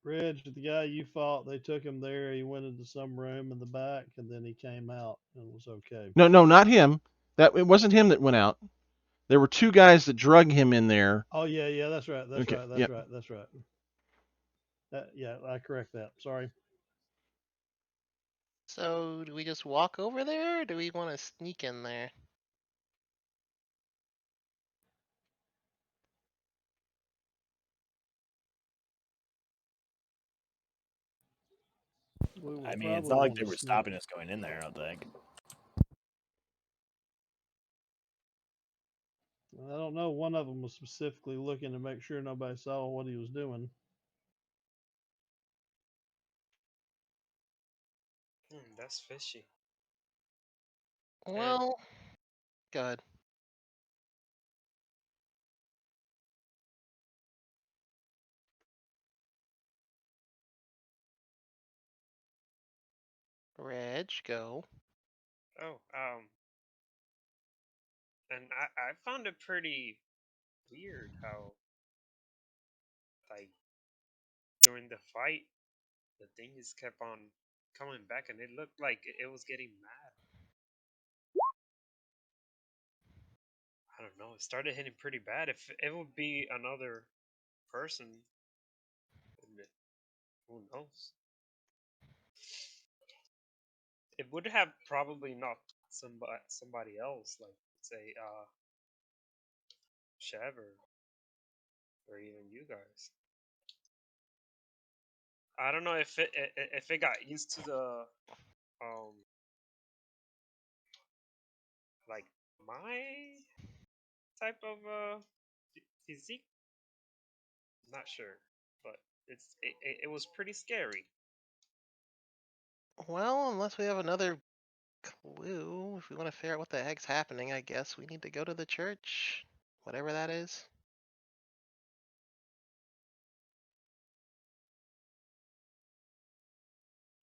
Reg, the guy you fought, they took him there. He went into some room in the back, and then he came out and was okay. No, not him. It wasn't him that went out. There were two guys that drug him in there. Oh yeah, that's right. That's Okay, right. That's yep. right. That's right. Yeah, I correct that. Sorry. So, do we just walk over there, or do we want to sneak in there? I mean, it's not like they were stopping us going in there, I don't think. I don't know. One of them was specifically looking to make sure nobody saw what he was doing. That's fishy. Well, good. Reg, go. Oh, and I found it pretty weird how, like, during the fight, the thing just kept on coming back, and it looked like it was getting mad. I don't know. It started hitting pretty bad. If it would be another person, who knows? It would have probably not somebody else, like say Chev or even you guys. I don't know if it got used to the um like my type of physique. Not sure, but it was pretty scary. Well, unless we have another clue, if we want to figure out what the heck's happening, I guess we need to go to the church, whatever that is.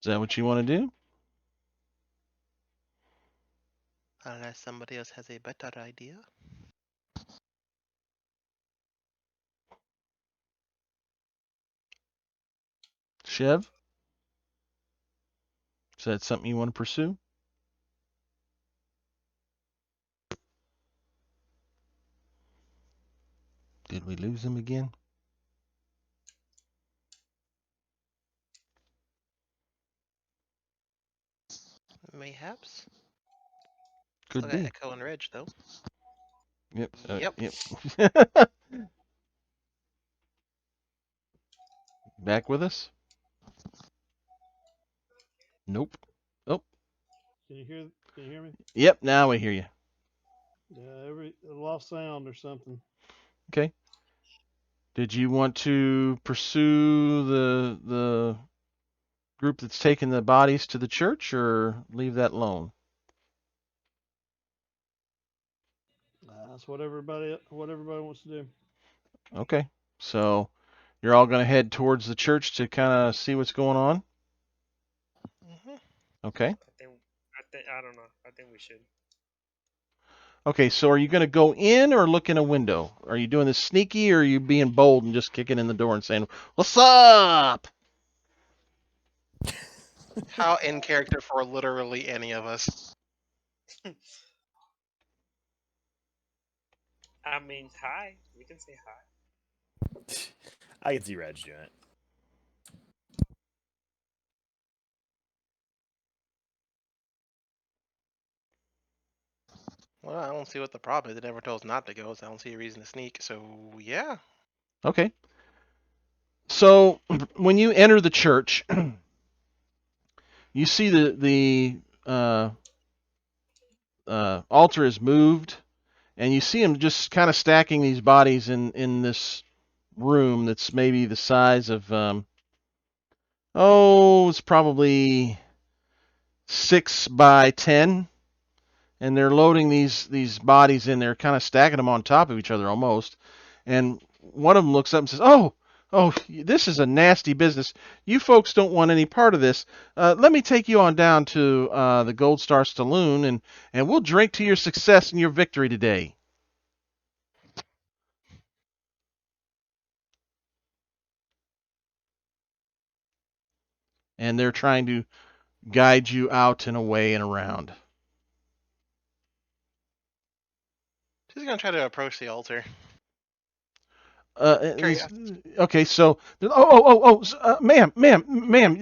Is that what you want to do? Unless somebody else has a better idea. Chev? Is that something you want to pursue? Did we lose him again? Mayhaps. Could Still got be. Echo and Reg, though. Yep. Yep. Back with us? Nope. Oh. Can you hear me? Yep. Now we hear you. Yeah, lost sound or something. Okay. Did you want to pursue the group that's taking the bodies to the church, or leave that alone? That's what everybody wants to do. Okay. So you're all going to head towards the church to kind of see what's going on? Mm-hmm. Okay. I don't know. I think we should. Okay, so are you going to go in or look in a window? Are you doing this sneaky, or are you being bold and just kicking in the door and saying, "What's up?" How in character for literally any of us. I mean, hi. We can say hi. I can see Reg doing it. Well, I don't see what the problem is. It never told us not to go, so I don't see a reason to sneak. So yeah. Okay. So when you enter the church, you see the altar is moved, and you see them just kind of stacking these bodies in this room that's maybe the size of it's probably 6 by 10, and they're loading these bodies in there, kind of stacking them on top of each other almost. And one of them looks up and says, "Oh, this is a nasty business. You folks don't want any part of this. Let me take you on down to the Gold Star Saloon, and we'll drink to your success and your victory today." And they're trying to guide you out and away and around. She's gonna try to approach the altar. Okay, so ma'am,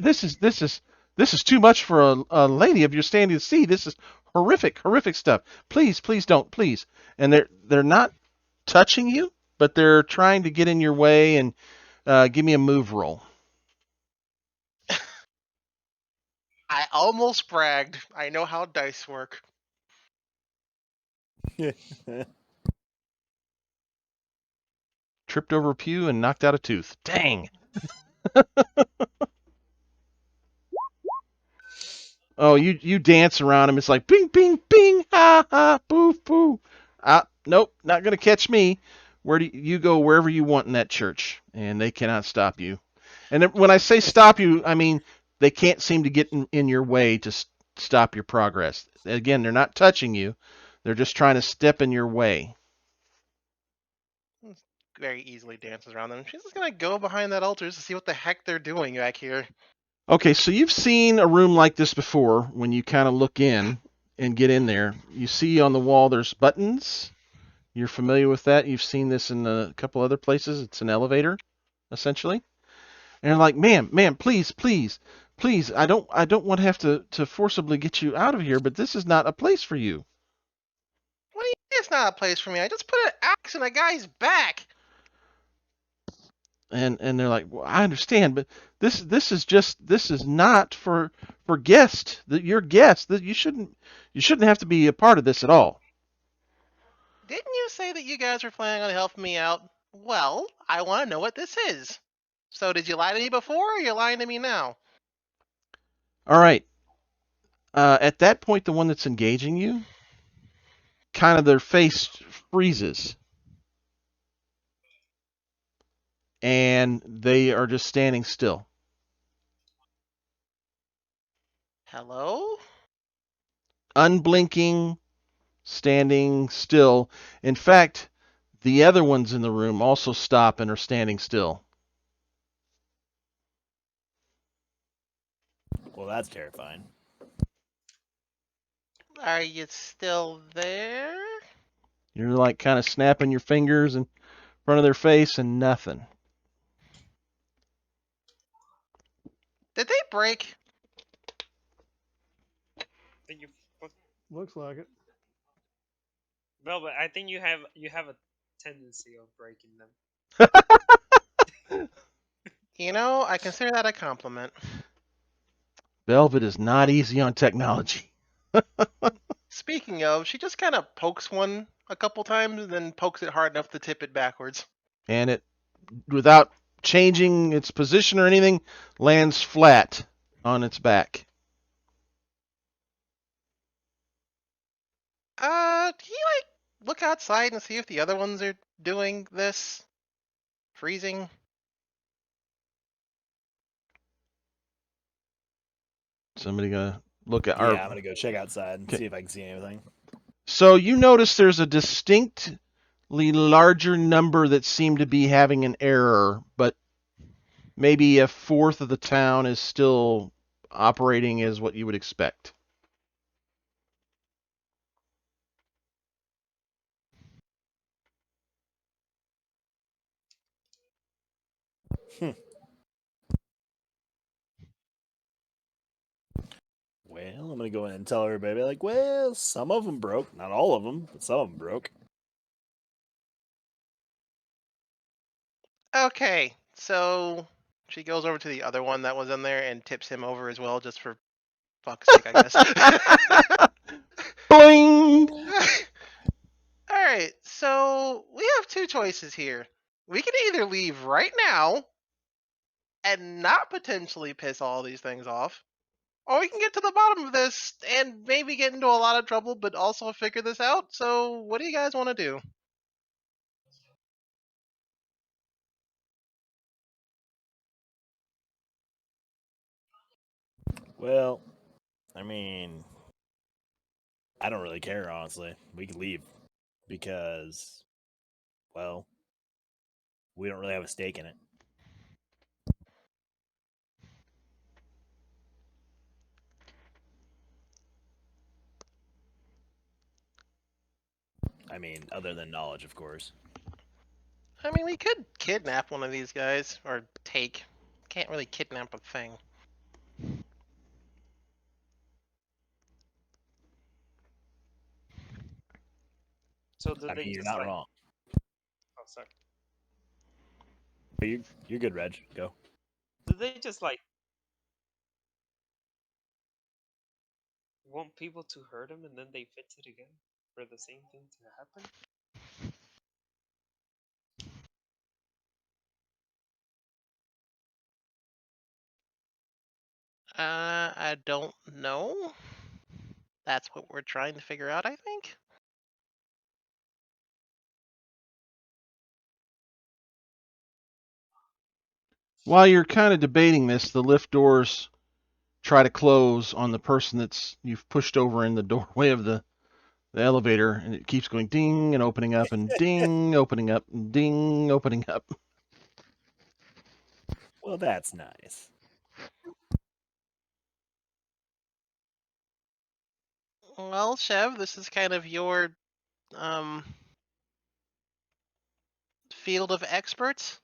this is too much for a lady of your standing to see. This is horrific stuff. Please don't, please. And they're not touching you, but they're trying to get in your way. And give me a move roll. I almost bragged. I know how dice work. Tripped over a pew and knocked out a tooth. Dang. Oh, you dance around him. It's like bing, bing, bing, ha, ha, boo, boo. Nope, not gonna catch me. Where do you go? Wherever you want in that church, and they cannot stop you. And when I say stop you, I mean they can't seem to get in your way to stop your progress. Again, they're not touching you. They're just trying to step in your way. Very easily dances around them. She's just gonna go behind that altar to see what the heck they're doing back here. Okay, so you've seen a room like this before. When you kind of look in and get in there, you see on the wall there's buttons. You're familiar with that. You've seen this in a couple other places. It's an elevator, essentially. And you're like, ma'am, please. I don't want to have to forcibly get you out of here, but this is not a place for you. What do you mean it's not a place for me? I just put an axe in a guy's back. And they're like, well, I understand, but this is not for guests. That your guests, that you shouldn't have to be a part of this at all. Didn't you say that you guys were planning on helping me out? Well, I want to know what this is. So did you lie to me before, or are you lying to me now? All right. At that point, the one that's engaging you, kind of their face freezes. And they are just standing still. Hello? Unblinking, standing still. In fact, the other ones in the room also stop and are standing still. Well, that's terrifying. Are you still there? You're like kind of snapping your fingers in front of their face and nothing. Did they break? Looks like it. Velvet, I think you have a tendency of breaking them. You know, I consider that a compliment. Velvet is not easy on technology. Speaking of, she just kind of pokes one a couple times and then pokes it hard enough to tip it backwards. And it, without changing its position or anything, lands flat on its back. Can you look outside and see if the other ones are doing this? Freezing? Somebody gonna look at I'm gonna go check outside and see if I can see anything. So you notice there's a distinctly larger number that seem to be having an error, but maybe a fourth of the town is still operating as what you would expect. Well, I'm gonna go in and tell everybody, like, well, some of them broke. Not all of them, but some of them broke. Okay, so she goes over to the other one that was in there and tips him over as well, just for fuck's sake, I guess. Boing! Alright, so we have two choices here. We can either leave right now and not potentially piss all these things off, or we can get to the bottom of this and maybe get into a lot of trouble, but also figure this out. So, what do you guys want to do? Well, I mean, I don't really care, honestly. We can leave because, well, we don't really have a stake in it. I mean, other than knowledge, of course. I mean, we could kidnap one of these guys, or take. Can't really kidnap a thing. So did I they mean, you're just not like? wrong. Oh, sorry. But you're good, Reg. Go. Did they just like want people to hurt him and then they fix it again for the same thing to happen? I don't know. That's what we're trying to figure out, I think. While you're kind of debating this, the lift doors try to close on the person that's you've pushed over in the doorway of the elevator, and it keeps going ding and opening up and ding, opening up and ding, opening up. Well, that's nice. Well, Chev, this is kind of your field of experts.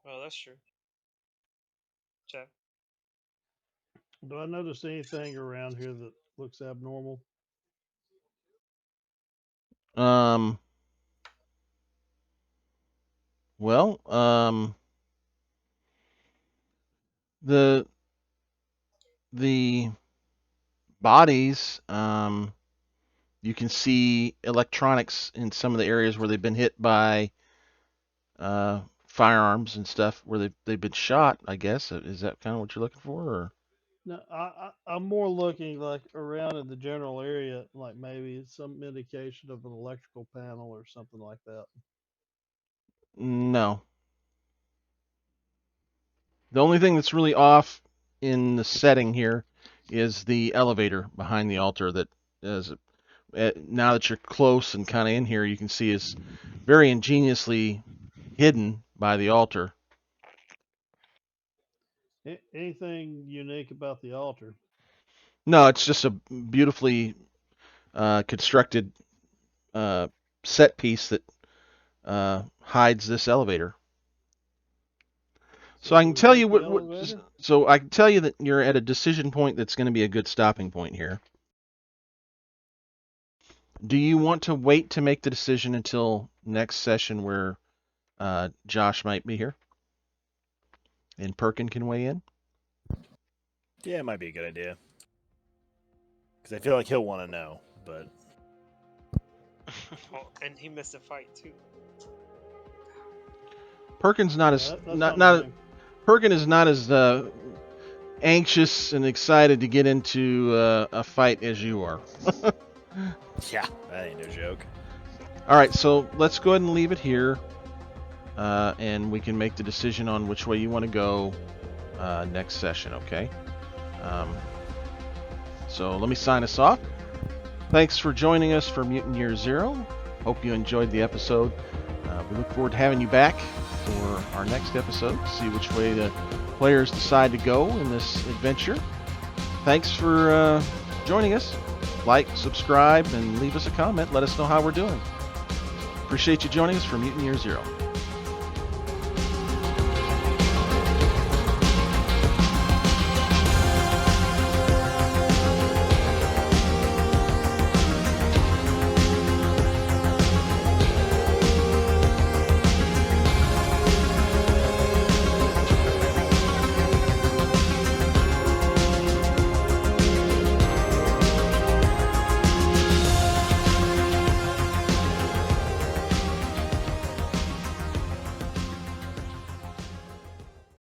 Well, that's true. Check. Do I notice anything around here that looks abnormal? Well, the bodies, you can see electronics in some of the areas where they've been hit by firearms and stuff, where they've been shot, I guess. Is that kind of what you're looking for, or? No, I'm more looking like around in the general area, like maybe some indication of an electrical panel or something like that. No. The only thing that's really off in the setting here is the elevator behind the altar that is, now that you're close and kind of in here, you can see is very ingeniously hidden by the altar. Anything unique about the altar? No, it's just a beautifully constructed set piece that hides this elevator. So I can tell you so I can tell you that you're at a decision point that's going to be a good stopping point here. Do you want to wait to make the decision until next session where Josh might be here and Perkin can weigh in? Yeah, it might be a good idea. Because I feel like he'll want to know, but... Oh, and he missed a fight too. Perkin's not as Perkin is not as anxious and excited to get into a fight as you are. Yeah, that ain't no joke. All right, so let's go ahead and leave it here, and we can make the decision on which way you want to go next session, okay? So let me sign us off. Thanks for joining us for Mutant Year Zero. Hope you enjoyed the episode. We look forward to having you back for our next episode, see which way the players decide to go in this adventure. Thanks for joining us. Like, subscribe, and leave us a comment. Let us know how we're doing. Appreciate you joining us for Mutant Year Zero.